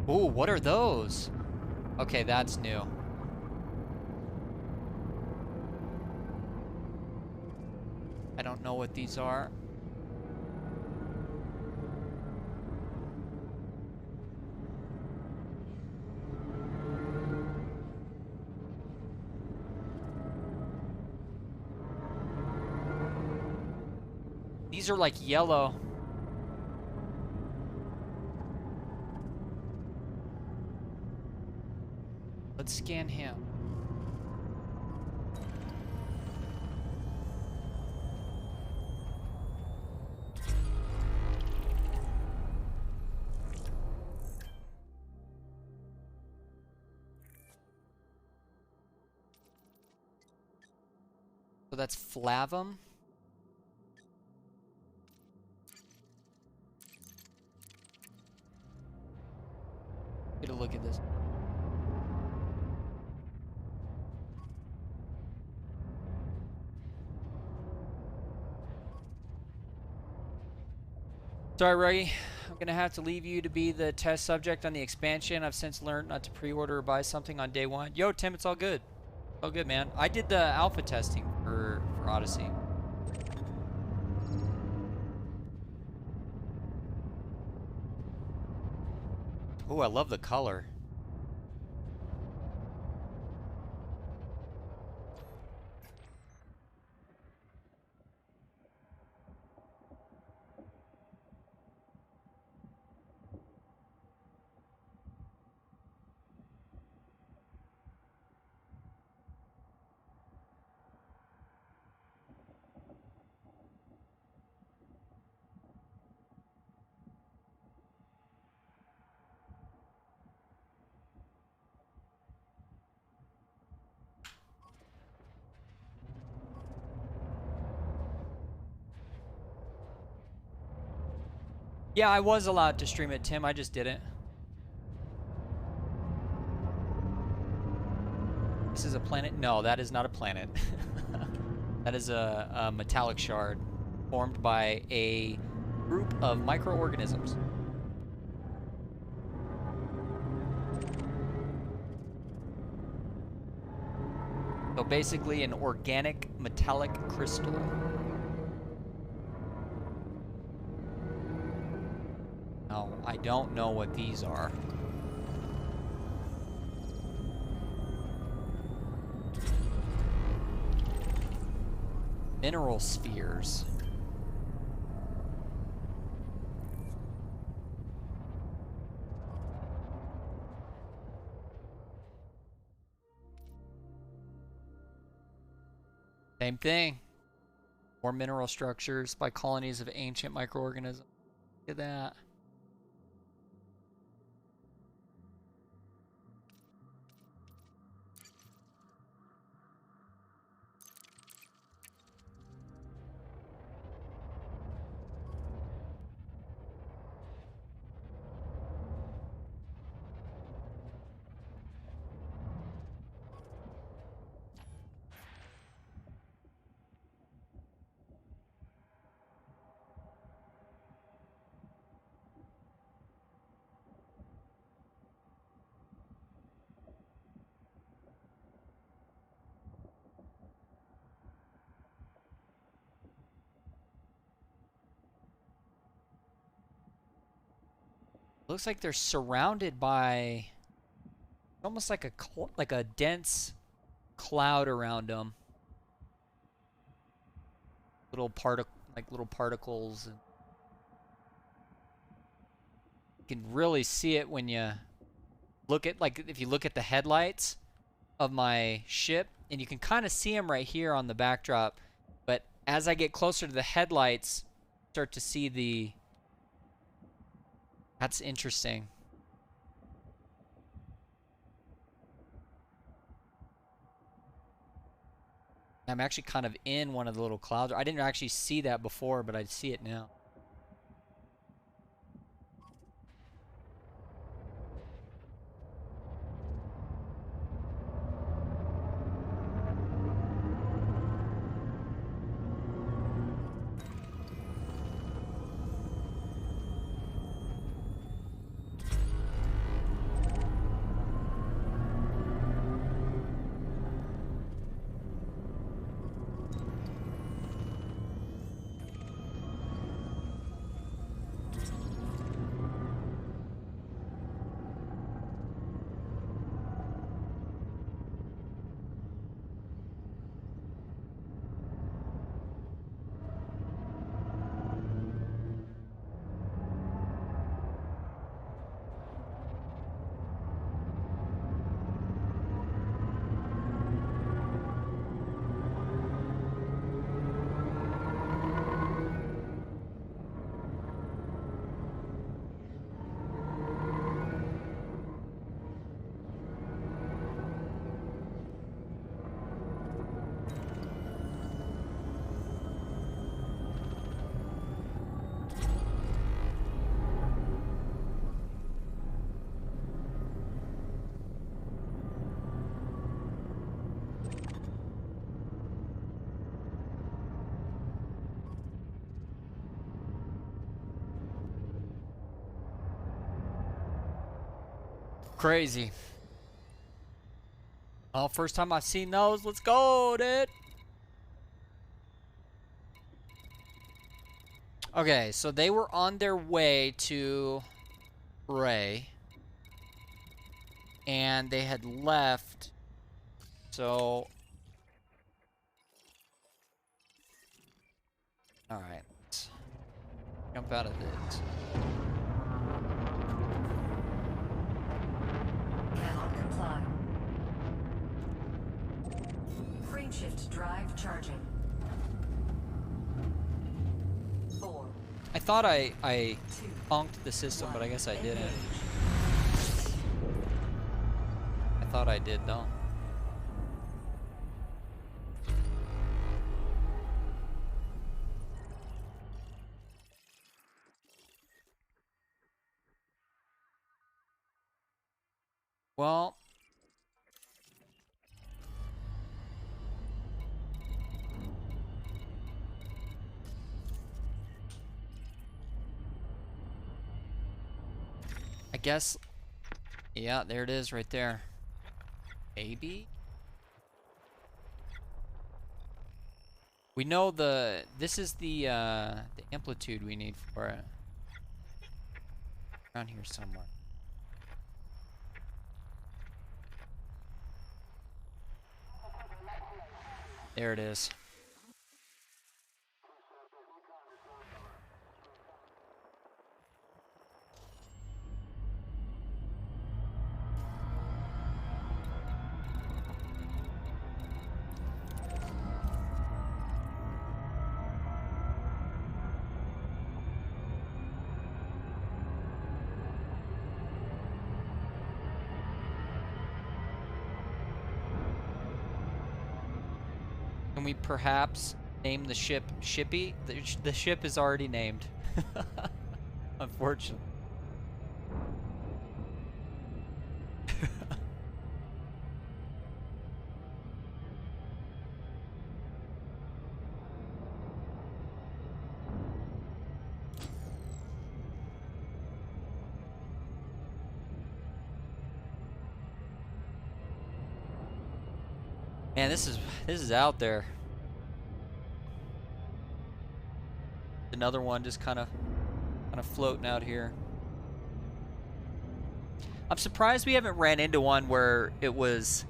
Speaker 1: Ooh, what are those? Okay, that's new. I don't know what these are. These are like yellow. Let's scan him. So that's flavum. Get a look at this. Sorry, Ruggy. I'm gonna have to leave you to be the test subject on the expansion. I've since learned not to pre-order or buy something on day one. Yo, Tim, it's all good. All good, man. I did the alpha testing for Odyssey. Oh, I love the color. Yeah, I was allowed to stream it, Tim. I just didn't. This is a planet? No, that is not a planet. That is a metallic shard formed by a group of microorganisms. So basically an organic metallic crystal. Now, I don't know what these are. Mineral spheres. Same thing. More mineral structures by colonies of ancient microorganisms. Look at that. Looks like they're surrounded by almost like a dense cloud around them. Little particles. And you can really see it when you look at, like, if you look at the headlights of my ship, and you can kind of see them right here on the backdrop. But as I get closer to the headlights, start to see the. That's interesting. I'm actually kind of in one of the little clouds. I didn't actually see that before, but I see it now. Crazy. Oh, first time I've seen those. Let's go, dude. Okay, so they were on their way to Ray. And they had left. So. Alright. Let's jump out of this.
Speaker 5: Cannot comply. Frameshift drive charging. 4.
Speaker 1: I thought I honked the system, but I guess I didn't. I thought I did, though. Well, I guess, yeah, there it is right there. Maybe? We know this is the amplitude we need for it. Around here somewhere. There it is. Can we perhaps name the ship Shippy? The ship is already named. Unfortunately. Man, this is out there. Another one just kind of floating out here. I'm surprised we haven't ran into one where it was,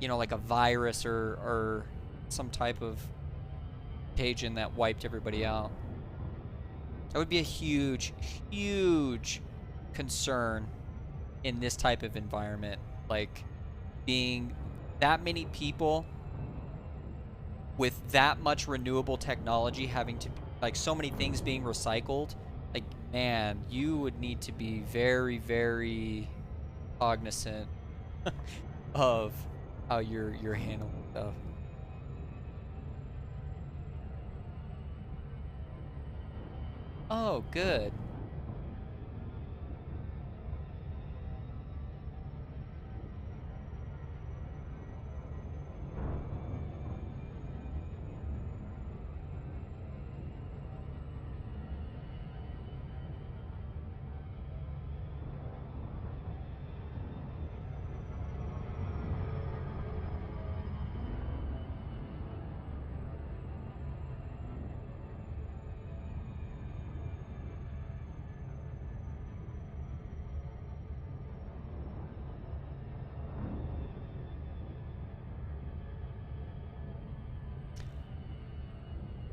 Speaker 1: you know, like a virus or some type of contagion that wiped everybody out. That would be a huge, huge concern in this type of environment. Like, being that many people with that much renewable technology having to, like, so many things being recycled. Like, man, you would need to be very, very cognizant of how you're handling stuff. Oh, good.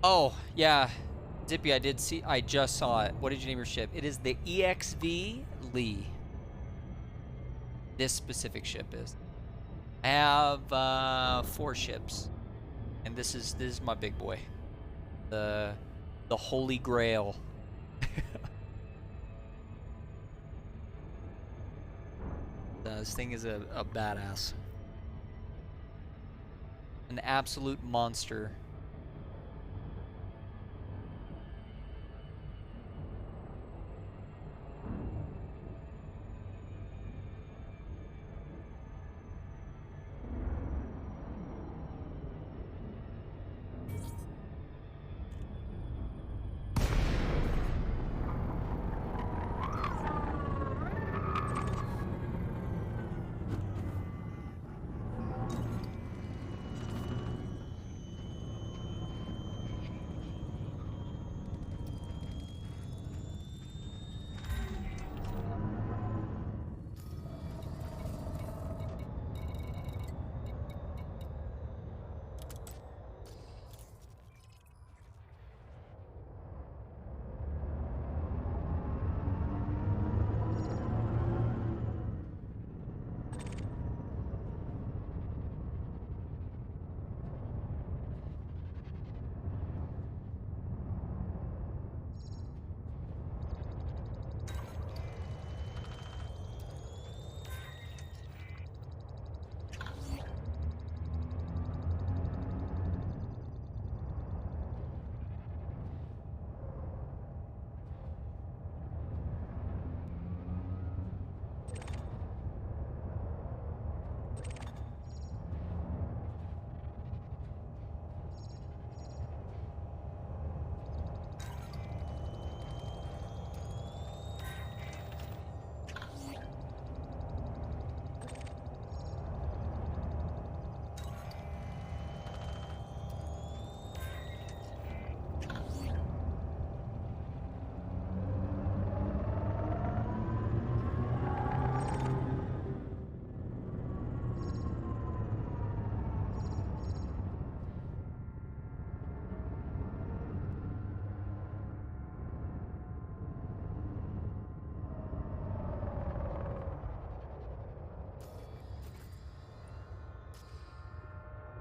Speaker 1: Oh, yeah. Zippy, I just saw it. What did you name your ship? It is the EXV Lee. This specific ship is. I have 4 ships. And this is my big boy. The Holy Grail. This thing is a badass. An absolute monster.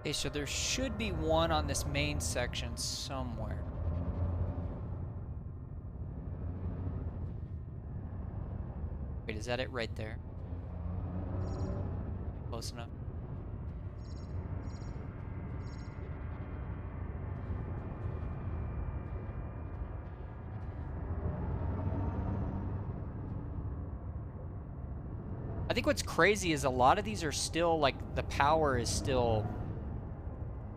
Speaker 1: Okay, so there should be one on this main section somewhere. Wait, is that it right there? Close enough. I think what's crazy is a lot of these are still, like, the power is still...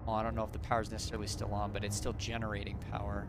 Speaker 1: Well, I don't know if the power is necessarily still on, but it's still generating power.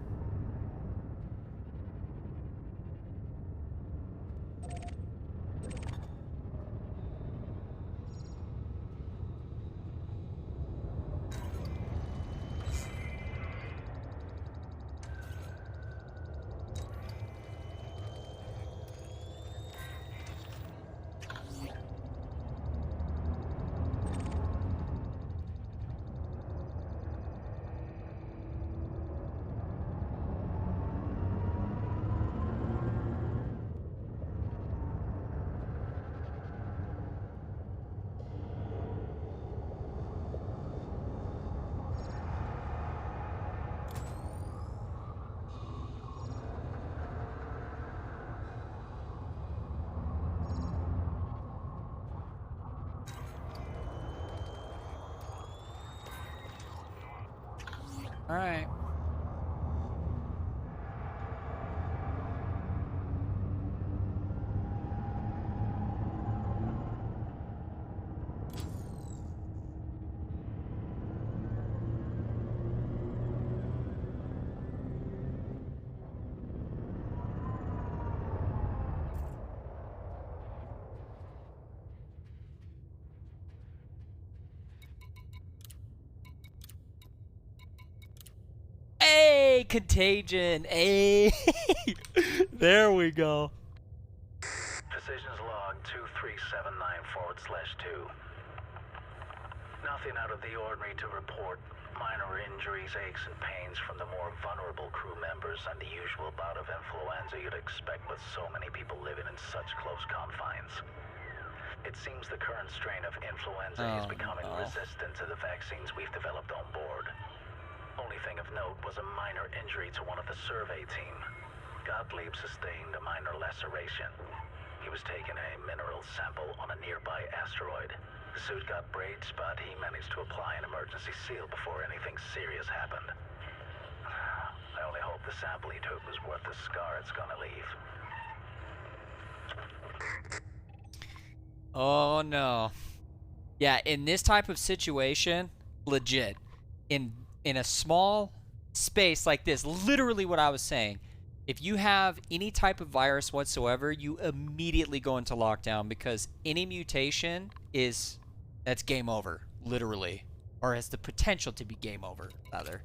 Speaker 1: All right. Hey, contagion. Hey. There we go.
Speaker 16: Decisions log 2379/2. Nothing out of the ordinary to report. Minor injuries, aches, and pains from the more vulnerable crew members and the usual bout of influenza you'd expect with so many people living in such close confines. It seems the current strain of influenza is becoming resistant to the vaccines we've developed on board. Only thing of note was a minor injury to one of the survey team. Gottlieb sustained a minor laceration. He was taking a mineral sample on a nearby asteroid. The suit got braids, but he managed to apply an emergency seal before anything serious happened. I only hope the sample he took was worth the scar it's gonna leave.
Speaker 1: Oh no. Yeah, in this type of situation, legit. In a small space like this, literally what I was saying, if you have any type of virus whatsoever, you immediately go into lockdown because any mutation that's game over, literally. Or has the potential to be game over, rather.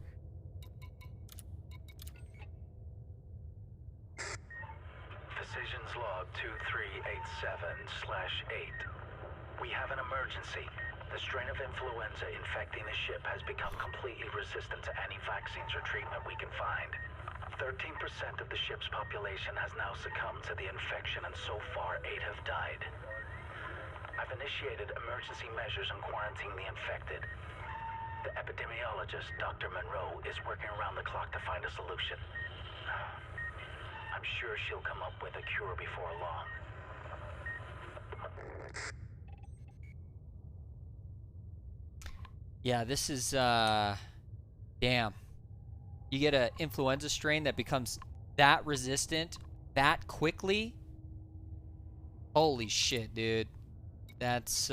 Speaker 16: Decisions log 2387/8. We have an emergency. The strain of influenza infecting the ship has become completely resistant to any vaccines or treatment we can find. 13% of the ship's population has now succumbed to the infection, and so far 8 have died. I've initiated emergency measures and quarantined the infected. The epidemiologist, Dr. Monroe, is working around the clock to find a solution. I'm sure she'll come up with a cure before long.
Speaker 1: Yeah, this is, damn. You get an influenza strain that becomes that resistant that quickly. Holy shit, dude. That's,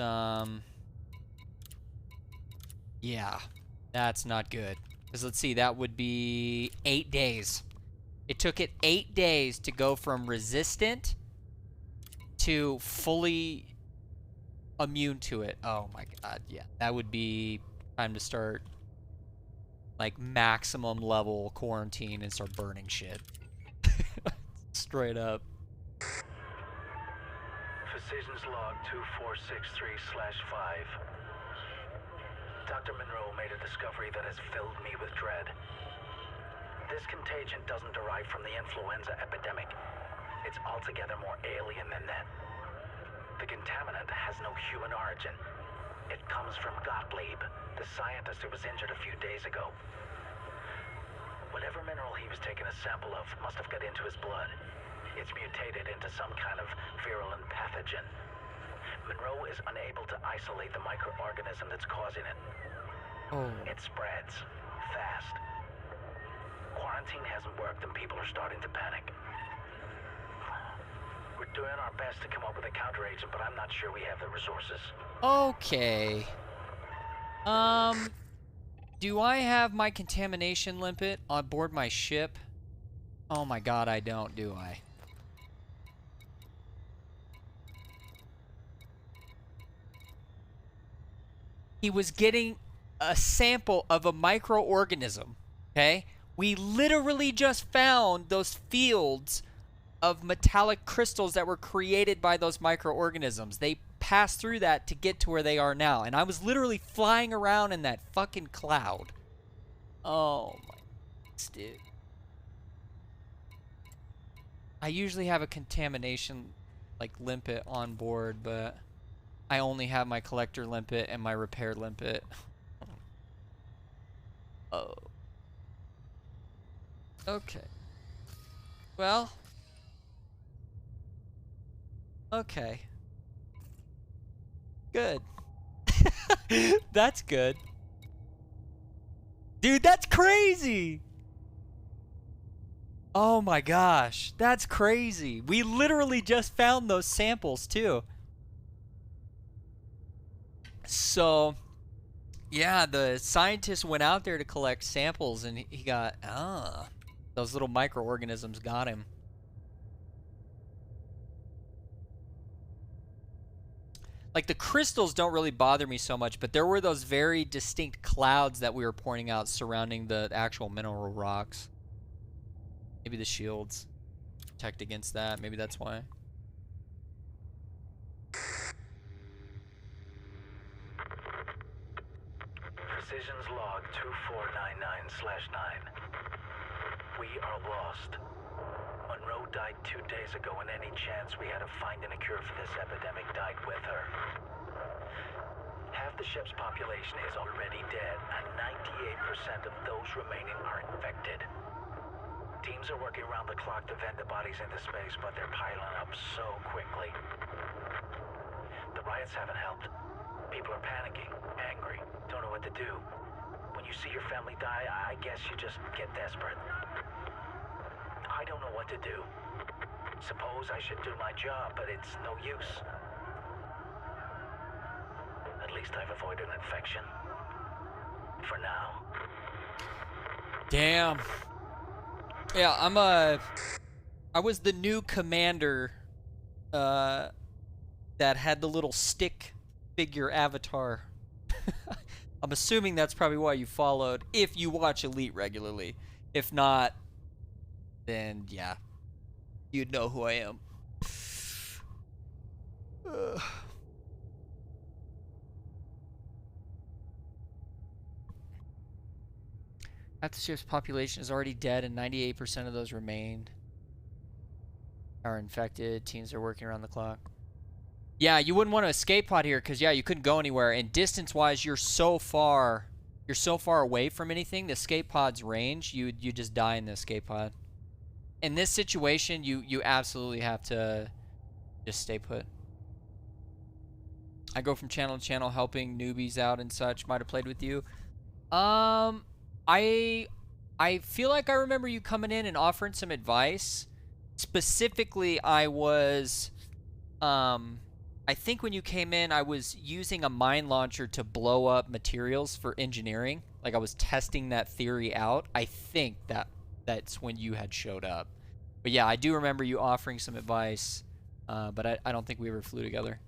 Speaker 1: yeah, that's not good. Because let's see, that would be 8 days. It took it 8 days to go from resistant to fully immune to it. Oh my god, yeah. That would be time to start, like, maximum level quarantine and start burning shit. Straight up.
Speaker 16: Decisions log 2463/5. Dr. Monroe made a discovery that has filled me with dread. This contagion doesn't derive from the influenza epidemic. It's altogether more alien than that. The contaminant has no human origin. It comes from Gottlieb, the scientist who was injured a few days ago. Whatever mineral he was taking a sample of must have got into his blood. It's mutated into some kind of virulent pathogen. Monroe is unable to isolate the microorganism that's causing it.
Speaker 1: Oh.
Speaker 16: It spreads fast. Quarantine hasn't worked and people are starting to panic. We're doing our best to come up with a counteragent, but I'm not sure we have the resources.
Speaker 1: Okay. Do I have my contamination limpet on board my ship? Oh my god, I don't, do I? He was getting a sample of a microorganism, okay? We literally just found those fields of metallic crystals that were created by those microorganisms. They passed through that to get to where they are now. And I was literally flying around in that fucking cloud. Oh my goodness, dude. I usually have a contamination, like, limpet on board, but I only have my collector limpet and my repair limpet. Oh. Okay. Well. Okay. Good. That's good. Dude, that's crazy! Oh my gosh, that's crazy. We literally just found those samples too. So, yeah, the scientist went out there to collect samples and he got, those little microorganisms got him. Like, the crystals don't really bother me so much, but there were those very distinct clouds that we were pointing out surrounding the actual mineral rocks. Maybe the shields protect against that. Maybe that's why.
Speaker 16: Precision's log 2499/9. We are lost. Monroe died 2 days ago, and any chance we had of finding a cure for this epidemic died with her. Half the ship's population is already dead, and 98% of those remaining are infected. Teams are working around the clock to vent the bodies into space, but they're piling up so quickly. The riots haven't helped. People are panicking, angry, don't know what to do. When you see your family die, I guess you just get desperate. I don't know what to do. Suppose I should do my job, but it's no use. At least I've avoided an infection. For now.
Speaker 1: Damn. Yeah, I was the new commander that had the little stick figure avatar. I'm assuming that's probably why you followed, if you watch Elite regularly. If not, then yeah, you'd know who I am. Half the ship's population is already dead, and 98% of those remained are infected. Teams are working around the clock. Yeah, you wouldn't want to escape pod here, because yeah, you couldn't go anywhere. And distance-wise, you're so far away from anything. The escape pod's range, you just die in the escape pod. In this situation, you absolutely have to just stay put. I go from channel to channel helping newbies out and such. Might have played with you. I feel like I remember you coming in and offering some advice. Specifically, I was, I think when you came in, I was using a mine launcher to blow up materials for engineering. Like, I was testing that theory out. I think that's when you had showed up. But yeah, I do remember you offering some advice, but I don't think we ever flew together.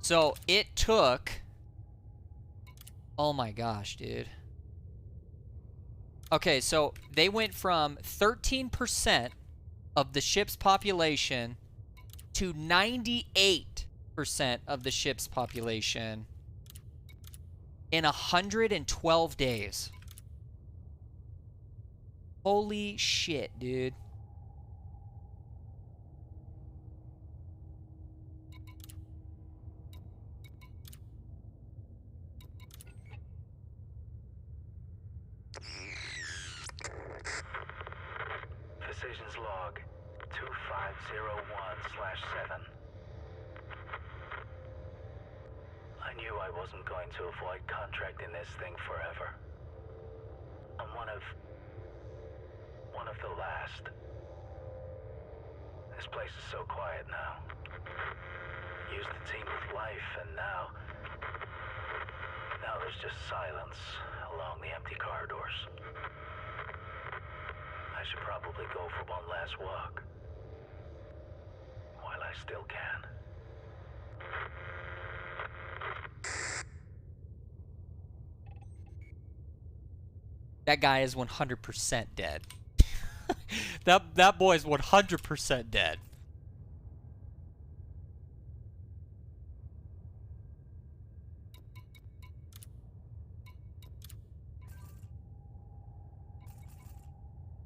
Speaker 1: So it took, oh my gosh, dude. Okay, so they went from 13% of the ship's population to 98% of the ship's population in 112 days. Holy shit, dude.
Speaker 16: Decisions log 2501/7. I knew I wasn't going to avoid contracting this thing forever. I'm one of the last. This place is so quiet now. Used the team with life, and now there's just silence along the empty corridors. I should probably go for one last walk while I still can.
Speaker 1: That guy is 100% dead. that boy is 100% dead.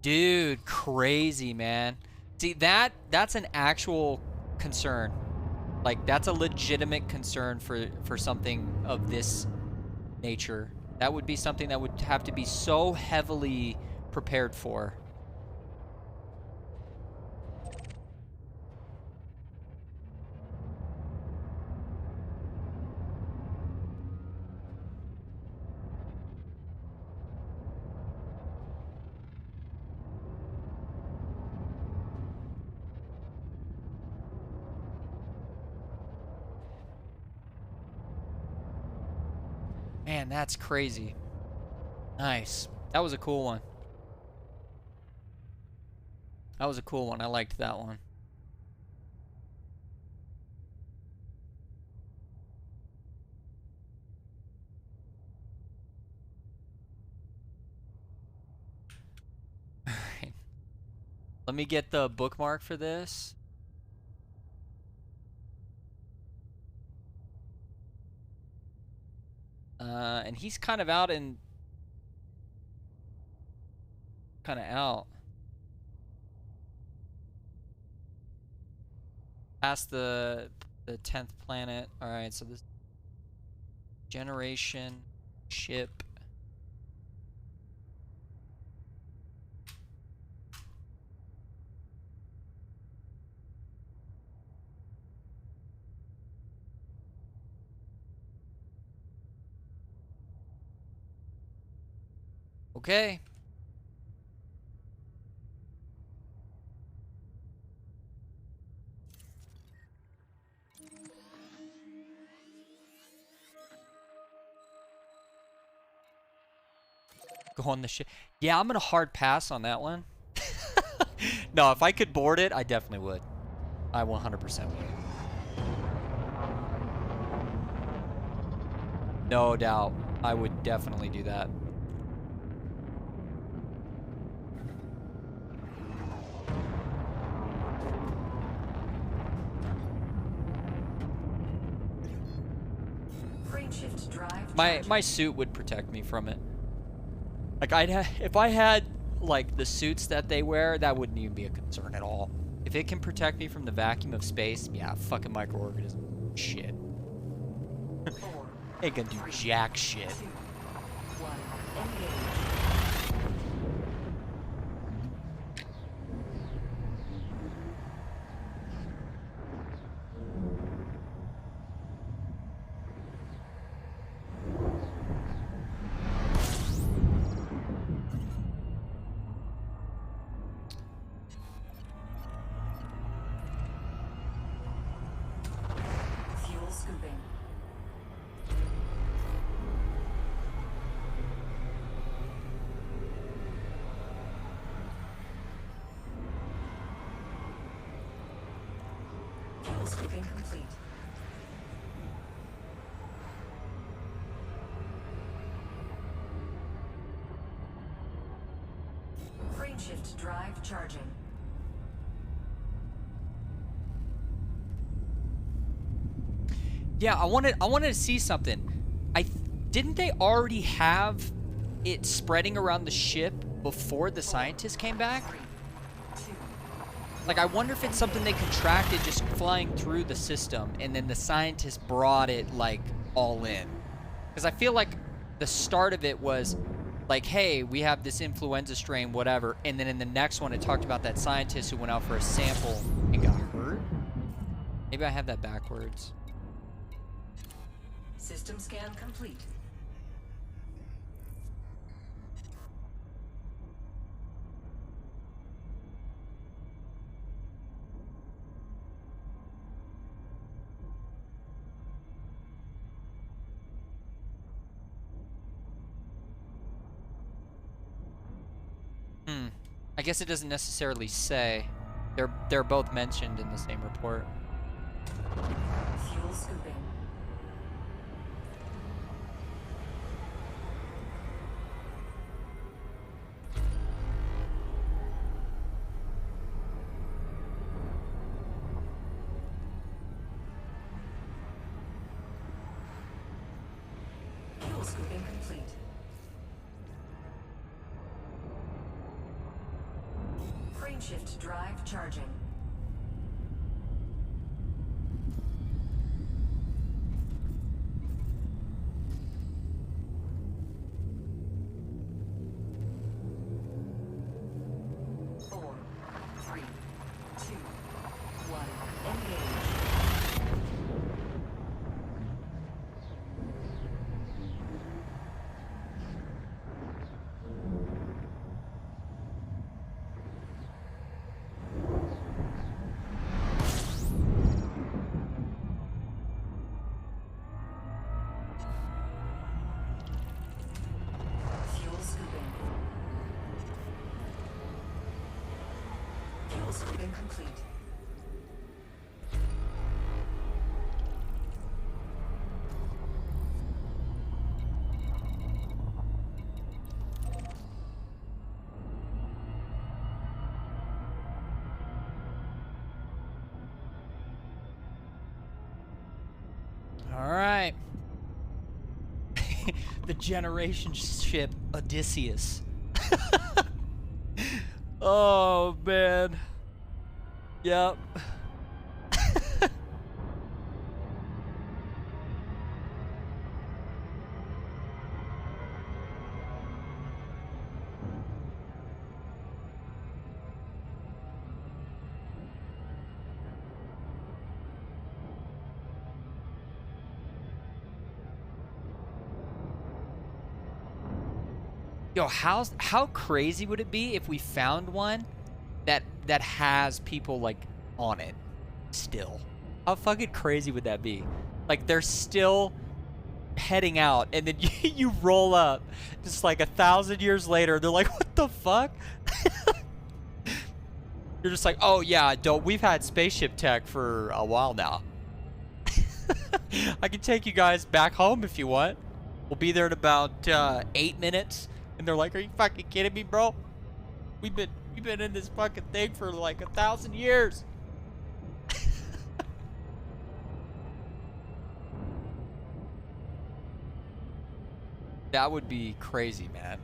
Speaker 1: Dude, crazy, man. See, that's an actual concern. Like, that's a legitimate concern for something of this nature. That would be something that would have to be so heavily prepared for. Man, that's crazy. Nice. That was a cool one. That was a cool one. I liked that one. Let me get the bookmark for this. And he's kind of out in... kind of out. Past the 10th planet. Alright, so this... generation... ship... Okay. Go on the ship. Yeah, I'm gonna hard pass on that one. No, if I could board it, I definitely would. I 100% would. No doubt. I would definitely do that. My suit would protect me from it. Like if I had like the suits that they wear, that wouldn't even be a concern at all. If it can protect me from the vacuum of space, yeah, fucking microorganism shit. Ain't gonna do jack shit.
Speaker 5: Scooping complete. Frameshift drive charging.
Speaker 1: Yeah, I wanted to see something. didn't they already have it spreading around the ship before the scientists came back? Like, I wonder if it's something they contracted just flying through the system, and then the scientists brought it, like, all in. Because I feel like the start of it was, like, hey, we have this influenza strain, whatever, and then in the next one it talked about that scientist who went out for a sample and got hurt? Maybe I have that backwards.
Speaker 5: System scan complete.
Speaker 1: I guess it doesn't necessarily say. They're both mentioned in the same report.
Speaker 5: Fuel scooping. Fuel scooping complete. Crane shift drive charging. Four, three, two, one, engage. Fuel scooping. Fuel scooping complete.
Speaker 1: All right. The generation ship Odysseus. Oh, man. Yep. Yo, how crazy would it be if we found one that has people like on it still? How fucking crazy would that be? Like they're still heading out, and then you roll up just like 1,000 years later. They're like, what the fuck? You're just like, oh yeah, we've had spaceship tech for a while now. I can take you guys back home if you want. We'll be there in about 8 minutes. And they're like, are you fucking kidding me, bro? We've been in this fucking thing for like 1,000 years. That would be crazy, man.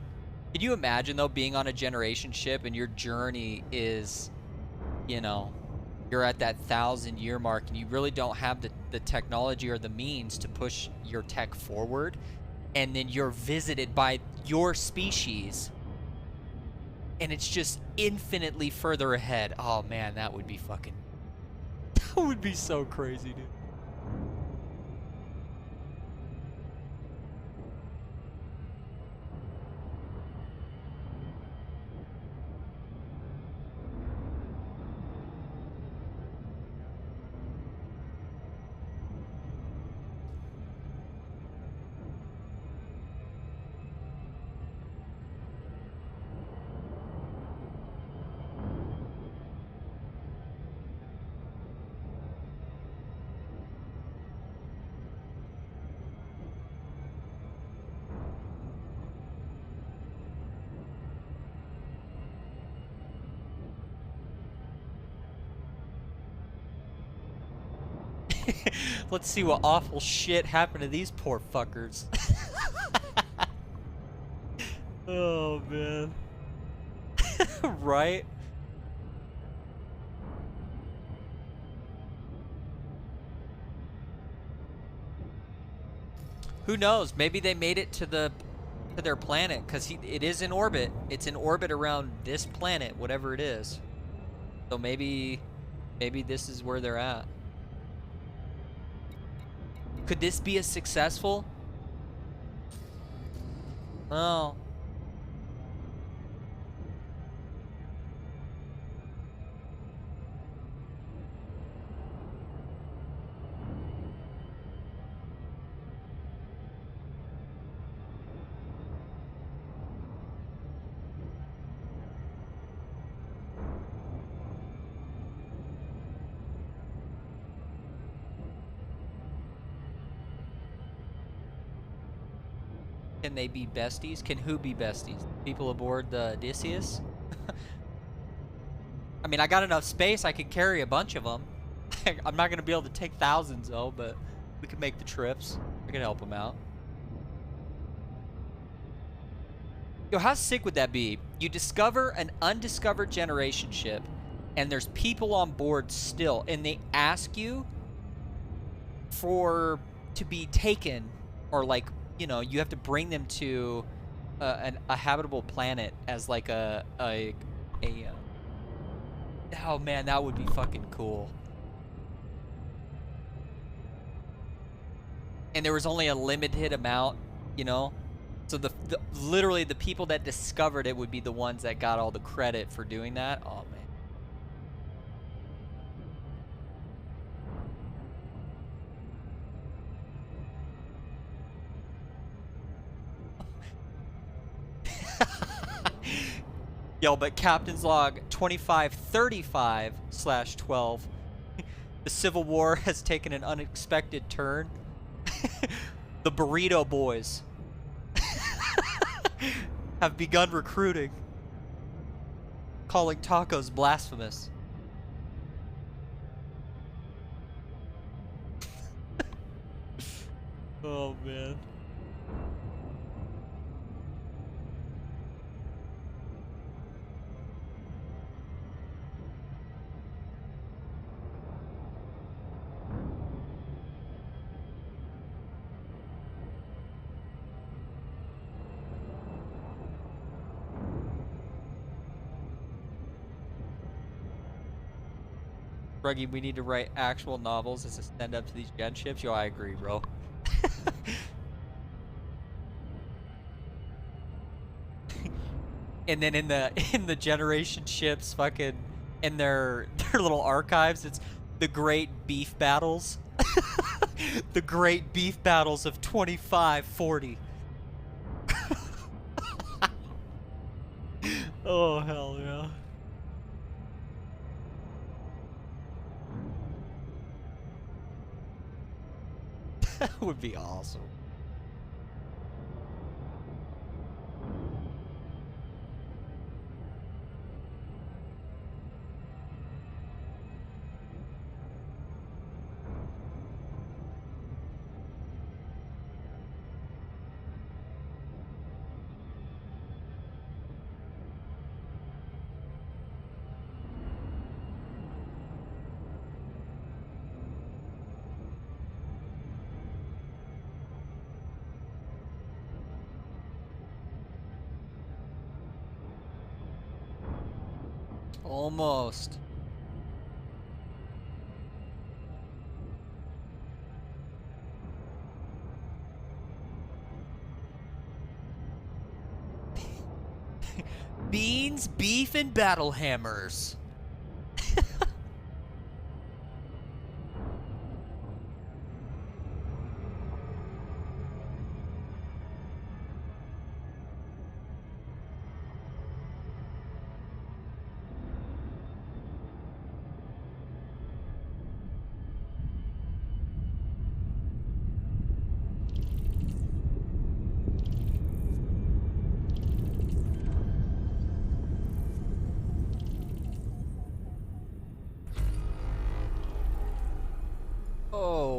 Speaker 1: Can you imagine though being on a generation ship and your journey is, you know, you're at that 1,000-year mark and you really don't have the technology or the means to push your tech forward, and then you're visited by your species and it's just infinitely further ahead. Oh man, that would be fucking, that would be so crazy, dude. Let's see what awful shit happened to these poor fuckers. Oh, man. Right? Who knows? Maybe they made it to their planet, because it is in orbit. It's in orbit around this planet, whatever it is. So maybe this is where they're at. Could this be a successful? Oh. Can they be besties? Can who be besties? People aboard the Odysseus? I mean, I got enough space. I could carry a bunch of them. I'm not going to be able to take thousands, though, but we can make the trips. I can help them out. Yo, how sick would that be? You discover an undiscovered generation ship, and there's people on board still, and they ask you to be taken, or like, you know, you have to bring them to a habitable planet as like oh man, that would be fucking cool. And there was only a limited amount, you know, so literally the people that discovered it would be the ones that got all the credit for doing that. Oh man. Yo, but Captain's Log 2535/12. The Civil War has taken an unexpected turn. The Burrito Boys have begun recruiting, calling tacos blasphemous. Oh, man. Ruggy, we need to write actual novels as a stand-up to these gen ships. Yo, I agree, bro. And then in the generation ships, fucking in their little archives, it's the great beef battles. The great beef battles of 2540. Oh hell yeah. That would be awesome. Almost. Beans, beef, and battle hammers.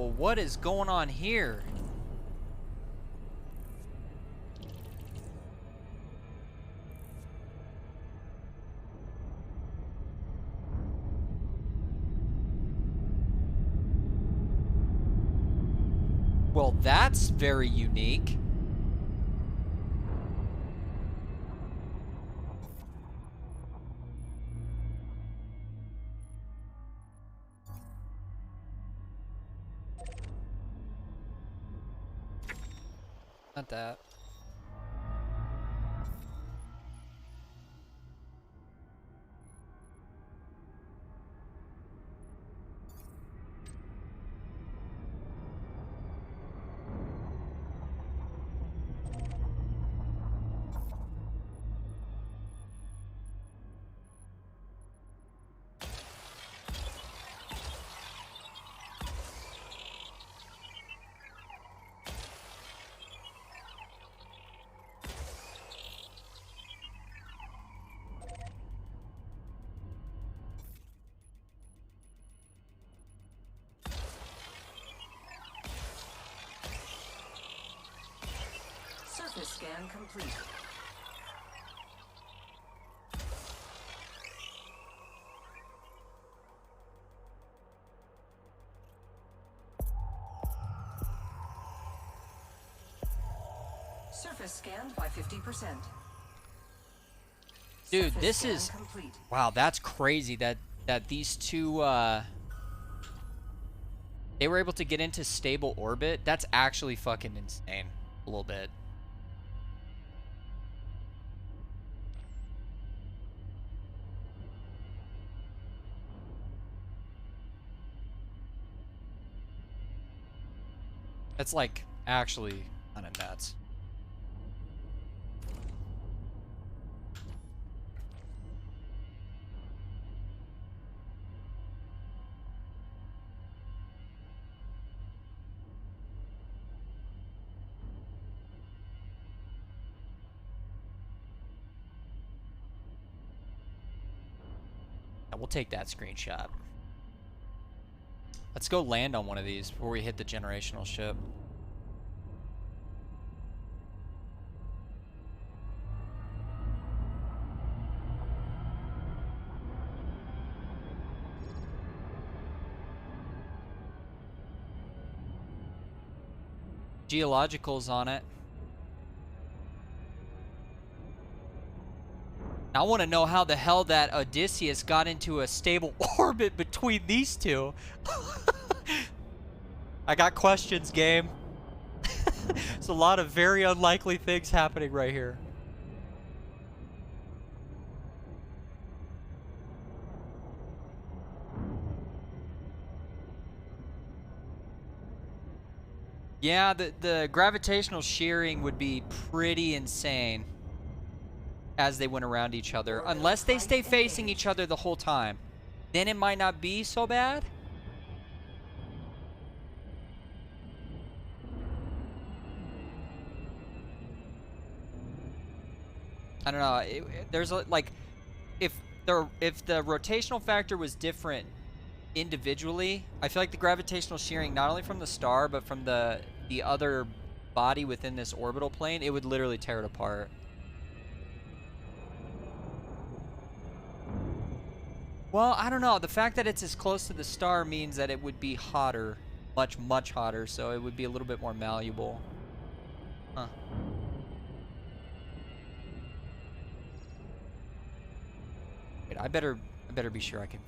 Speaker 1: Whoa, what is going on here? Well, that's very unique. Not that.
Speaker 5: Surface scan complete. Surface scanned by 50%.
Speaker 1: Dude, this is complete. Wow, that's crazy that these two they were able to get into stable orbit. That's actually fucking insane. A little bit. That's like actually kind of nuts. Yeah, we'll take that screenshot. Let's go land on one of these before we hit the generational ship. Geologicals on it. I want to know how the hell that Odysseus got into a stable orbit between these two. I got questions, game. There's a lot of very unlikely things happening right here. Yeah, the gravitational shearing would be pretty insane as they went around each other. Unless they stay facing each other the whole time. Then it might not be so bad. I don't know. There's like, if the rotational factor was different individually, I feel like the gravitational shearing, not only from the star but from the other body within this orbital plane, it would literally tear it apart. Well, I don't know. The fact that it's as close to the star means that it would be hotter, much hotter, so it would be a little bit more malleable. Huh. Wait, I better be sure I can.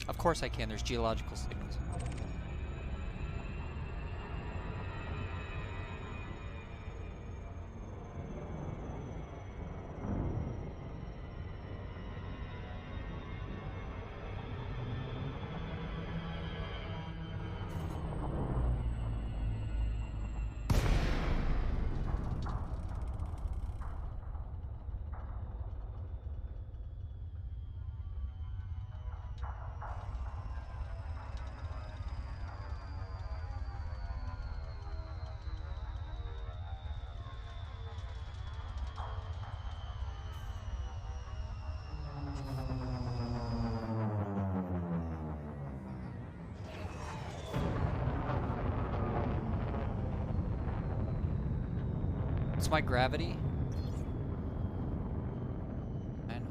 Speaker 1: Of course I can. There's geological signals. What's my gravity? Man.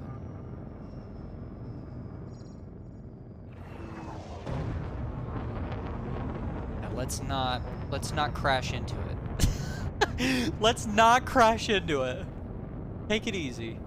Speaker 1: Now let's not crash into it. Let's not crash into it. Take it easy.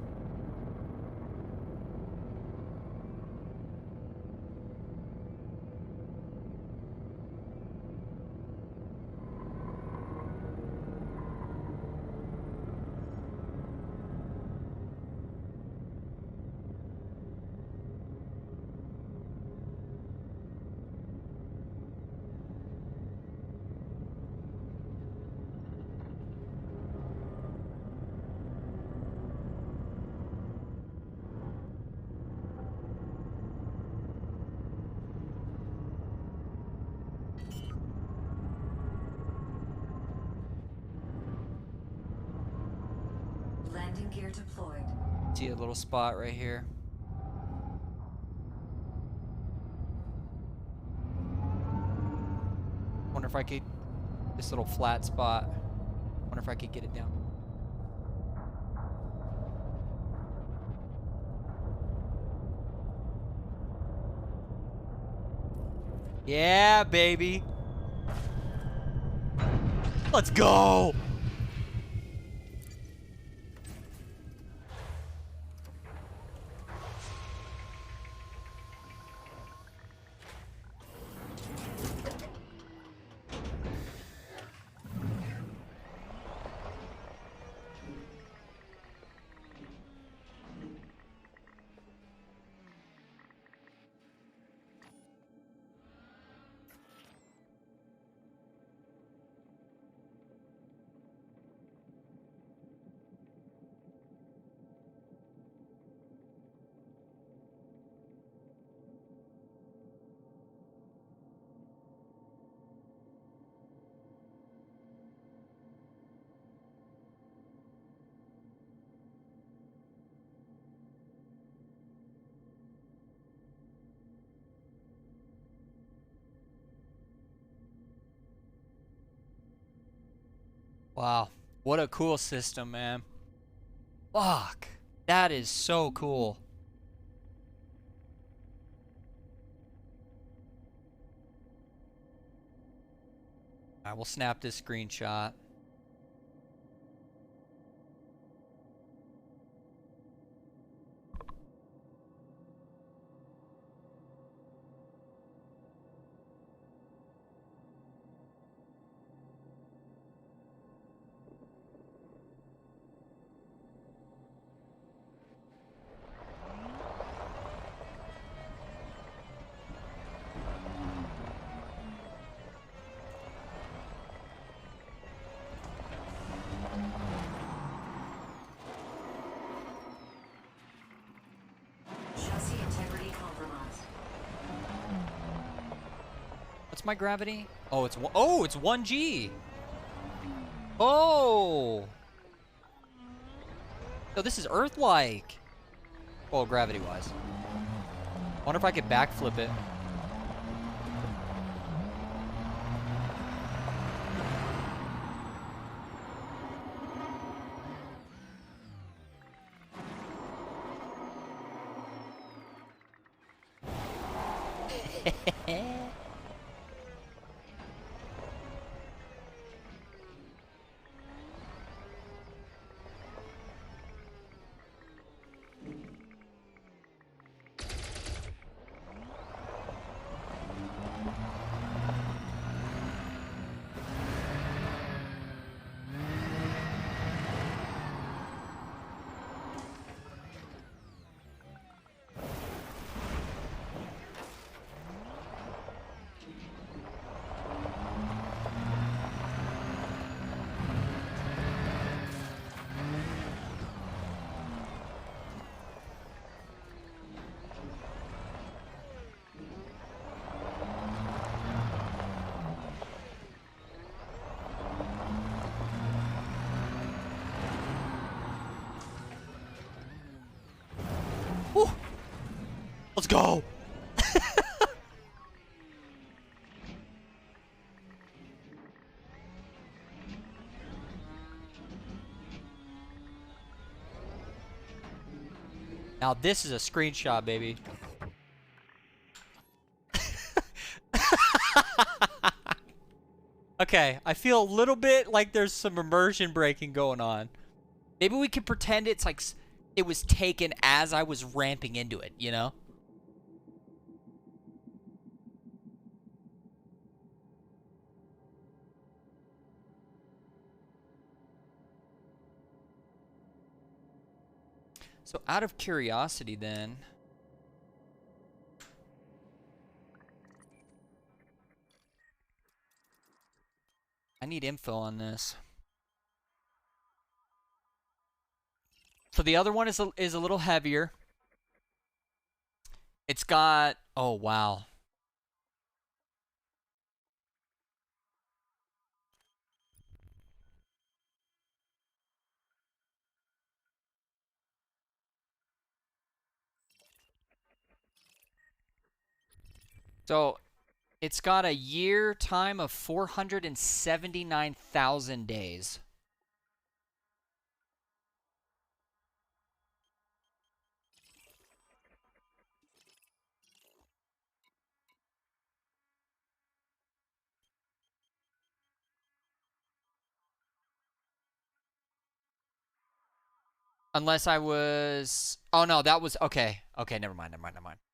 Speaker 5: Landing gear deployed.
Speaker 1: See a little spot right here. Wonder if I could, this little flat spot. Wonder if I could get it down. Yeah, baby. Let's go. Wow, what a cool system, man. Fuck, that is so cool. Alright, we'll snap this screenshot.
Speaker 5: Chassis integrity compromised.
Speaker 1: What's my gravity? Oh, it's 1G. Oh. So this is Earth-like. Well, gravity-wise. Wonder if I could backflip it. Whew. Let's go. Now this is a screenshot, baby. Okay, I feel a little bit like there's some immersion breaking going on. Maybe we could pretend it's like it was taken as I was ramping into it, you know? So out of curiosity then, I need info on this. So the other one is a little heavier. It's got, oh wow. So it's got a year time of 479,000 days. Unless I was, oh no, that was, okay. Okay, never mind.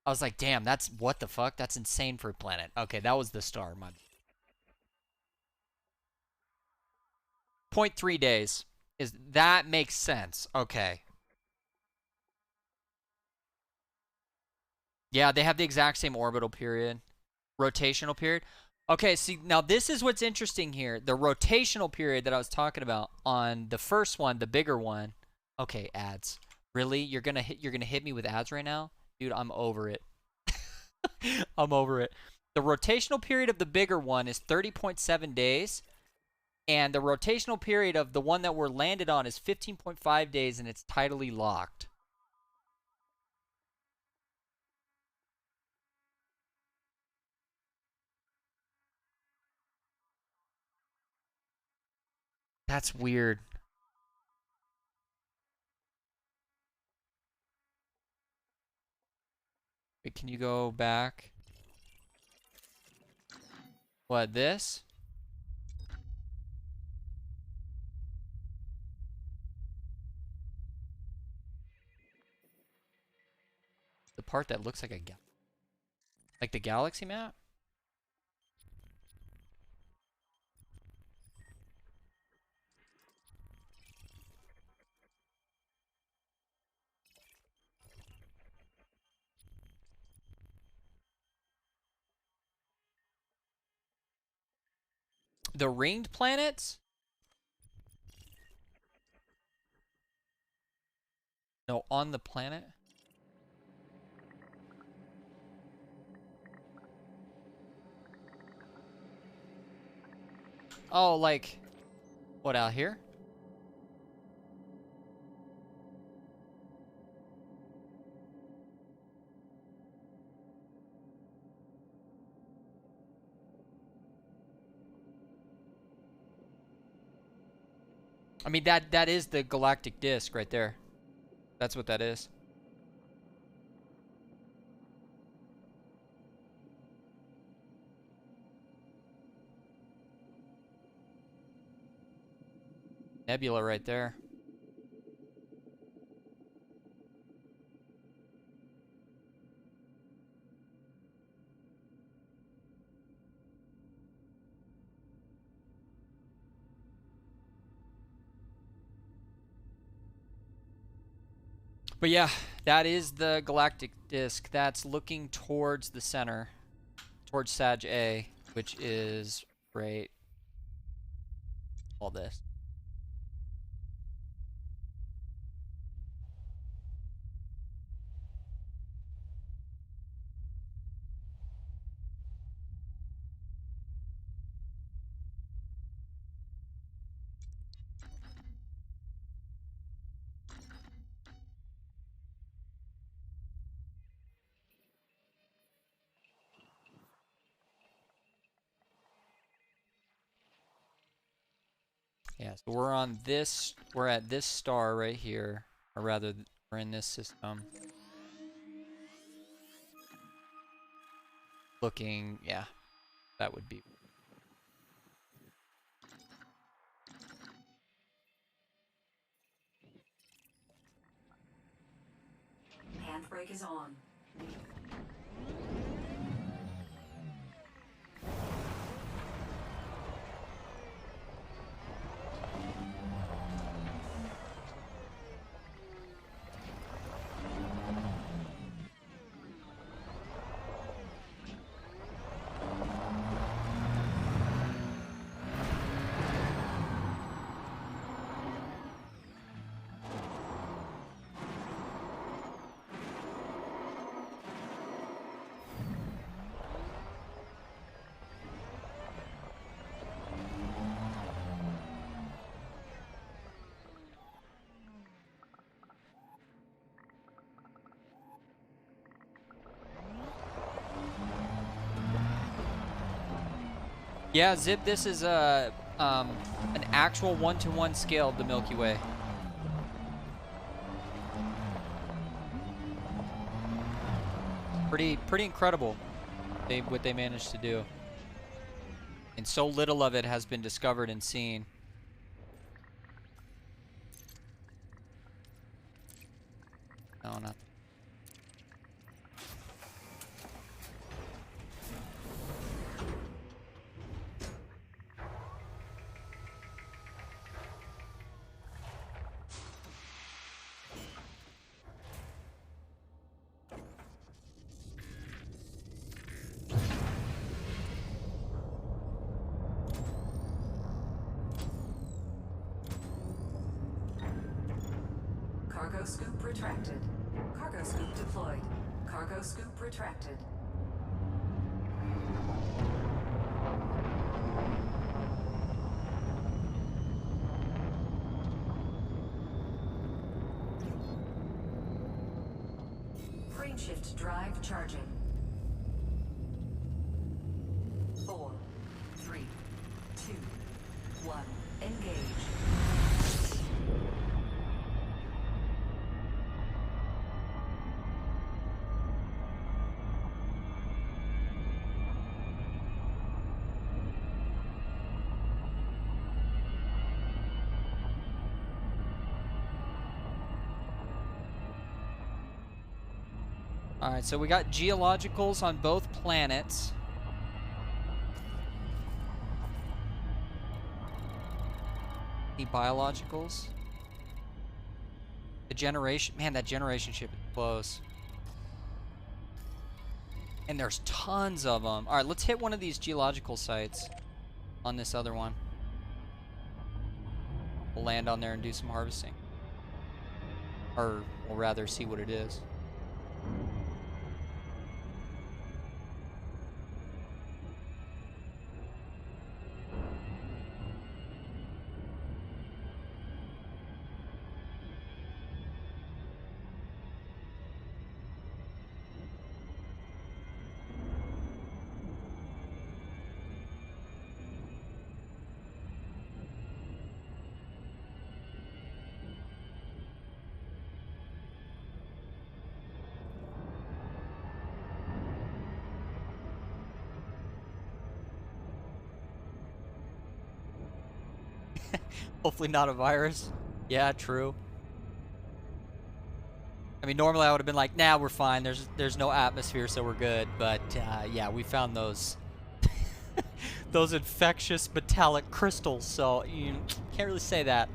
Speaker 1: I was like, damn, that's, what the fuck? That's insane for a planet. Okay, that was the star. 0.3 days. That makes sense. Okay. Yeah, they have the exact same orbital period. Rotational period. Okay, see, now this is what's interesting here. The rotational period that I was talking about on the first one, the bigger one. Okay, ads. Really? You're gonna hit me with ads right now? Dude, I'm over it. I'm over it. The rotational period of the bigger one is 30.7 days. And the rotational period of the one that we're landed on is 15.5 days, and it's tidally locked. That's weird. Wait, can you go back? What, this? The part that looks like a like the galaxy map? The ringed planets? No, on the planet? Oh, like, what, out here? I mean, that is the galactic disk right there. That's what that is. Nebula right there. But yeah, that is the galactic disk that's looking towards the center, towards Sag A, which is right, all this. Yeah, so we're on this, we're at this star right here, or rather, we're in this system. looking, yeah, that would be.
Speaker 5: Handbrake is on.
Speaker 1: Yeah, Zip, this is a an actual 1-to-1 scale of the Milky Way. Pretty incredible what they managed to do. And so little of it has been discovered and seen. No, not.
Speaker 5: Cargo scoop retracted. Cargo scoop deployed. Cargo scoop retracted. Frameshift drive charging. 4, 3, 2, 1. Engage.
Speaker 1: Alright, so we got geologicals on both planets. Any biologicals? The generation, man, that generation ship is close. And there's tons of them. Alright, let's hit one of these geological sites on this other one. We'll land on there and do some harvesting. Or, we'll rather see what it is. Hopefully not a virus. Yeah, true. I mean, normally I would have been like, nah, we're fine. There's no atmosphere, so we're good. But yeah, we found those those infectious metallic crystals, so you can't really say that.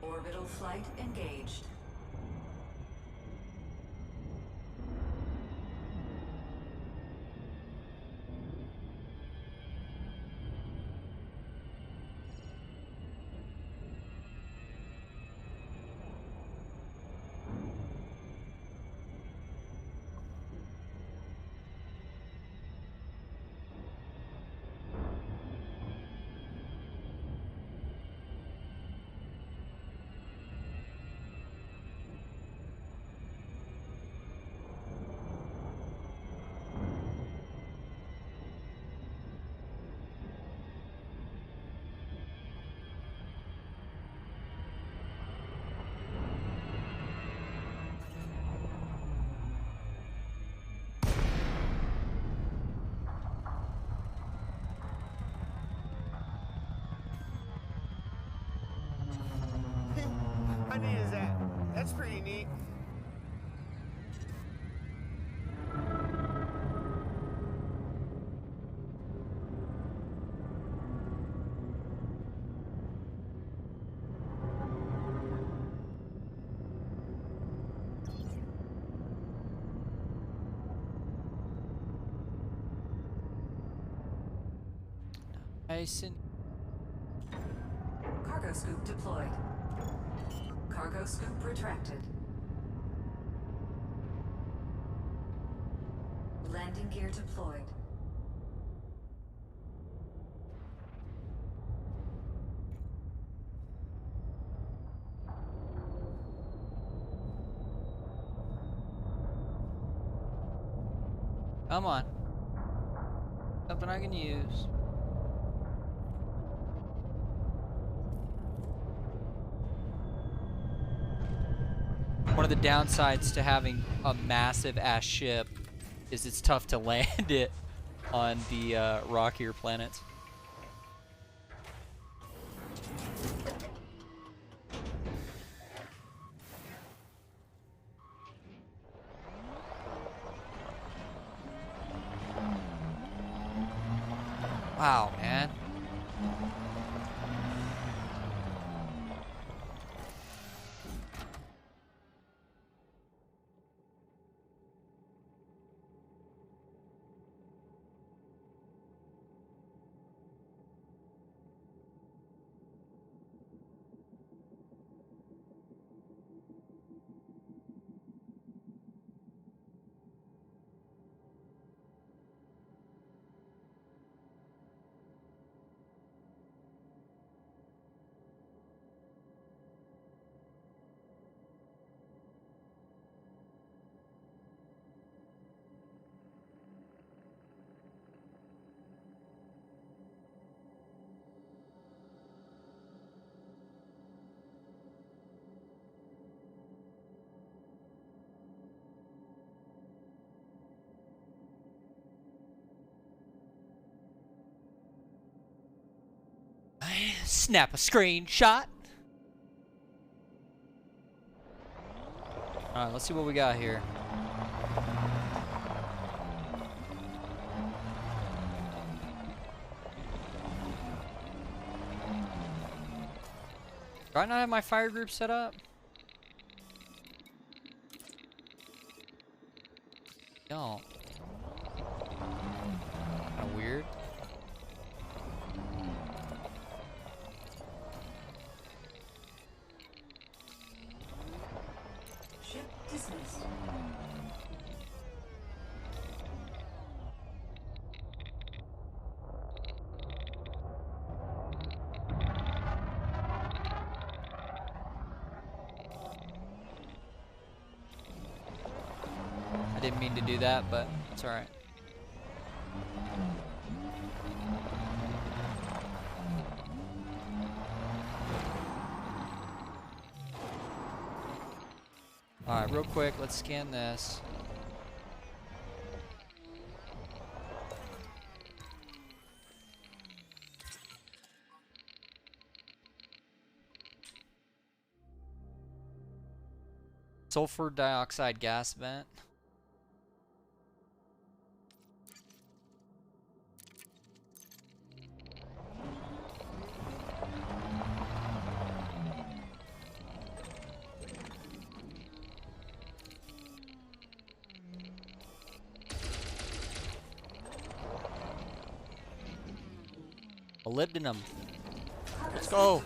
Speaker 5: Orbital flight engaged.
Speaker 2: That's pretty neat.
Speaker 5: Cargo scoop deployed. Cargo scoop retracted. Landing gear deployed.
Speaker 1: Come on. Something I can use. One of the downsides to having a massive ass ship is it's tough to land it on the rockier planets. Wow, man. Snap a screenshot. Alright, let's see what we got here. Do I not have my fire group set up? No. Kinda weird.
Speaker 5: Ship dismissed.
Speaker 1: I didn't mean to do that, but it's alright. Alright, real quick, let's scan this. Sulfur dioxide gas vent. Molybdenum. Let's go.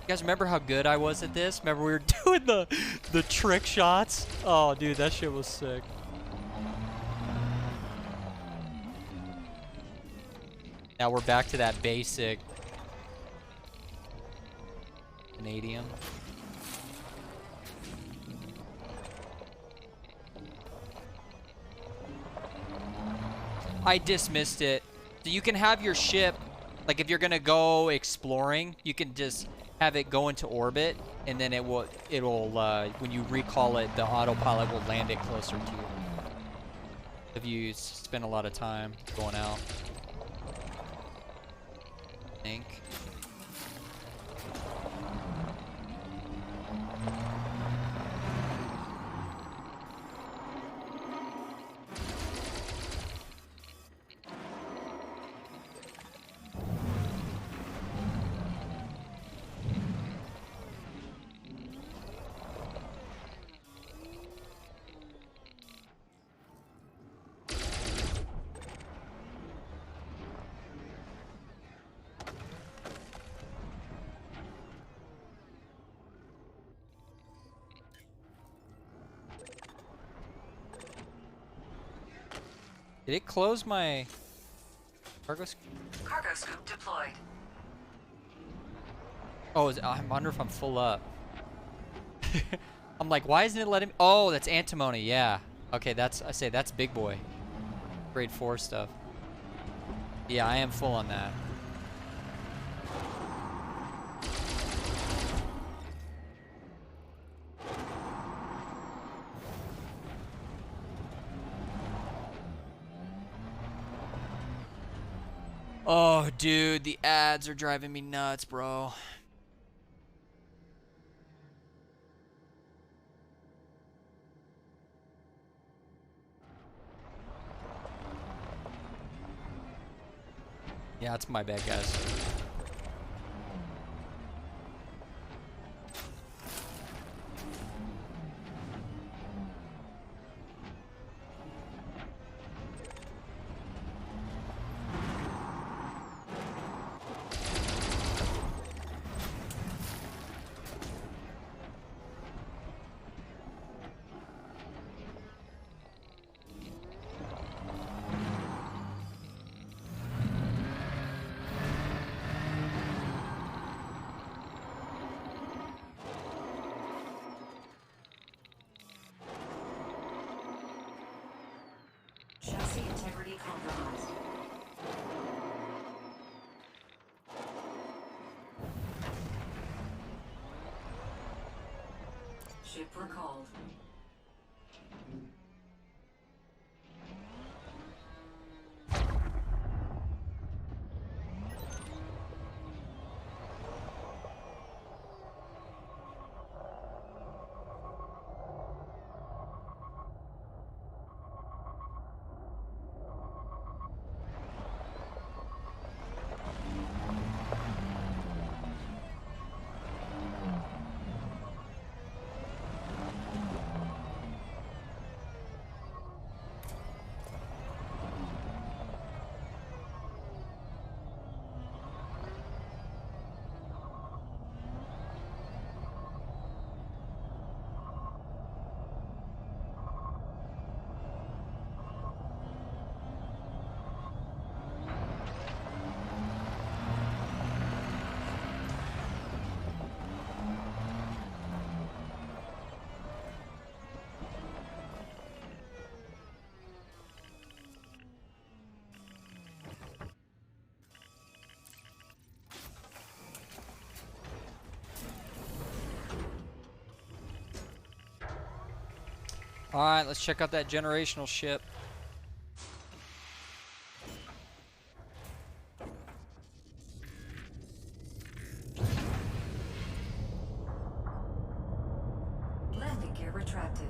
Speaker 1: You guys remember how good I was at this? Remember we were doing the trick shots? Oh, dude, that shit was sick. Now we're back to that basic vanadium. I dismissed it. So you can have your ship, like if you're gonna go exploring, you can just have it go into orbit, and then it'll when you recall it, the autopilot will land it closer to you. Have you spent a lot of time going out? I think. Did it close my cargo scoop?
Speaker 5: Cargo scoop deployed.
Speaker 1: Oh, I wonder if I'm full up. I'm like, why isn't it letting me? Oh, that's antimony. Yeah. Okay, that's that's big boy. Grade 4 stuff. Yeah, I am full on that. Oh, dude, the ads are driving me nuts, bro. Yeah, it's my bad, guys.
Speaker 5: Chassis integrity compromised. Ship recalled.
Speaker 1: Alright, let's check out that generational ship.
Speaker 5: Landing gear retracted.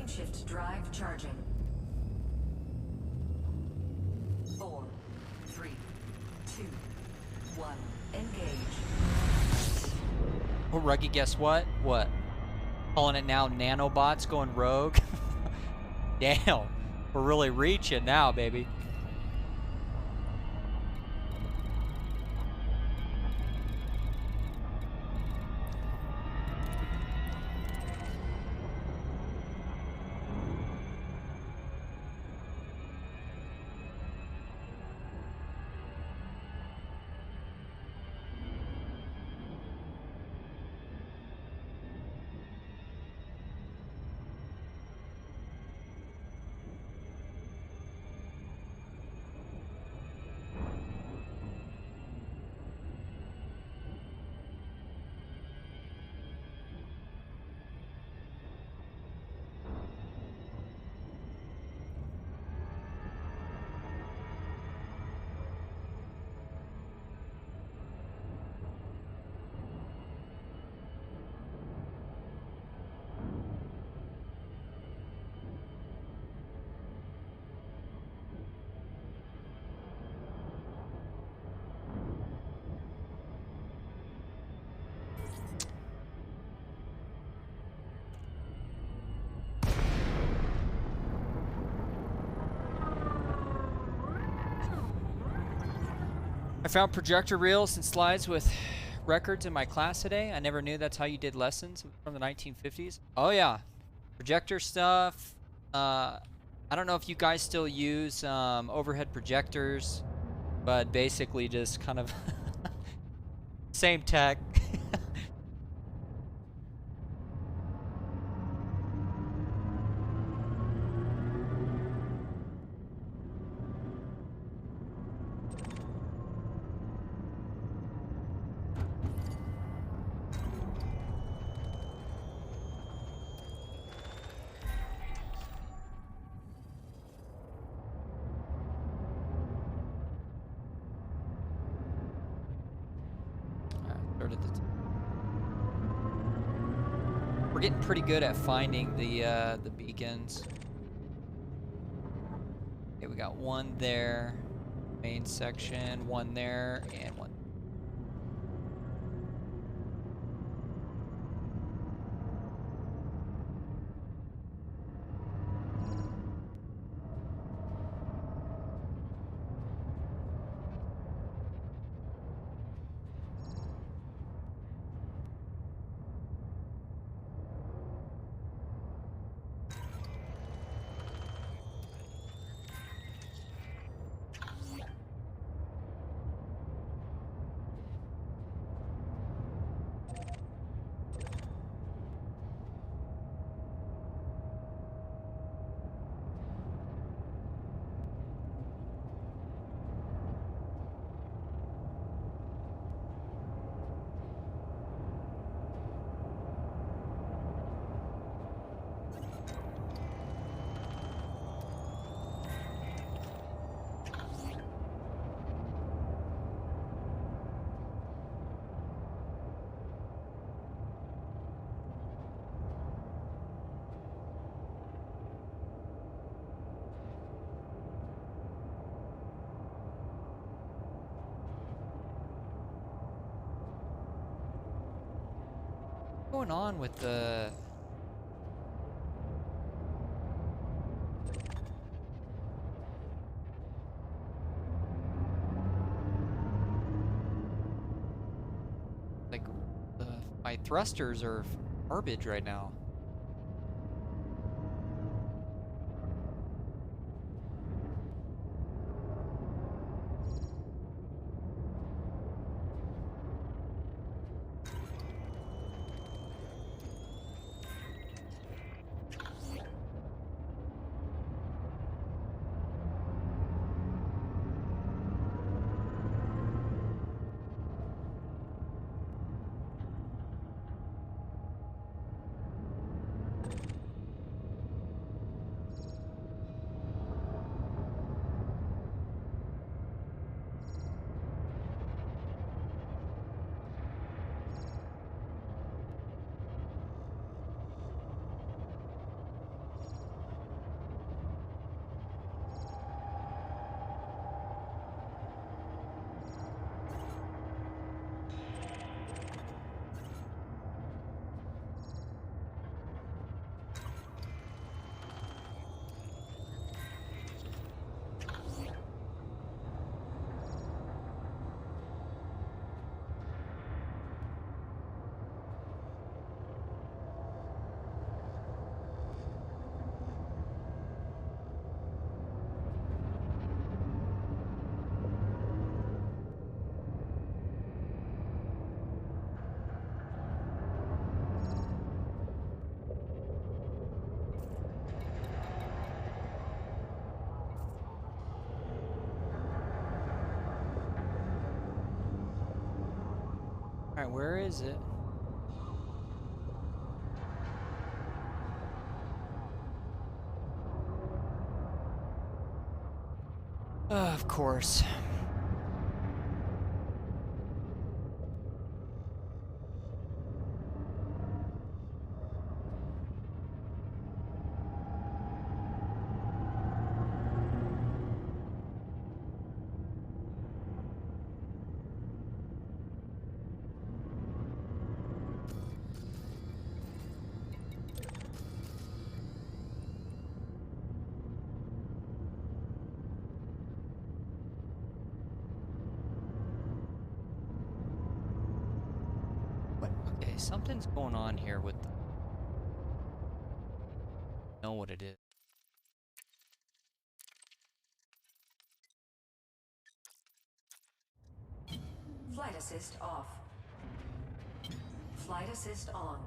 Speaker 5: Shift drive charging. 4, 3, 2, 1. Engage.
Speaker 1: Oh, Ruggy, guess what? What? Calling it now nanobots going rogue? Damn. We're really reaching now, baby. I found projector reels and slides with records in my class today. I never knew that's how you did lessons from the 1950s. Oh yeah, projector stuff. I don't know if you guys still use overhead projectors, but basically just kind of same tech. We're getting pretty good at finding the beacons. Okay, we got one there, main section, one there, and one. What's going on with the my thrusters are garbage right now. Alright, where is it? Of course. Something's going on here with the... know what it is.
Speaker 5: Flight assist off. Flight assist on.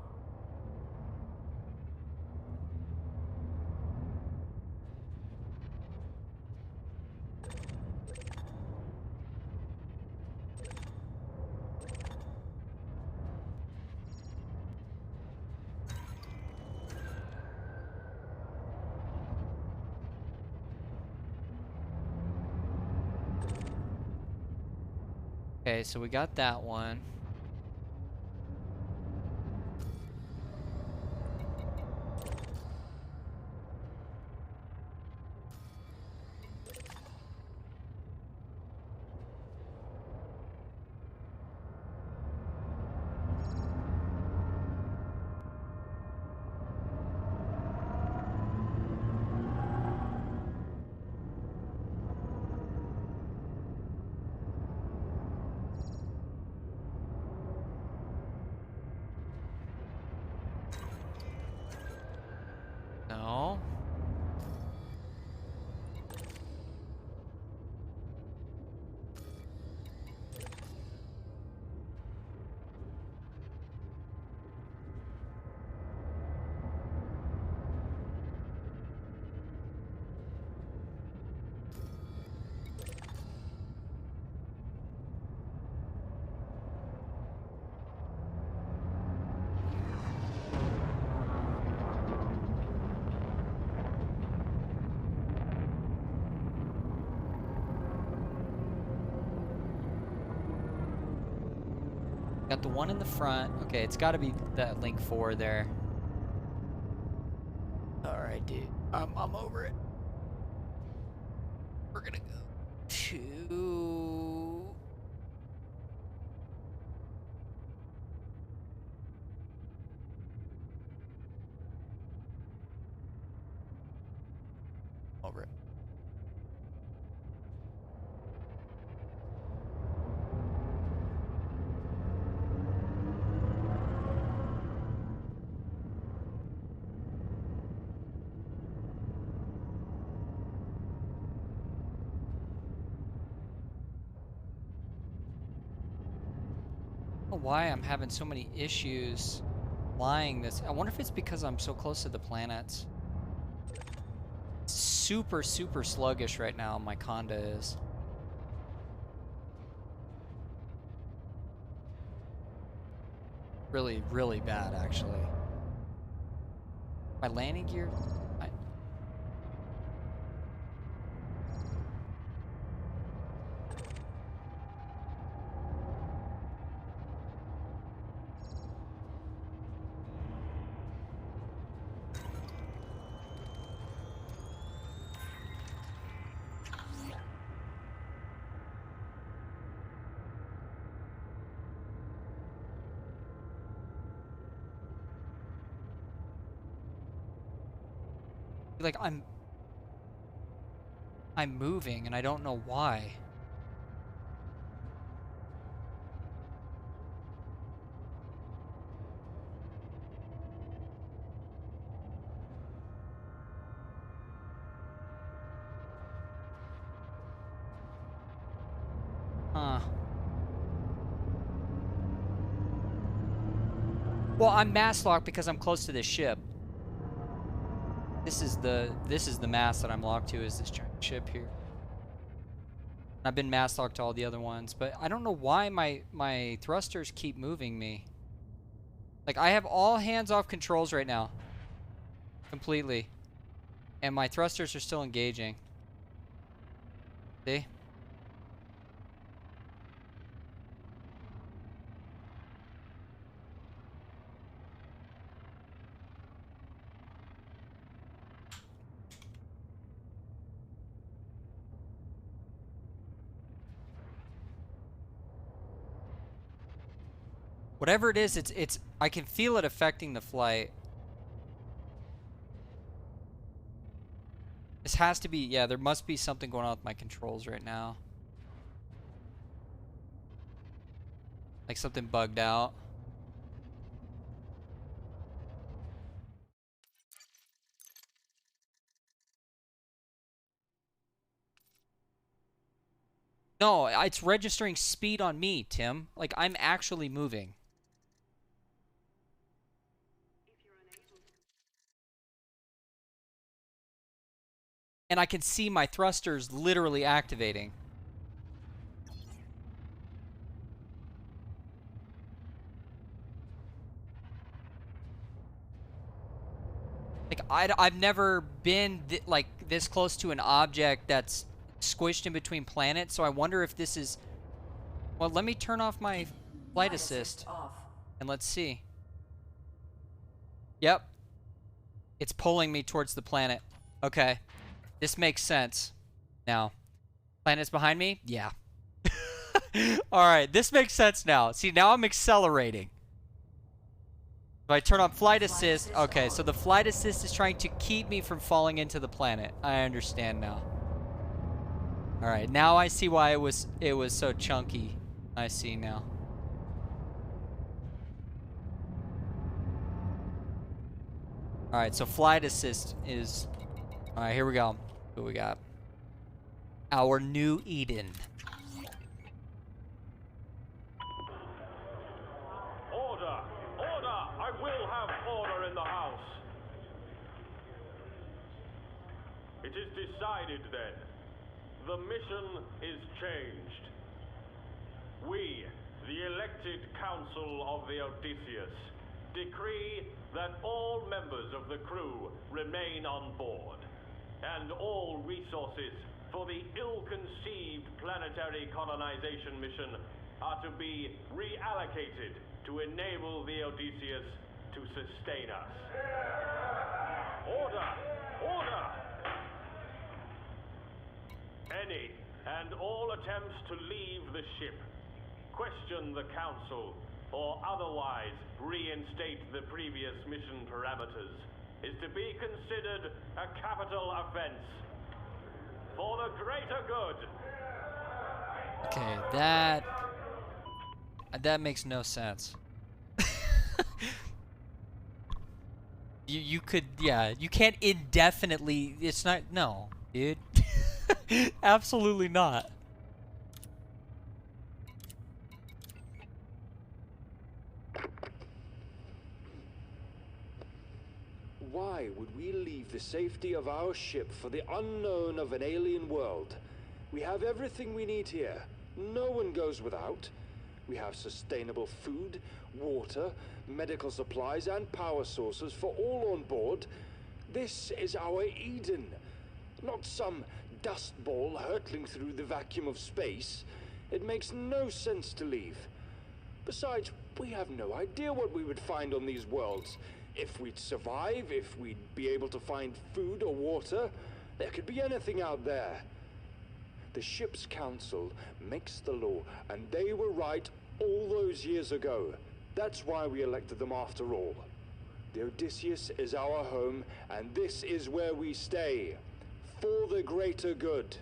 Speaker 1: Okay, so we got that one. No. Got the one in the front. Okay, it's got to be that Link 4 there. Alright, dude. I'm over it. We're gonna go to... over it. I don't know why I'm having so many issues flying this. I wonder if it's because I'm so close to the planets. Super sluggish right now, my Conda is. Really bad, actually. My landing gear... like I'm moving and I don't know why. Huh. Well, I'm mass locked because I'm close to this ship. This is the mast that I'm locked to, is this giant ship here. I've been mass locked to all the other ones, but I don't know why my thrusters keep moving me. Like, I have all hands-off controls right now. Completely. And my thrusters are still engaging. See? Whatever it is, it's I can feel it affecting the flight. This has to be, yeah, there must be something going on with my controls right now. Like something bugged out. it's registering speed on me, Tim. Like, I'm actually moving. And I can see my thrusters literally activating. Like, I've never been like this close to an object that's squished in between planets, so I wonder if this is... Well, let me turn off my flight assist
Speaker 5: off.
Speaker 1: And let's see. Yep. It's pulling me towards the planet. Okay. This makes sense. Now. Planet's behind me? Yeah. Alright, this makes sense now. See, now I'm accelerating. If I turn on flight assist, okay, so the flight assist is trying to keep me from falling into the planet. I understand now. Alright, now I see why it was so chunky. I see now. Alright, so flight assist is... Alright, here we go. What we got? Our new Eden.
Speaker 17: Order! Order! I will have order in the house. It is decided then. The mission is changed. We, the elected council of the Odysseus, decree that all members of the crew remain on board, and all resources for the ill-conceived planetary colonization mission are to be reallocated to enable the Odysseus to sustain us. Order! Order! Any and all attempts to leave the ship, question the council, or otherwise reinstate the previous mission parameters is to be considered a capital offense. For the greater good.
Speaker 1: Okay, that makes no sense. you could, yeah, you can't indefinitely, it's not, no, dude. Absolutely not.
Speaker 18: Why would we leave the safety of our ship for the unknown of an alien world? We have everything we need here. No one goes without. We have sustainable food, water, medical supplies, and power sources for all on board. This is our Eden, not some dust ball hurtling through the vacuum of space. It makes no sense to leave. Besides, we have no idea what we would find on these worlds. If we'd survive, if we'd be able to find food or water, there could be anything out there. The ship's council makes the law, and they were right all those years ago. That's why we elected them after all. The Odysseus is our home, and this is where we stay. For the greater good.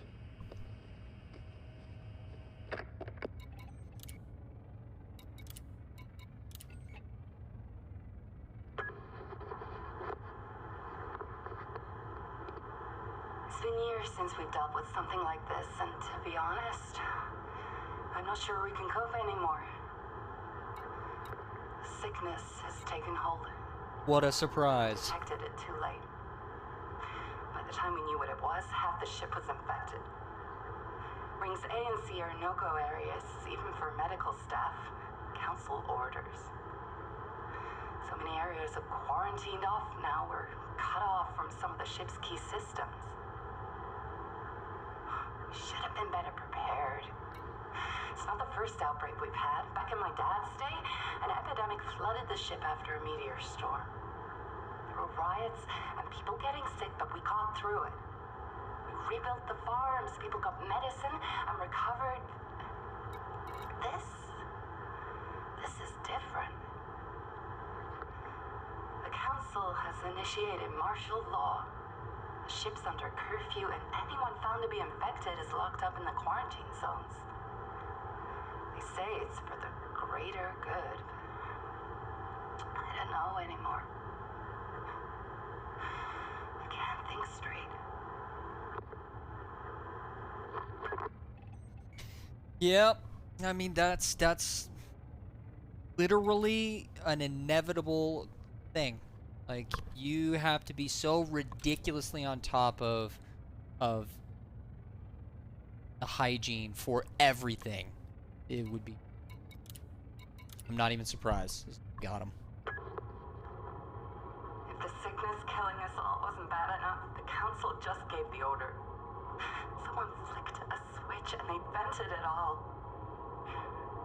Speaker 19: It's been years since we've dealt with something like this, and to be honest, I'm not sure we can cope anymore. Sickness has taken hold.
Speaker 1: What a surprise.
Speaker 19: Detected it too late. By the time we knew what it was, half the ship was infected. Rings A and C are no-go areas, even for medical staff. Council orders. So many areas are quarantined off now. We're cut off from some of the ship's key systems. We should have been better prepared. It's not the first outbreak we've had. Back in my dad's day, an epidemic flooded the ship after a meteor storm. There were riots and people getting sick, but we got through it. We rebuilt the farms, people got medicine and recovered. This is different. The council has initiated martial law. The ship's under curfew, and anyone found to be infected is locked up in the quarantine zones. They say it's for the greater good. I don't know anymore. I can't think straight.
Speaker 1: Yep. I mean, that's literally an inevitable thing. Like, you have to be so ridiculously on top of the hygiene for everything. It would be. I'm not even surprised. Got him.
Speaker 19: If the sickness killing us all wasn't bad enough, the council just gave the order. Someone flicked a switch and they vented it all.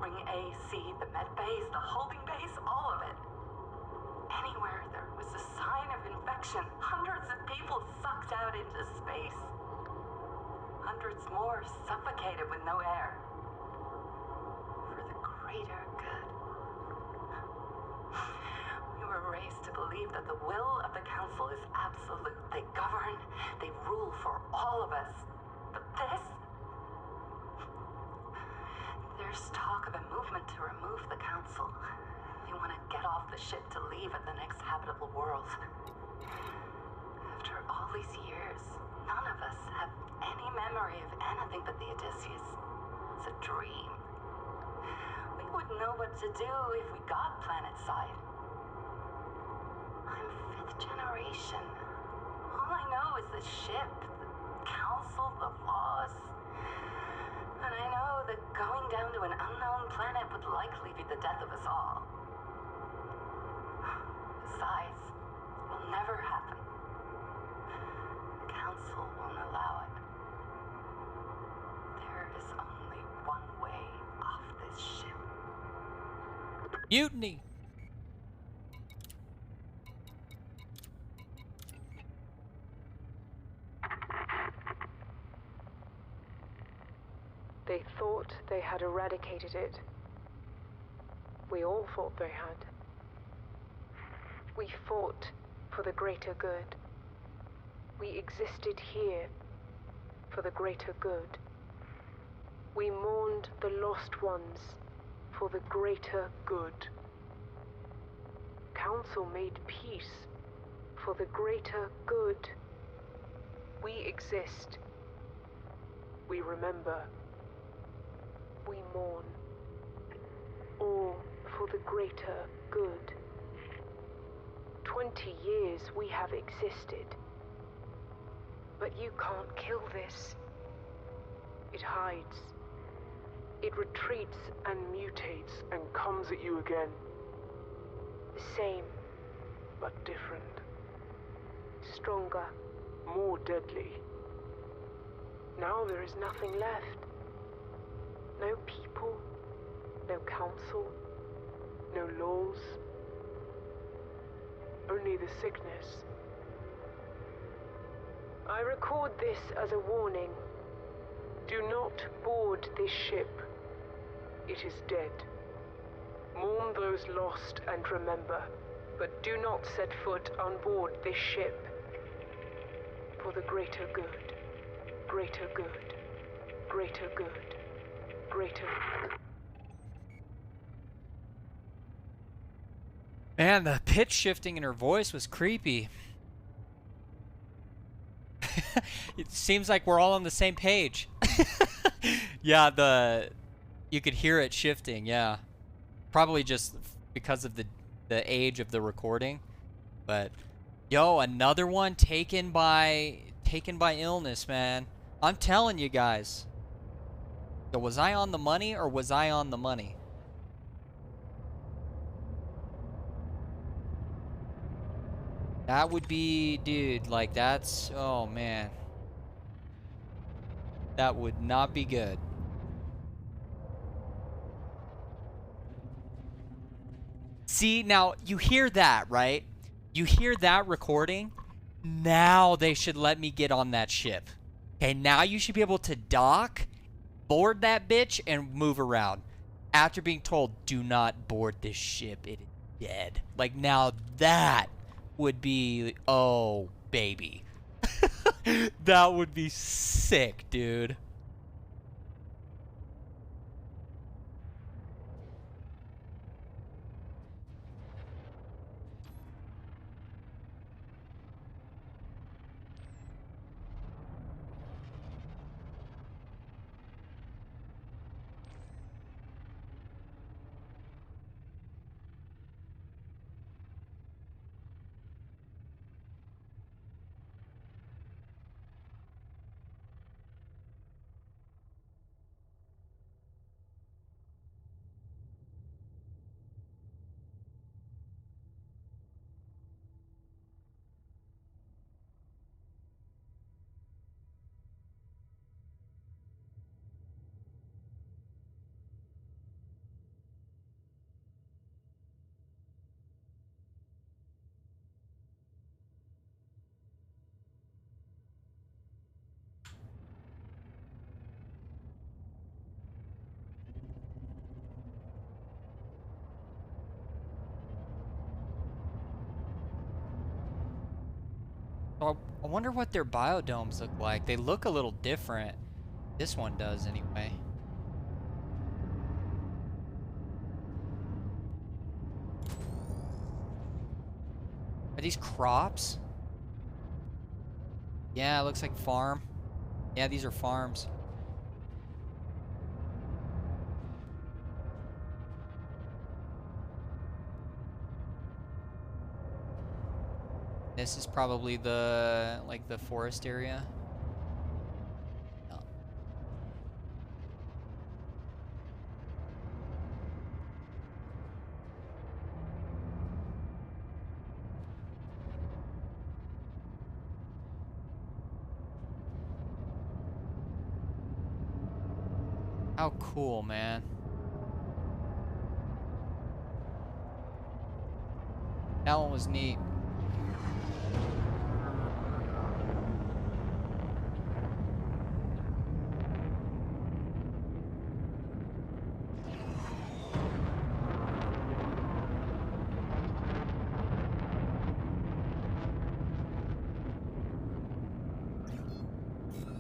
Speaker 19: Ring A, C, the med base, the holding base, all of it. Anywhere there was a sign of infection, hundreds of people sucked out into space. Hundreds more suffocated with no air. For the greater good. We were raised to believe that the will of the council is absolute. They govern, they rule for all of us. But this? There's talk of a movement to remove the council. They want to get off the ship to leave at the next habitable world. After all these years, none of us have any memory of anything but the Odysseus. It's a dream. We wouldn't know what to do if we got planetside. I'm 5th generation. All I know is the ship, the council, the laws. And I know that going down to an unknown planet would likely be the death of us all. Besides, it will never happen. The council won't allow it. There is only one way off this ship.
Speaker 1: Mutiny!
Speaker 20: They thought they had eradicated it. We all thought they had. We fought for the greater good. We existed here for the greater good. We mourned the lost ones for the greater good. Council made peace for the greater good. We exist. We remember. We mourn. All for the greater good. 20 years we have existed. But you can't kill this. It hides. It retreats and mutates and comes at you again. The same, but different. Stronger, more deadly. Now there is nothing left. No people, no council, no laws. Only the sickness. I record this as a warning. Do not board this ship. It is dead. Mourn those lost and remember, but do not set foot on board this ship. For the greater good, greater good, greater good, greater good.
Speaker 1: Man, the pitch shifting in her voice was creepy. It seems like we're all on the same page. Yeah, you could hear it shifting, yeah. Probably just because of the age of the recording. But yo, another one taken by illness, man. I'm telling you guys. So was I on the money or was I on the money? That would be, dude, like that's, oh man. That would not be good. See, now you hear that, right? You hear that recording? Now they should let me get on that ship. Okay, now you should be able to dock, board that bitch, and move around. After being told, do not board this ship, it is dead. Like, now that would be, oh, baby. That would be sick, dude. So I wonder what their biodomes look like. They look a little different. This one does, anyway. Are these crops? Yeah, it looks like farm. Yeah, these are farms. This is probably the, like, the forest area. No. How cool, man. That one was neat.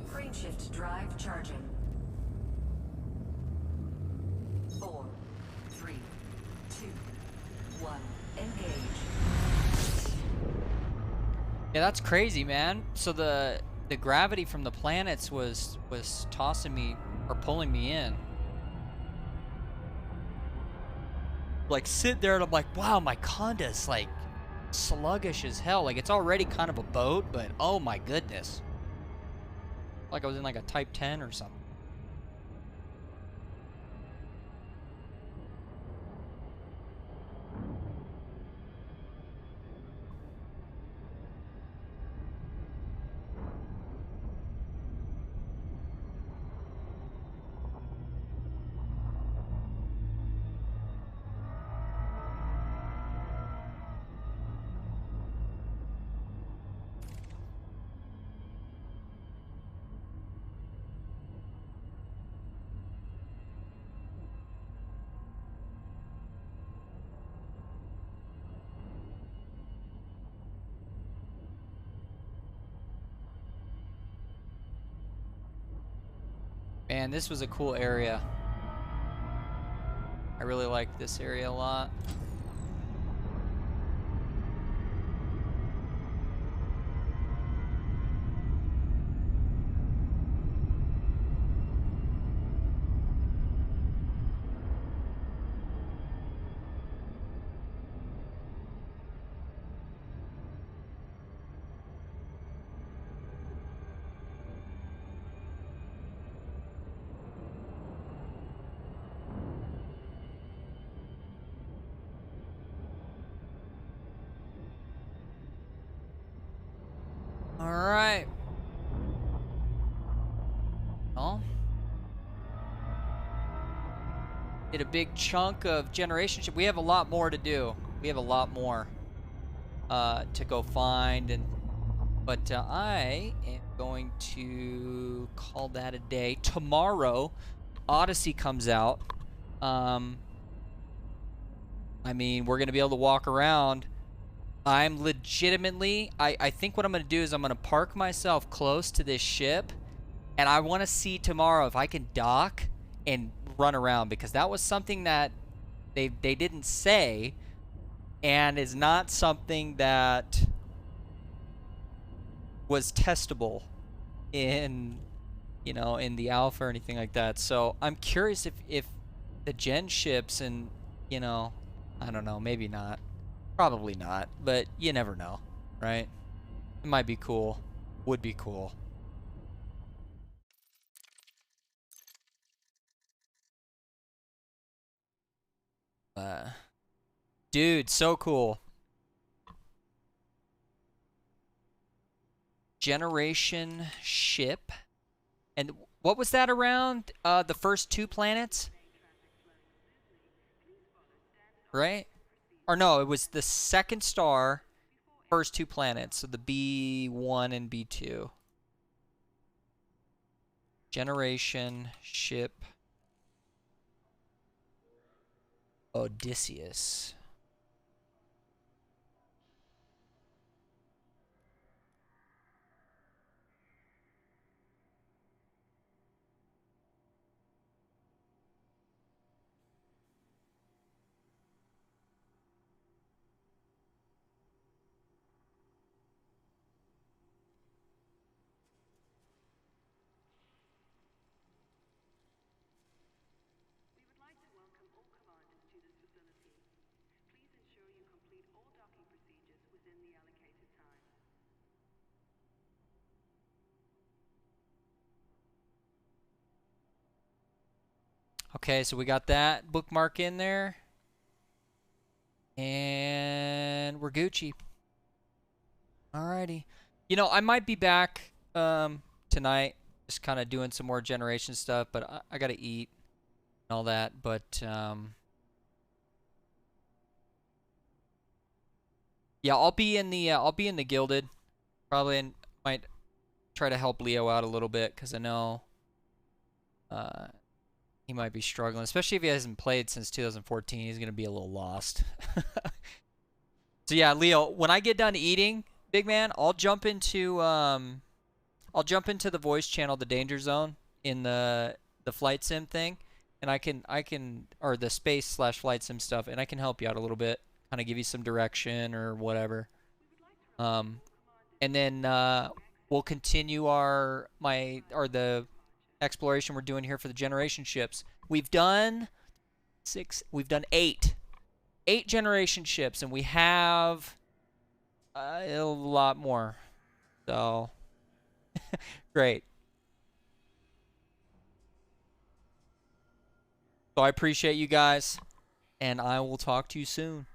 Speaker 5: Frameshift drive charging. 4, 3, 2, 1. Engage.
Speaker 1: Yeah, that's crazy, man. So the gravity from the planets was tossing me or pulling me in. Like sit there and I'm like, wow, my Conda's like sluggish as hell. Like it's already kind of a boat, but oh my goodness. Like I was in like a Type 10 or something. Man, this was a cool area. I really liked this area a lot. All right. Well, did a big chunk of generation ship. We have a lot more to do. We have a lot more to go find, but I am going to call that a day. Tomorrow, Odyssey comes out. I mean, we're gonna be able to walk around. I'm legitimately, I think what I'm gonna do is I'm gonna park myself close to this ship, and I want to see tomorrow if I can dock and run around, because that was something that they didn't say, and is not something that was testable in, you know, in the alpha or anything like that. So I'm curious if the gen ships and, you know, I don't know, maybe not. Probably not, but you never know, right? It might be cool. Would be cool. Dude, so cool. Generation ship. And what was that around? The first 2 planets? Right? Or no, it was the second star, first 2 planets. So the B1 and B2. Generation ship Odysseus. Okay, so we got that bookmark in there. And we're Gucci. Alrighty. You know, I might be back tonight, just kind of doing some more generation stuff, but I gotta eat and all that. But yeah, I'll be in the Gilded, probably, and might try to help Leo out a little bit because I know he might be struggling, especially if he hasn't played since 2014. He's gonna be a little lost. So yeah, Leo, when I get done eating, big man, I'll jump into the voice channel, the Danger Zone, in the flight sim thing, and I can or the space/flight sim stuff, and I can help you out a little bit, kind of give you some direction or whatever. And then we'll continue the exploration we're doing here for the generation ships. We've done 8 generation ships, and we have a lot more. So great. So I appreciate you guys, and I will talk to you soon.